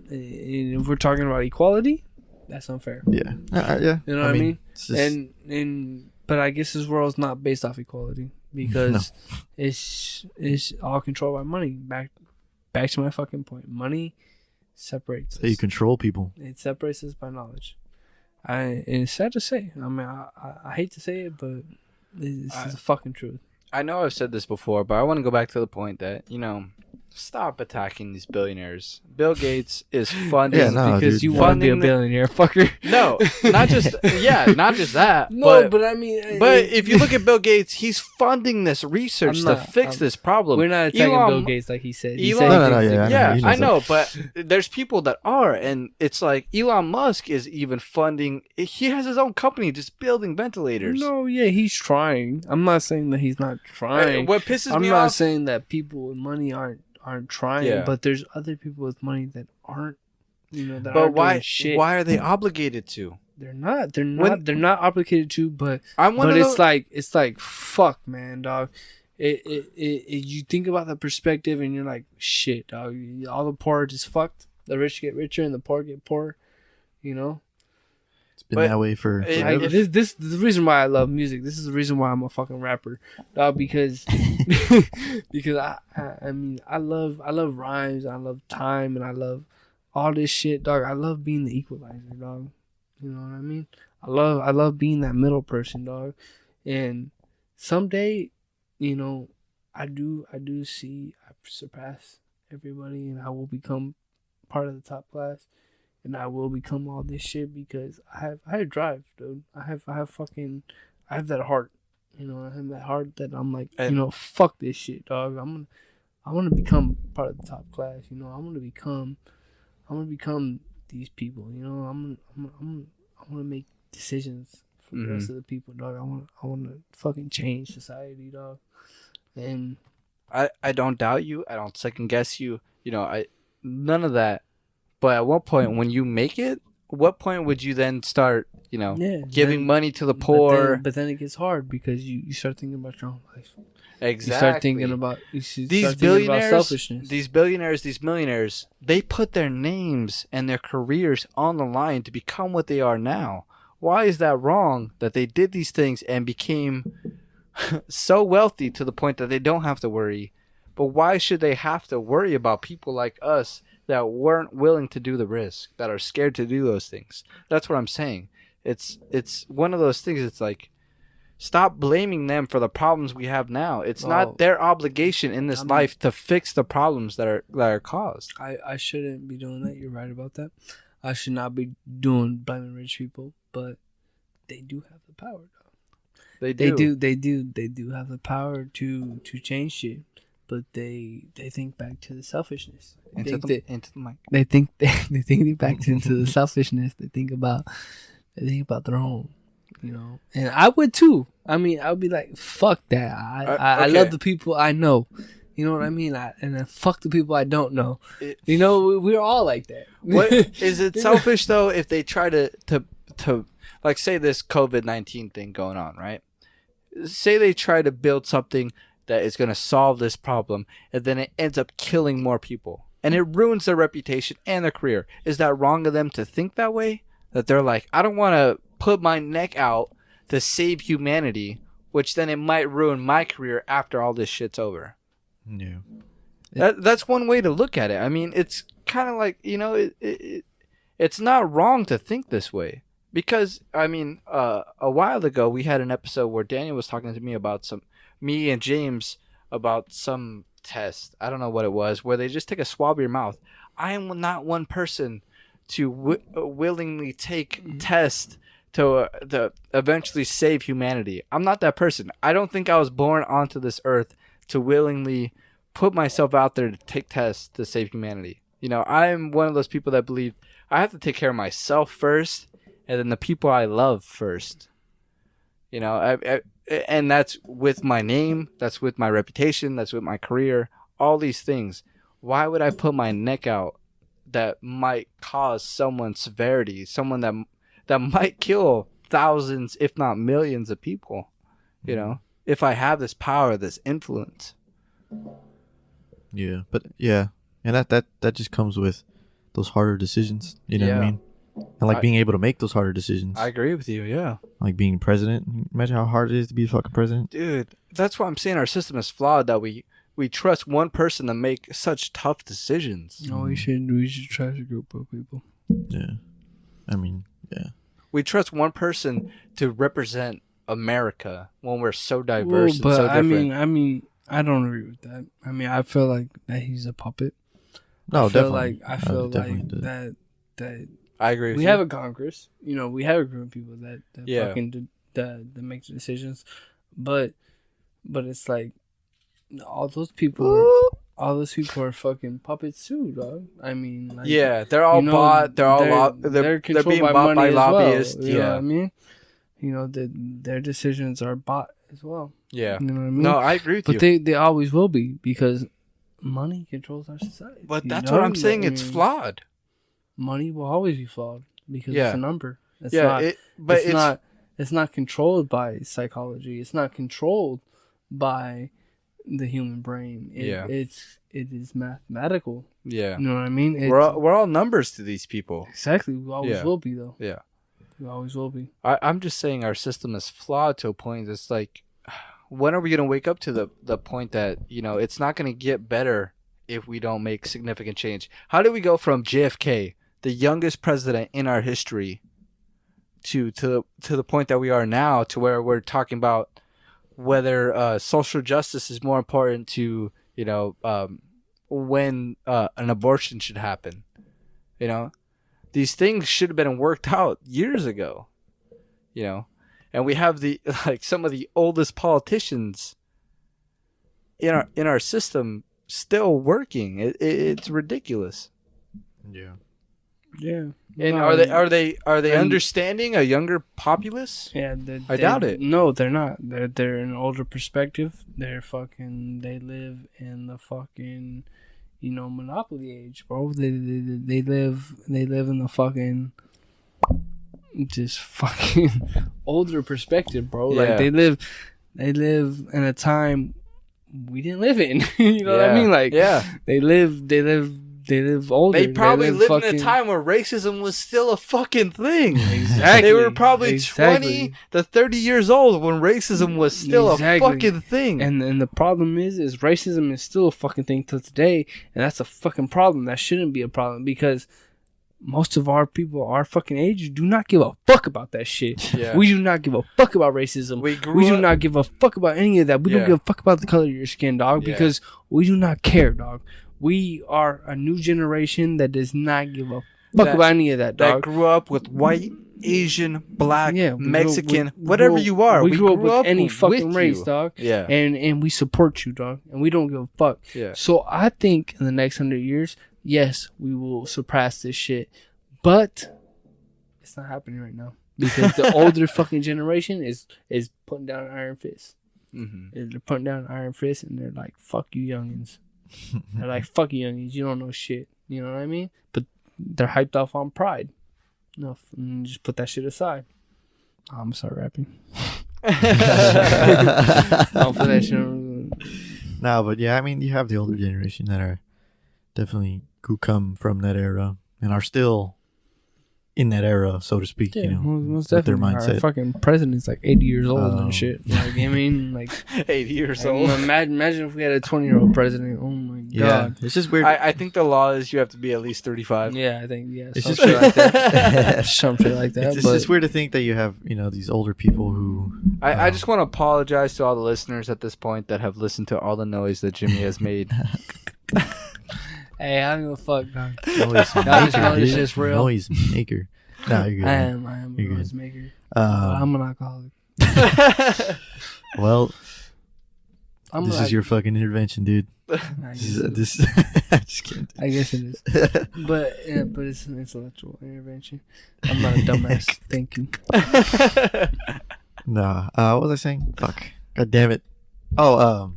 if we're talking about equality, that's unfair. Yeah, yeah. You know what I mean? Just... But I guess this world's not based off equality because it's all controlled by money. Back to my fucking point. Money separates us. You control people. It separates us by knowledge. And it's sad to say. I mean, I hate to say it, but it's the fucking truth. I know I've said this before, but I want to go back to the point that, stop attacking these billionaires. Bill Gates is funding because you want to be a billionaire, fucker. No, not just that. No, but I mean, but if you look at Bill Gates, he's funding this research to fix this problem. We're not attacking Bill Gates like he said. I know, but there's people that are, and it's like Elon Musk is even funding. He has his own company just building ventilators. No, yeah, he's trying. I'm not saying that he's not trying. What pisses me off? I'm not saying that people with money aren't trying, but there's other people with money that aren't, that aren't doing shit. Why are they obligated to? They're not obligated to, but it's like fuck, man, dog. You think about the perspective and you're like, shit, dog. All the poor are just fucked. The rich get richer and the poor get poorer. It's been that way for forever. This is the reason why I love music. This is the reason why I'm a fucking rapper, dog. Because I mean I love rhymes, I love time, and I love all this shit, dog. I love being the equalizer, dog. You know what I mean? I love being that middle person, dog. And someday, I do see I surpass everybody, and I will become part of the top class. And I will become all this shit because I have drive, dude. I have that heart, I have that heart that I'm like, fuck this shit, dog. I want to become part of the top class, I want to become these people, I want to make decisions for the rest of the people, dog. I want to fucking change society, dog. And I don't doubt you. I don't second guess you. None of that. But at what point, when you make it, what point would you then start, giving money to the poor? But then it gets hard because you start thinking about your own life. Exactly. You start thinking about these billionaires, selfishness. These billionaires, these millionaires, they put their names and their careers on the line to become what they are now. Why is that wrong that they did these things and became so wealthy to the point that they don't have to worry? But why should they have to worry about people like us that weren't willing to do the risk, that are scared to do those things? That's what I'm saying. It's one of those things. It's like, stop blaming them for the problems we have now. It's not their obligation in this life to fix the problems that are caused. I shouldn't be doing that. You're right about that. I should not be blaming rich people, but they do have the power, though. They do have the power to change shit. but they think back to the selfishness. Into the mic. They think back into the selfishness. They think about their own, you know. And I would too. I mean, I would be like, fuck that. I okay. love the people I know. You know what I mean? And then fuck the people I don't know. You know, we're all like that. What is it selfish though if they try to like say this COVID-19 thing going on, right? Say they try to build something that is going to solve this problem, and then it ends up killing more people, and it ruins their reputation and their career. Is that wrong of them to think that way? That they're like, I don't want to put my neck out to save humanity, which then it might ruin my career after all this shit's over. Yeah. That's one way to look at it. I mean, it's kind of like, you know, it's not wrong to think this way. Because, I mean, a while ago, we had an episode where Daniel was talking to me about me and James about some test. I don't know what it was, where they just take a swab of your mouth. I am not one person to willingly take tests to eventually save humanity. I'm not that person. I don't think I was born onto this earth to willingly put myself out there to take tests to save humanity. You know, I'm one of those people that believe I have to take care of myself first, and then the people I love first. You know, and that's with my name, that's with my reputation, that's with my career, all these things. Why would I put my neck out that might cause someone severity, someone that might kill thousands, if not millions of people, you know, if I have this power, this influence? Yeah, but yeah, and that just comes with those harder decisions, you know what I mean? And like being able to make those harder decisions. I agree with you, yeah. Like being president. Imagine how hard it is to be a fucking president. Dude, that's why I'm saying our system is flawed, that we trust one person to make such tough decisions. No, we should trust a group of people. Yeah. I mean, yeah. We trust one person to represent America when we're so diverse and but so different. I mean, I don't agree with that. I mean, I feel like that he's a puppet. No, I feel definitely. I feel like do. that I agree with we you. have a Congress. You know, we have a group of people that Yeah. fucking that make the decisions. But it's like all those people are fucking puppets too, dog. I mean, like, yeah, they're all bought. They're controlled being by bought money by as lobbyists. well, you know what I mean? You know, their decisions are bought as well. Yeah. You know what I mean? No, I agree with you. But they always will be, because money controls our society. But that's what I'm saying. It's flawed. Money will always be flawed because Yeah. it's a number. It's Yeah, not, it's not controlled by psychology. It's not controlled by the human brain. It is mathematical. Yeah. You know what I mean? We're all numbers to these people. Exactly. We always will be, though. Yeah. We always will be. I'm just saying our system is flawed to a point. It's like, when are we going to wake up to the point that, you know, it's not going to get better if we don't make significant change? How do we go from JFK, the youngest president in our history, to the point that we are now, to where we're talking about whether social justice is more important to, you know, when an abortion should happen? You know, these things should have been worked out years ago, you know. And we have some of the oldest politicians in our system still working. It's ridiculous. Yeah. Yeah. And No, are they understanding a younger populace? Yeah, I doubt it. No, they're not. They're an older perspective. They live in the fucking, you know, monopoly age, bro. They live in the fucking just fucking older perspective, bro. Yeah. Like they live in a time we didn't live in. You know what I mean? Like, yeah. they live older. They probably live lived in a fucking- time where racism was still a fucking thing. Exactly. They were probably 20 to 30 years old when racism was still a fucking thing. And the problem is racism is still a fucking thing till today, and that's a fucking problem. That shouldn't be a problem, because most of our people our fucking age do not give a fuck about that shit. Yeah. We do not give a fuck about racism. We do not give a fuck about any of that. We don't give a fuck about the color of your skin, dog, because we do not care, dog. We are a new generation that does not give a fuck about any of that, that dog. grew up with white, Asian, black, Yeah, we Mexican, grew- we whatever grew- you are. We grew up with any with fucking race, you. dog. Yeah. And we support you, dog. And we don't give a fuck. Yeah. So I think in the next 100 years, yes, we will surpass this shit. But it's not happening right now. Because the older fucking generation is putting down an iron fist. Mm-hmm. They're putting down an iron fist and they're like, fuck you youngins. They're like, fuck you youngins, you don't know shit. You know what I mean? But they're hyped off on pride. No, just put that shit aside. I'm gonna start rapping. I'll put that shit on. No, but yeah, I mean, you have the older generation that are definitely who come from that era and are still in that era, so to speak. Yeah, you know, most with their definitely. Our mindset. fucking president's like 80 years old and shit. Like, I mean, like 80 years like, old. imagine if we had a 20-year-old president. Oh my Yeah, god. it's just weird. I think the law is you have to be at least 35. Yeah, I think It's some just- shit like that. Some shit like that. It's but just weird to think that you have, you know, these older people who. I just want to apologize to all the listeners at this point that have listened to all the noise that Jimmy has made. hey, I don't give a fuck, dog. Noise Y'all just know maker, this dude. shit's real. Noise maker. No, you're good. I man. am You're a good. noise maker. I'm an alcoholic. Well, I'm this like, is your fucking intervention, dude. I This guess, is, just kidding. I guess it is. But yeah, but it's an intellectual intervention. I'm not a dumbass. Thank you. Nah, what was I saying? Fuck. God damn it. Oh,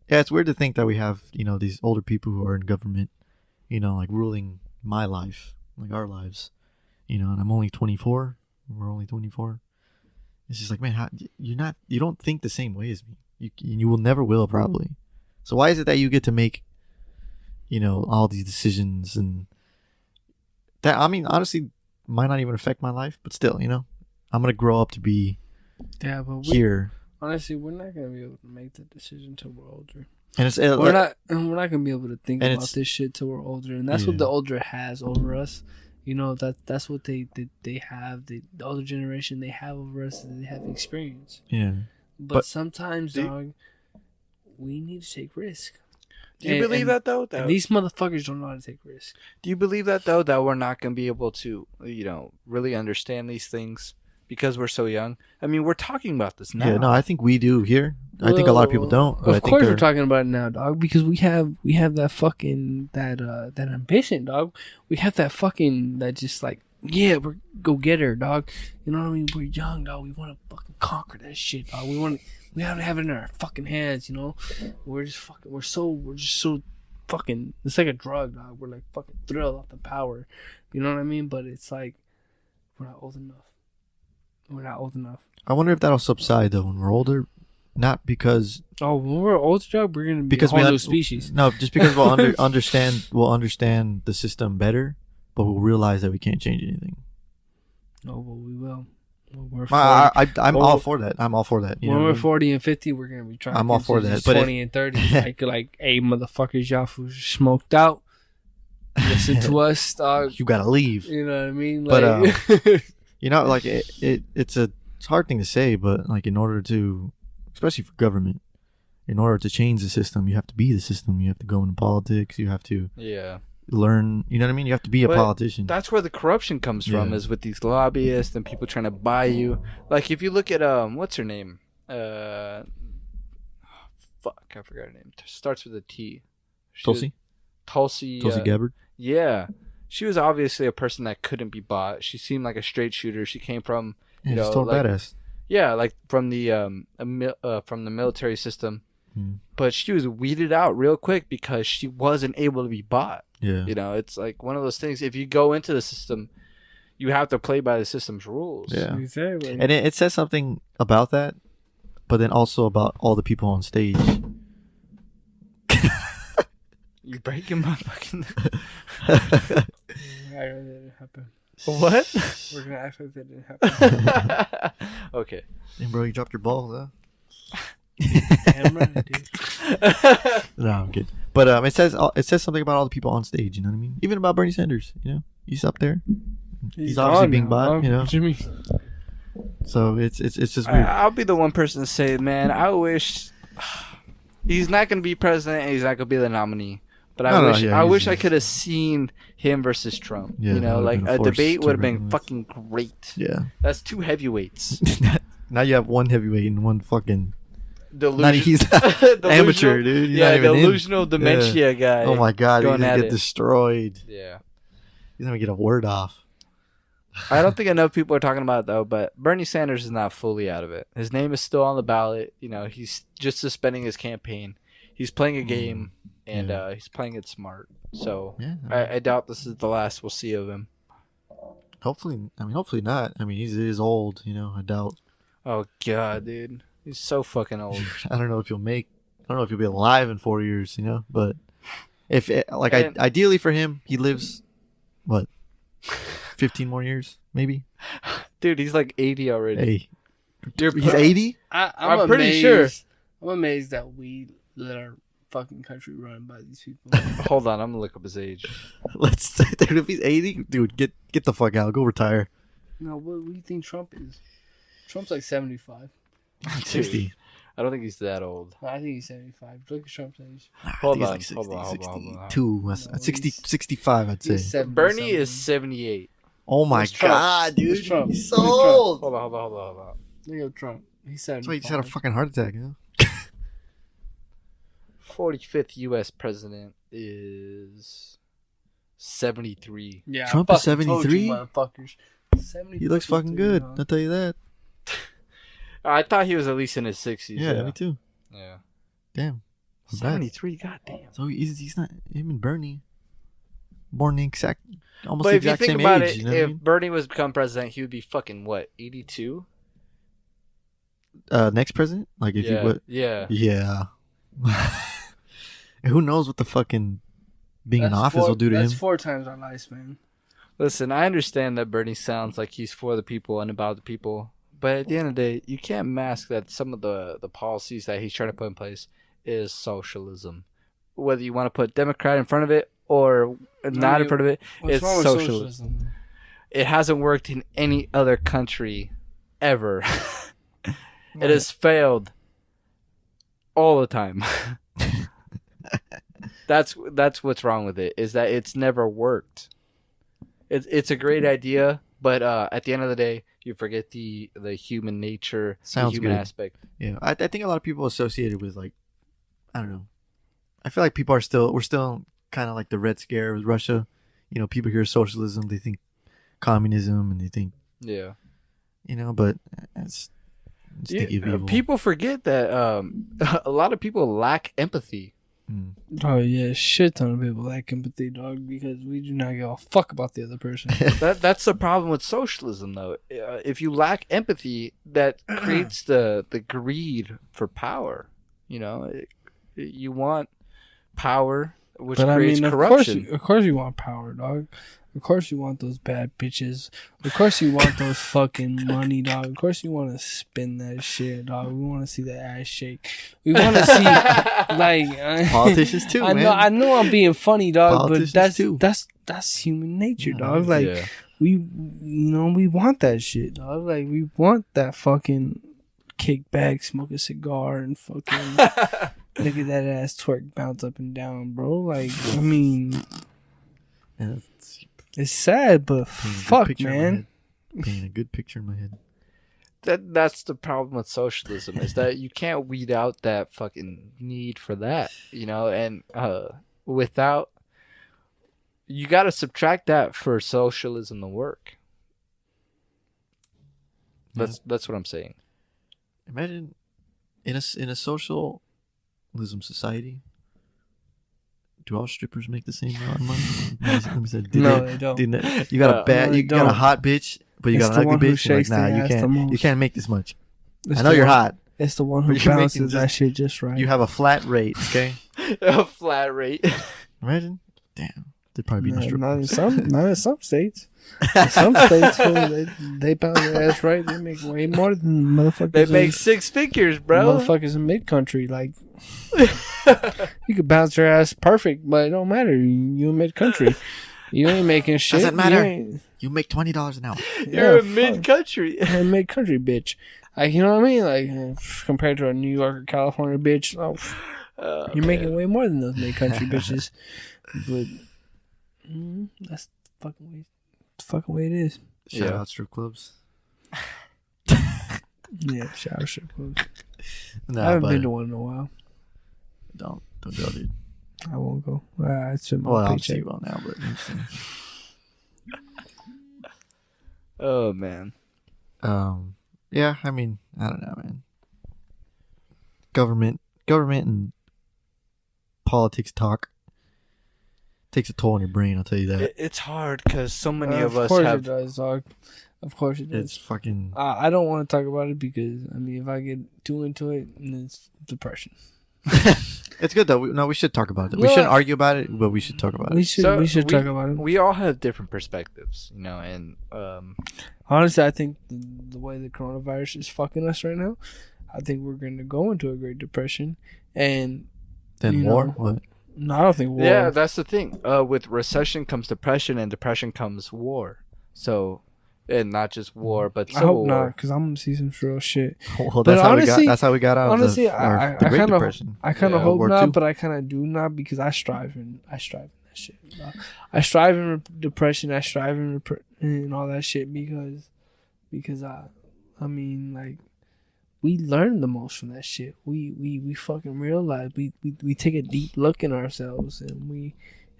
yeah, it's weird to think that we have, you know, these older people who are in government, you know, like ruling my life, like our lives, you know, and I'm only 24. We're only 24. It's just like, man, you don't think the same way as me. You will never will, probably. So why is it that you get to make, you know, all these decisions and that, I mean, honestly, might not even affect my life, but still, you know, I'm going to grow up to be Yeah, but here. honestly, we're not gonna be able to make that decision until we're older. And it's, We're not gonna be able to think and about it's- this shit till we're older, and that's Yeah. what the older has over us. You know, that's what they have. The older generation they have over us. They have experience. yeah. But sometimes, do you- dog, we need to take risk. Do you believe that though? And these motherfuckers don't know how to take risks. Do you believe that though? That we're not going to be able to, you know, really understand these things because we're so young. I mean, we're talking about this now. Yeah, no, I think we do here. I think a lot of people don't. But I Of think course, we're they're- talking about it now, dog, because we have that fucking that ambition, dog. We have that fucking that just like we're go get her, dog. You know what I mean? We're young, dog. We want to fucking conquer that shit, dog. We have to have it in our fucking hands, you know. We're just so fucking. It's like a drug, dog. We're like fucking thrilled off the power, you know what I mean? But it's like we're not old enough. We're not old enough. I wonder if that'll subside though when we're older. Not because Oh, when we're older, dog, we're gonna be Because a we whole un- new species. no, just because we'll understand the system better, but we'll realize that we can't change anything. No, but we will. When we're 40, I'm Well, all for that. I'm all for that. You when know we're what I mean? 40 and 50, we're gonna be trying. I'm all for that, but 20 and 30, like, hey, motherfuckers, y'all fools smoked out. Listen to us, dog. You gotta leave. You know what I mean? But, Like, You know, like it's a hard thing to say, but like in order to, especially for government, in order to change the system, you have to be the system. You have to go into politics. You have to Yeah. learn. You know what I mean? You have to be a But politician. That's where the corruption comes from, Yeah. is with these lobbyists and people trying to buy you. Like if you look at what's her name? Fuck, I forgot her name. Starts with a T. Tulsi Tulsi. Gabbard. Yeah, she was obviously a person that couldn't be bought. She seemed like a straight shooter. She came from Yeah, you she's know, total like- badass. like from the military system. But she was weeded out real quick because she wasn't able to be bought. Yeah. You know, it's like one of those things. If you go into the system, you have to play by the system's rules. Yeah. exactly. And it says something about that, but then also about all the people on stage. You're breaking my fucking. I know that didn't happen. What? We're gonna act like that didn't happen. Okay. And bro, you dropped your balls, huh? Damn right, dude. No, I'm kidding. But it says something about all the people on stage. You know what I mean? Even about Bernie Sanders. You know, he's up there. He's obviously gone being now, bought. dog. You know, What you mean? so it's just weird. I'll be the one person to say, man, I wish he's not going to be president and he's not going to be the nominee. But I wish I could have seen him versus Trump. Yeah, you know, like a debate would have been fucking great. Yeah. That's two heavyweights. Now you have one heavyweight and one fucking. He's amateur, dude. He's yeah, delusional dementia guy. Oh my god, he's gonna get it. destroyed. Yeah. He's gonna get a word off. I don't think enough people are talking about it though, but Bernie Sanders is not fully out of it. His name is still on the ballot. You know, he's just suspending his campaign. He's playing a game, and he's playing it smart. So I doubt this is the last we'll see of him. Hopefully not. I mean, he is old. You know, I doubt. Oh god, dude, he's so fucking old. I don't know if you'll be alive in 4 years. You know, but if ideally for him, he lives what 15 more years, maybe. Dude, he's like 80 already. Hey, he's 80. I'm pretty sure. I'm amazed that we let our fucking country run by these people. Hold on, I'm gonna look up his age. Dude, if he's 80, dude, get the fuck out. Go retire. No, what do you think Trump is? Trump's like 75. 60. I don't think he's that old. I think he's 75. Look at Trump's age. Hold on. 62. 65, I'd say. Bernie is 78. Oh my god, dude. Trump? He's so old. Hold on. Look at Trump. He's 75. That's why he just had a fucking heart attack, you know? 45th U.S. president is 73. Yeah, Trump is 73? Motherfuckers. 73. He looks fucking good. I'll tell you that. I thought he was at least in his 60s. Yeah, me too. Yeah. Damn. 73, goddamn. So he's not him and Bernie. Born the exact almost but the if you exact think same about age. it, You know if Bernie was become president, he would be fucking what, 82? Next president? Like if yeah. he would. Yeah. Who knows what the fucking being in office will do to him? That's 4 times our lifespan. Listen, I understand that Bernie sounds like he's for the people and about the people, but at the end of the day, you can't mask that some of the policies that he's trying to put in place is socialism. Whether you want to put Democrat in front of it or not in front of it, it's socialism. It hasn't worked in any other country ever. It has failed all the time. That's what's wrong with it, is that it's never worked. It's a great idea, but at the end of the day, you forget the human nature, the human aspect. Yeah, I think a lot of people associated with, like, I don't know. I feel like we're still kind of like the Red Scare with Russia. You know, people hear socialism, they think communism, and they think, yeah, you know, but it's people forget that a lot of people lack empathy. Oh yeah, shit ton of people lack empathy, dog, because we do not give a fuck about the other person. That's the problem with socialism, though. If you lack empathy, that creates the greed for power. You know, you want power, which creates corruption. Of course you want power, dog. Of course you want those bad bitches. Of course you want those fucking money, dog. Of course you want to spin that shit, dog. We want to see the ass shake. We want to see, like, politicians too. I know I'm being funny, dog, politicians but that's human nature, dog. Like we want that shit, dog. Like we want that fucking kick back, smoke a cigar, and fucking look at that ass twerk bounce up and down, bro. Like, I mean. Yeah, it's sad, but fuck, man. Painting a good picture in my head. That's the problem with socialism, is that you can't weed out that fucking need for that, you know, and without, you got to subtract that for socialism to work. That's what I'm saying. Imagine in a socialism society. Do all strippers make the same amount of money? No, they don't. You got got a hot bitch, but you got an ugly bitch. Like, nah, you can't make this much. I know you're hot. It's the one who bounces that shit just right. You have a flat rate, okay? A flat rate. Imagine, damn, there'd probably be no strippers. Not in some states. In some states, they bounce their ass right. They make way more than motherfuckers. They make 6 figures, bro. Motherfuckers in mid country, like. You could bounce your ass perfect, but it don't matter. You in mid country. You ain't making shit. Doesn't matter. You make $20 an hour. You're in mid country. In mid country, bitch. Like, you know what I mean? Like, compared to a New York or California bitch. Oh, You're making way more than those mid country bitches. But that's the fucking way it is. Shout out strip clubs. Yeah, shout out strip clubs. Nah, I haven't been to one in a while. Don't go, dude. I won't go. It's in my Well, paycheck. obviously you will now, but Oh man. yeah. I mean, I don't know, man. Government and politics talk takes a toll on your brain. I'll tell you that. It's hard because so many of us course have. it does, dog. Of course it does. It's fucking. I don't want to talk about it because I mean, if I get too into it, then it's depression. It's good though. We should talk about it. We No, shouldn't argue about it, but we should talk about We it. should talk about it. We all have different perspectives, you know, and Honestly, I think the way the coronavirus is fucking us right now, I think we're going to go into a Great Depression. And Then you war. know, What? no, I don't think war. yeah, that's the thing. With recession comes depression, and depression comes war. So, and not just war, but I civil hope war. not, because I'm going to see some real shit. Well, But honestly- that's how we got out honestly, of the Great kinda- Depression. I kind of Yeah, hope War not, II. but I kind of do not because I strive in that shit. I strive in depression. I strive in all that shit because I mean, like, we learn the most from that shit. We fucking realize we take a deep look in ourselves and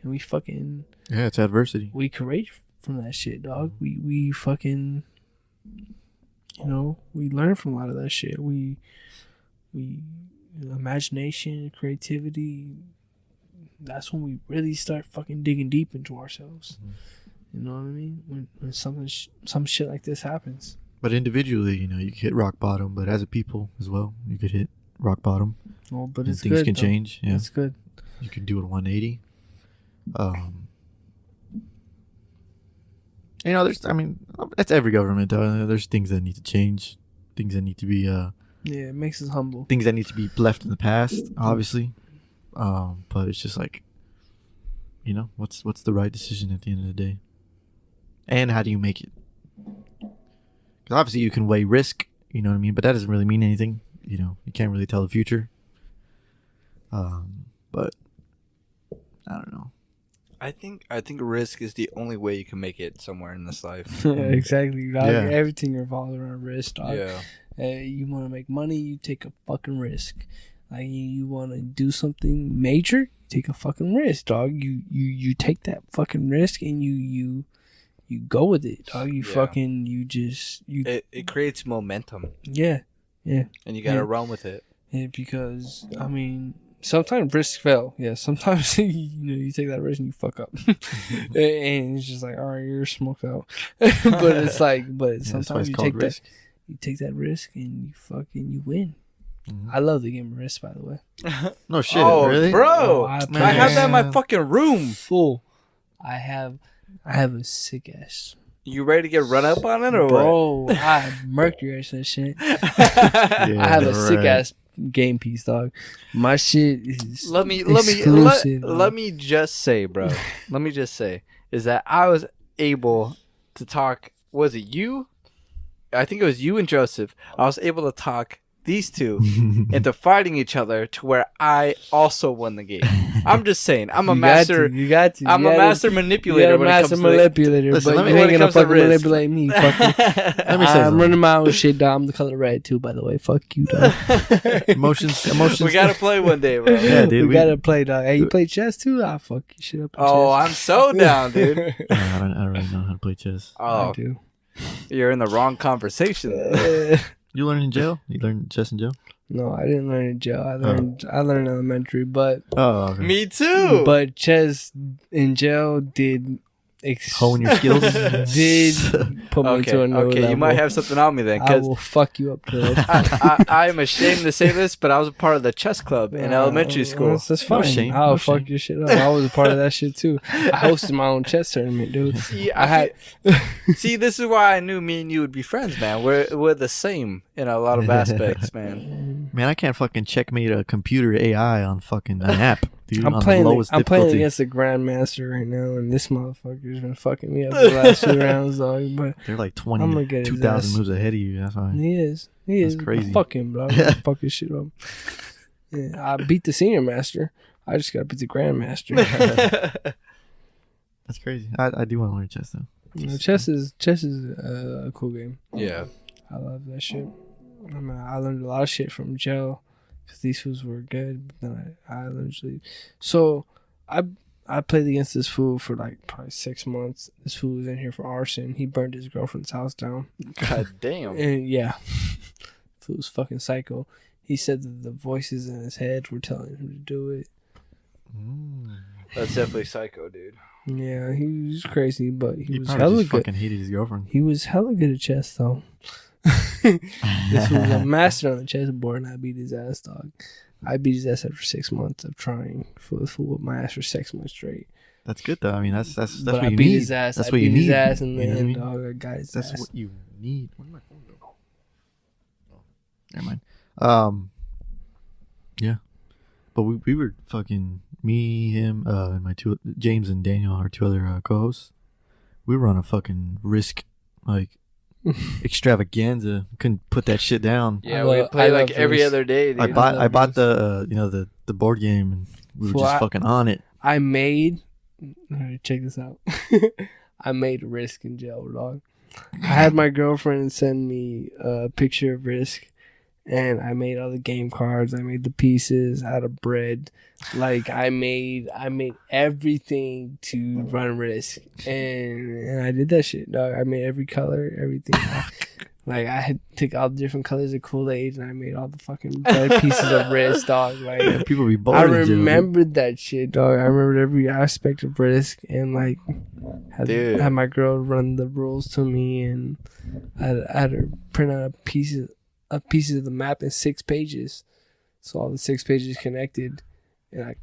we fucking Yeah, it's adversity. we create from that shit, dog. We fucking, you know, we learn from a lot of that shit. We imagination, creativity. That's when we really start fucking digging deep into ourselves. You know what I mean? When some shit like this happens. But individually, you know, you could hit rock bottom. But as a people as well, you could hit rock bottom. Oh, but And it's things good. can though. change. Yeah, It's good. you could do a 180. You know, that's every government. There's things that need to change, things that need to be, Yeah, it makes us humble. things that need to be left in the past, obviously. But it's just like, you know, what's the right decision at the end of the day, and how do you make it? Because obviously you can weigh risk, you know what I mean, but that doesn't really mean anything. You know, you can't really tell the future. But I don't know. I think risk is the only way you can make it somewhere in this life. Exactly, dog. Yeah. Everything revolves around risk, dog. Yeah. You want to make money, you take a fucking risk. Like you want to do something major, you take a fucking risk, dog. You take that fucking risk and you go with it, dog. It creates momentum, Yeah. and you gotta Yeah. run with it. Yeah, because I mean, sometimes risks fail. Yeah, sometimes you take that risk and you fuck up, and it's just like, all right, you're smoked out. But it's like, That's why sometimes it's you called take risk. you take that risk and you win. Mhm. I love the game of risk, by the way. No shit, Oh, really? bro! Oh, I play have that in my Man. fucking room. Full. I have a sick ass. You ready to get run up on it or Bro, I have Mercury and shit. what? Yeah, I have a sick right. ass game piece, dog. My shit is let me exclusive, dog. let me just say, bro. Let me just say is that I was able to talk. Was it you? I think it was you and Joseph. I was able to talk these two into fighting each other to where I also won the game. I'm just saying. I'm a master. You got to. I'm a master manipulator You're a when it comes master to manipulator, Listen, but let you me- ain't when it gonna comes to fucking risk. manipulate me. Fucking. Let me say I'm something. running my own shit, dog. I'm the color red too, by the way. Fuck you, dog. Emotions. We gotta play one day, bro. Yeah, dude, we gotta play, dog. Hey, you play chess too? I'll fuck your shit up. in Oh, chess. I'm so down, dude. I don't really know how to play chess. I Oh, do. you're in the wrong conversation. You learned in jail? You learned chess in jail? No, I didn't learn in jail. I learned elementary, but Oh, okay. Me too. but chess in jail did Hone your skills? did put me to a new level. okay, you might have something on me then, I because will fuck you up to it. I'm ashamed to say this, but I was a part of the chess club in elementary school. That's fine. shame, I'll no fuck shame. your shit up. I was a part of that shit too. I hosted my own chess tournament, dude. See, I had. See, this is why I knew me and you would be friends, man. We're the same in a lot of aspects, man. Man, I can't fucking checkmate a computer AI on fucking an app, dude. on I'm the playing. lowest I'm playing difficulty. against a grandmaster right now, and this motherfucker's been fucking me up the last 2 rounds, dog. But They're like I'm gonna get his 2,000 ass. moves ahead of you. That's why. he is. He That's is crazy. Fuck him, bro. I'm gonna fuck his shit up. Yeah, I beat the senior master. I just got to beat the grandmaster. That's crazy. I do want to learn chess though. Chess is a cool game. Yeah. I love that shit. I mean, I learned a lot of shit from jail because these fools were good. But then I literally, so I played against this fool for like probably 6 months. This fool was in here for arson. He burned his girlfriend's house down. God damn. And yeah, fool was fucking psycho. He said that the voices in his head were telling him to do it. That's definitely psycho, dude. Yeah, he was crazy, but he was probably hella just good. fucking hated his girlfriend. He was hella good at chess, though. This was a master on the chessboard, and I beat his ass, dog. I beat his ass after 6 months of trying for the fool with my ass for 6 months straight. That's good though. I mean, that's But what I you beat need. his ass. That's I what you beat his need. ass in the You know what I end, mean? dog. I got his That's ass. what you need. Where did my phone go? Oh, never mind. Yeah, but we were fucking me, him, and my two James and Daniel, our two other co-hosts. We were on a fucking Risk like extravaganza. Couldn't put that shit down. Yeah, I we love- play I like love every Risk. other day, dude. I love bought Risk. the the board game, and we were Well, just I- fucking on it. I made. All right, check this out. I made Risk in jail, dog. I had my girlfriend send me a picture of Risk, and I made all the game cards. I made the pieces out of bread. Like I made everything to run Risk, and I did that shit, dog. I made every color, everything. Like I had took all the different colors of Kool-Aid, and I made all the fucking bread pieces of Risk, dog. Like Yeah, people be bored. I in jail, dude. remembered that shit, dog. I remembered every aspect of Risk, and like Dude. had my girl run the rules to me, and I had her print out a piece of the map in 6 pages, so all the 6 pages connected, and I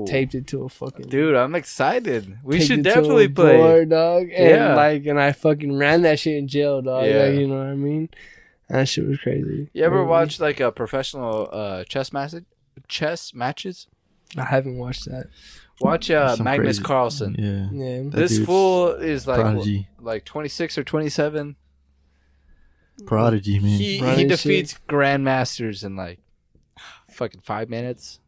taped it to a fucking Dude, I'm excited. We taped should it to a definitely play. board, dog. And Yeah. and I fucking ran that shit in jail, dog. Yeah. Like, you know what I mean? That shit was crazy. You ever Crazy. watch like a professional chess matches? I haven't watched that. Watch Some Magnus crazy- Carlsen. Yeah, Yeah. That This dude's fool is prodigy. like 26 or 27. Prodigy, man. He Running defeats grandmasters in like fucking 5 minutes.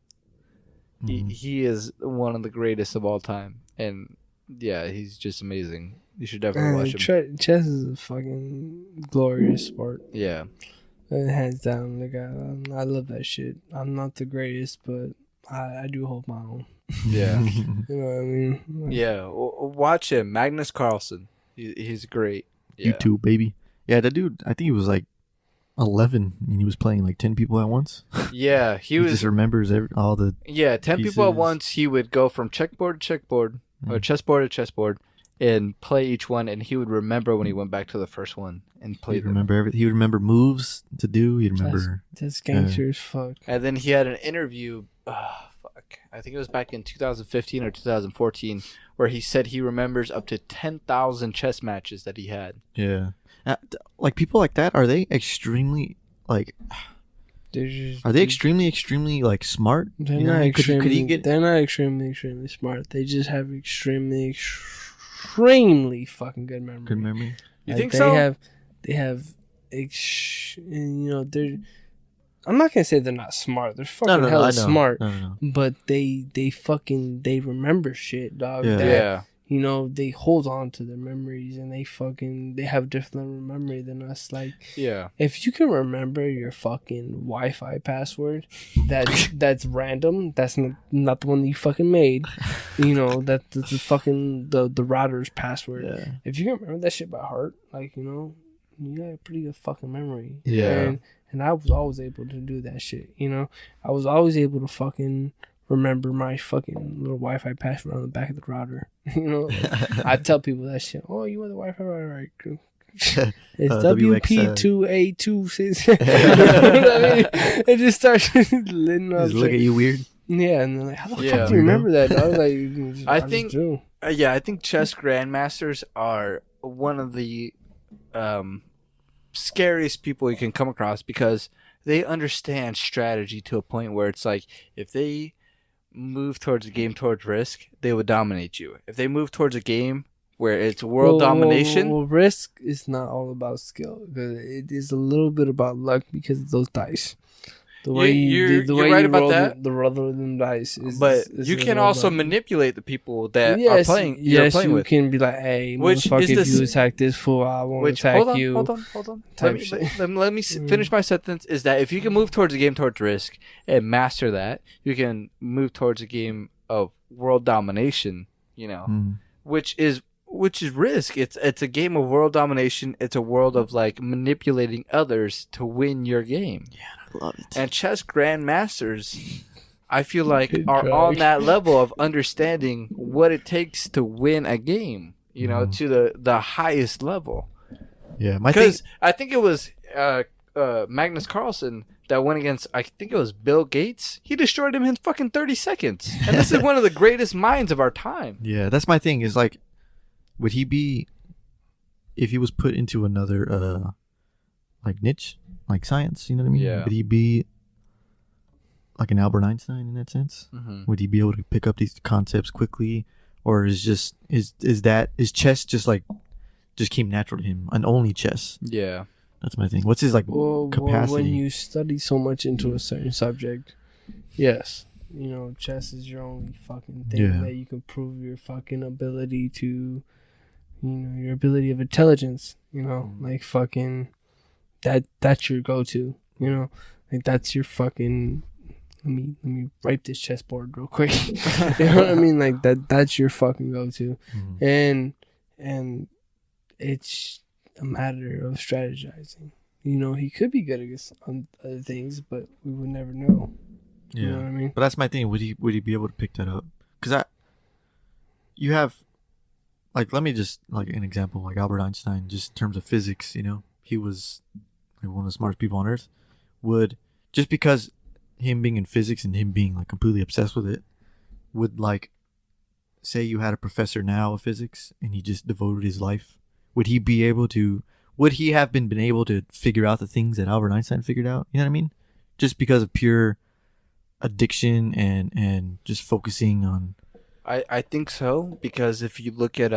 Mhm. He is one of the greatest of all time, and yeah, he's just amazing. You should definitely watch him. Chess is a fucking glorious sport. Yeah, Hands down, like I love that shit. I'm not the greatest, but I do hold my own. yeah, You know what I mean? Like, yeah. Watch him, Magnus Carlsen. He's great. Yeah. YouTube, baby. Yeah, that dude. I think he was like 11, and he was playing like 10 people at once. Yeah, he was. just remembers all the. 10 people at pieces. once. He would go from checkboard to checkboard, or chessboard to chessboard, and play each one. And he would remember when he went back to the first one and played He'd them. remember everything. He would remember moves to do. He'd remember. That's gangster as fuck. And then he had an interview. I think it was back in 2015 or 2014, where he said he remembers up to 10,000 chess matches that he had. Yeah. Like people like that, are they extremely like? Are they extremely like smart? They're You know, not could you extremely. get- They're not extremely smart. They just have extremely fucking good memory. Good memory. You Like, think so? They have. They're. I'm not gonna say they're not smart. They're fucking I hella know. smart. No. But they remember shit, dog. Yeah. That, Yeah. You know, they hold on to their memories, and they have different memory than us. Like, Yeah. if you can remember your fucking Wi-Fi password, that's random. That's not the one that you fucking made. You know, that's the fucking the router's password. Yeah. If you can remember that shit by heart, like, you know, you got a pretty good fucking memory. Yeah. And I was always able to do that shit. You know, I was always able to fucking remember my fucking little Wi-Fi password on the back of the router. You know, I tell people that shit. Oh, you want the Wi-Fi router? All right, cool. It's WP2A26. You know what I mean? It just starts letting up. Just look at you weird. Yeah, and they're like, how the Yeah. fuck do you remember that, dog? Like, I just think- do. I think chess grandmasters are one of the scariest people you can come across, because they understand strategy to a point where it's like, if they move towards a game towards Risk, they would dominate you. If they move towards a game where it's world domination, Well, Risk is not all about skill. It is a little bit about luck because of those dice. The way you're right about that. The roll of them dice is. But is you can also manipulate the people that are playing. Yes, playing you with. can be like, "Hey, Which motherfucker, is if you attack this fool, I won't attack you." Hold on. Let me Mm. finish my sentence. Is that if you can move towards a game towards risk and master that, you can move towards a game of world domination. You know, which is risk. It's a game of world domination. It's a world of like manipulating others to win your game. Yeah, I love it. And chess grandmasters, I feel like, Good are try. on that level of understanding what it takes to win a game. You know, to the highest level. Yeah, Because I think it was Magnus Carlsen that went against, I think it was Bill Gates. He destroyed him in fucking 30 seconds. And this is one of the greatest minds of our time. Yeah, that's my thing. Is like, would he be, if he was put into another like niche, like science? You know what I mean? Yeah. Would he be like an Albert Einstein in that sense? Mm-hmm. Would he be able to pick up these concepts quickly, or is chess just came natural to him and only chess? Yeah. That's my thing. What's his like Well, capacity? when you study so much into a certain subject, yes, you know, chess is your only fucking thing that you can prove your fucking ability to, you know, your ability of intelligence. You know, like fucking that's your go-to. You know, like that's your fucking. Let me wipe this chessboard real quick. You know what I mean? Like that's your fucking go-to, and it's a matter of strategizing. You know, he could be good against other things, but we would never know. Yeah, you know what I mean? But that's my thing. Would he be able to pick that up? Because you have, like, let me just like an example, like Albert Einstein, just in terms of physics. You know, he was like one of the smartest people on earth. Would, just because him being in physics and him being like completely obsessed with it, would, like, say you had a professor now of physics and he just devoted his life, would he have been able to figure out the things that Albert Einstein figured out? You know what I mean? Just because of pure addiction and just focusing on. I think so, because if you look at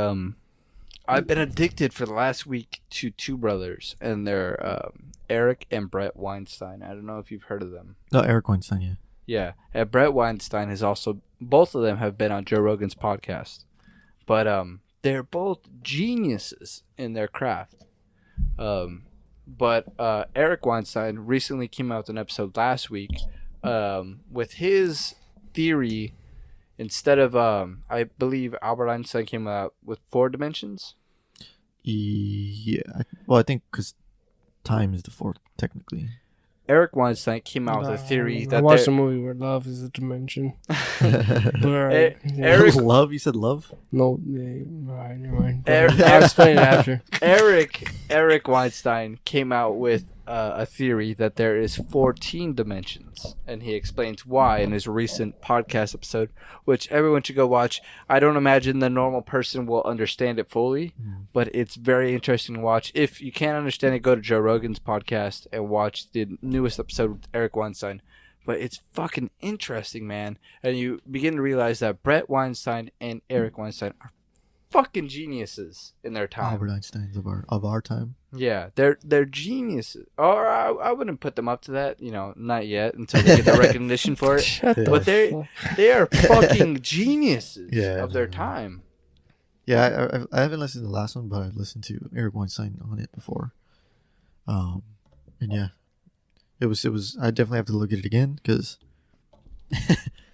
I've been addicted for the last week to two brothers, and they're Eric and Brett Weinstein. I don't know if you've heard of them. No, Eric Weinstein, yeah. Yeah, and Brett Weinstein has also, both of them have been on Joe Rogan's podcast, but they're both geniuses in their craft. But Eric Weinstein recently came out with an episode last week with his theory. Instead of, I believe Albert Einstein came out with 4 dimensions. Yeah. Well, I think because time is the fourth, technically. Eric Weinstein came out with a theory that I watched a movie where love is a dimension. Eric, love? You said love? No, alright, never mind. Eric- I'll explain it after. Eric Weinstein came out with a theory that there is 14 dimensions, and he explains why in his recent podcast episode, which everyone should go watch. I don't imagine the normal person will understand it fully, but it's very interesting to watch. If you can't understand it, go to Joe Rogan's podcast and watch the newest episode with Eric Weinstein. But it's fucking interesting, man. And you begin to realize that Brett Weinstein and Eric Weinstein are fucking geniuses in their time. Albert Einstein's of our time. Yeah, they're geniuses. Or I wouldn't put them up to that, you know, not yet, until they get the recognition for it. But they are fucking geniuses of their time. Yeah, I haven't listened to the last one, but I listened to Eric Weinstein on it before. And yeah, it was. I definitely have to look at it again because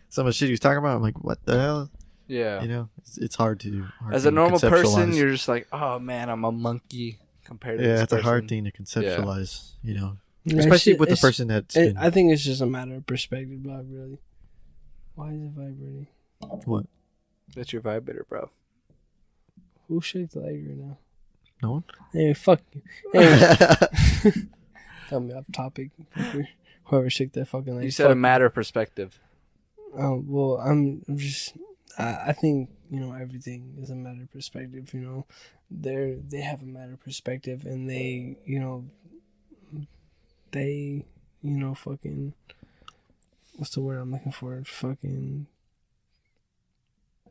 some of the shit he was talking about, I'm like, what the hell? Yeah, you know, it's hard to. As a normal person, you're just like, oh man, I'm a monkey compared to this it's person. a hard thing to conceptualize, you know, Yeah, especially with the person that's. I think it's just a matter of perspective, Bob. Really. Why is it vibrating? What? That's your vibrator, bro. Who shakes the leg right now? No one. Anyway, fuck you. Anyway. Tell me off topic. Whoever shook that fucking leg. You said a matter of perspective. Well, I'm just. I think, you know, everything is a matter of perspective. You know, they have a matter of perspective, and they fucking. What's the word I'm looking for? Fucking.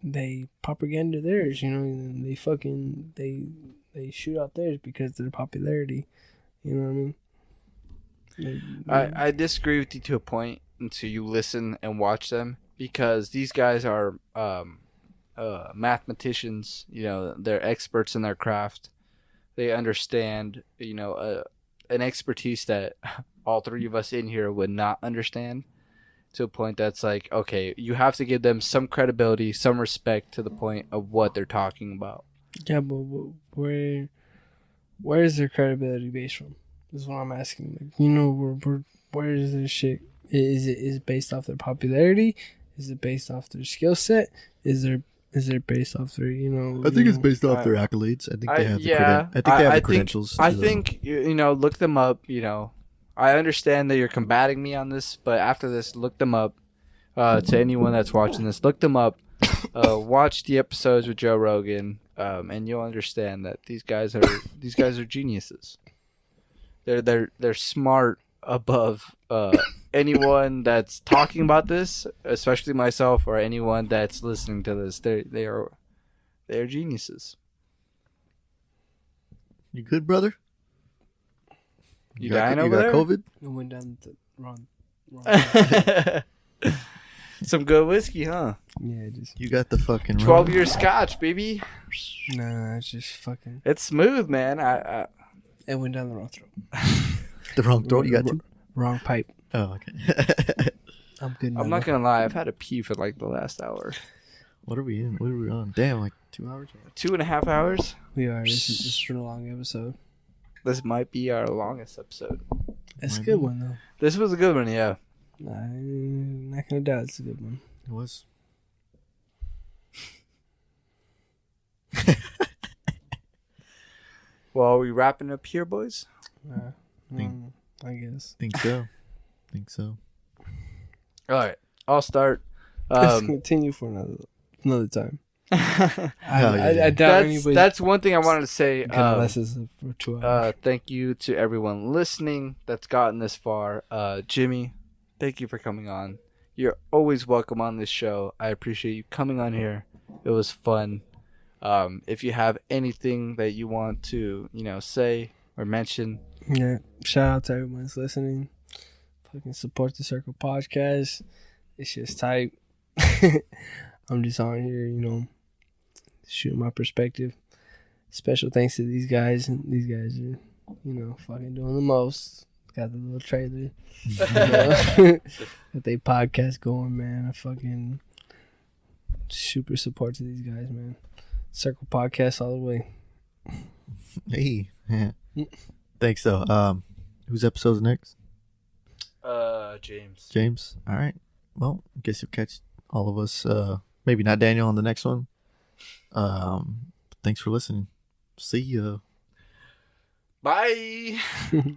They propaganda theirs, you know, and they fucking they shoot out theirs because of their popularity. You know what I mean? I disagree with you to a point until you listen and watch them, because these guys are mathematicians. You know, they're experts in their craft. They understand, you know, an expertise that all three of us in here would not understand, to a point that's like, okay, you have to give them some credibility, some respect to the point of what they're talking about. Yeah, but where is their credibility based from? Is what I'm asking. Like, you know, where is this shit? Is it based off their popularity? Is it based off their skill set? Is it based off their, you know? I think it's based off their accolades. I think they have the credentials. I think you know, look them up. You know, I understand that you're combating me on this, but after this, look them up. To anyone that's watching this, look them up. Watch the episodes with Joe Rogan, and you'll understand that these guys are geniuses. They're smart above anyone that's talking about this, especially myself, or anyone that's listening to this. They are geniuses. You good, brother? You dying over there? You got COVID? I went down the wrong. Some good whiskey, huh? Yeah, just You got the fucking 12-year scotch, baby. nah. It's just fucking. It's smooth, man. I It went down the wrong throat. The wrong throat. You got two. Wrong pipe. Oh, okay. I'm good. I'm not gonna lie. I've had a pee for like the last hour. What are we in? What are we on? Damn, like 2 hours. 2.5 hours. We are. This is been a long episode. This might be our longest episode. It's a good one though. This was a good one, yeah. I'm not gonna doubt it's a good one. It was. Well, are we wrapping up here, boys? I guess. Think so. Think so. All right, I'll start. Let's continue for another time. I doubt that's one thing I wanted to say. Unless it's for 2 hours. Thank you to everyone listening that's gotten this far. Jimmy, thank you for coming on. You're always welcome on this show. I appreciate you coming on here. It was fun. If you have anything that you want to, you know, say or mention. Yeah, shout out to everyone that's listening. Fucking support the Circle Podcast. It's just tight. I'm just on here, you know, shooting my perspective. Special thanks to these guys. These guys are, you know, fucking doing the most. Got the little trailer. Got they podcast going, man. I fucking super support to these guys, man. Circle Podcast all the way. Hey. Thanks, though. Whose episode's next? James. James. All right. Well, I guess you'll catch all of us. Maybe not Daniel on the next one. Thanks for listening. See ya. Bye.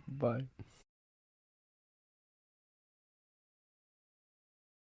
Bye.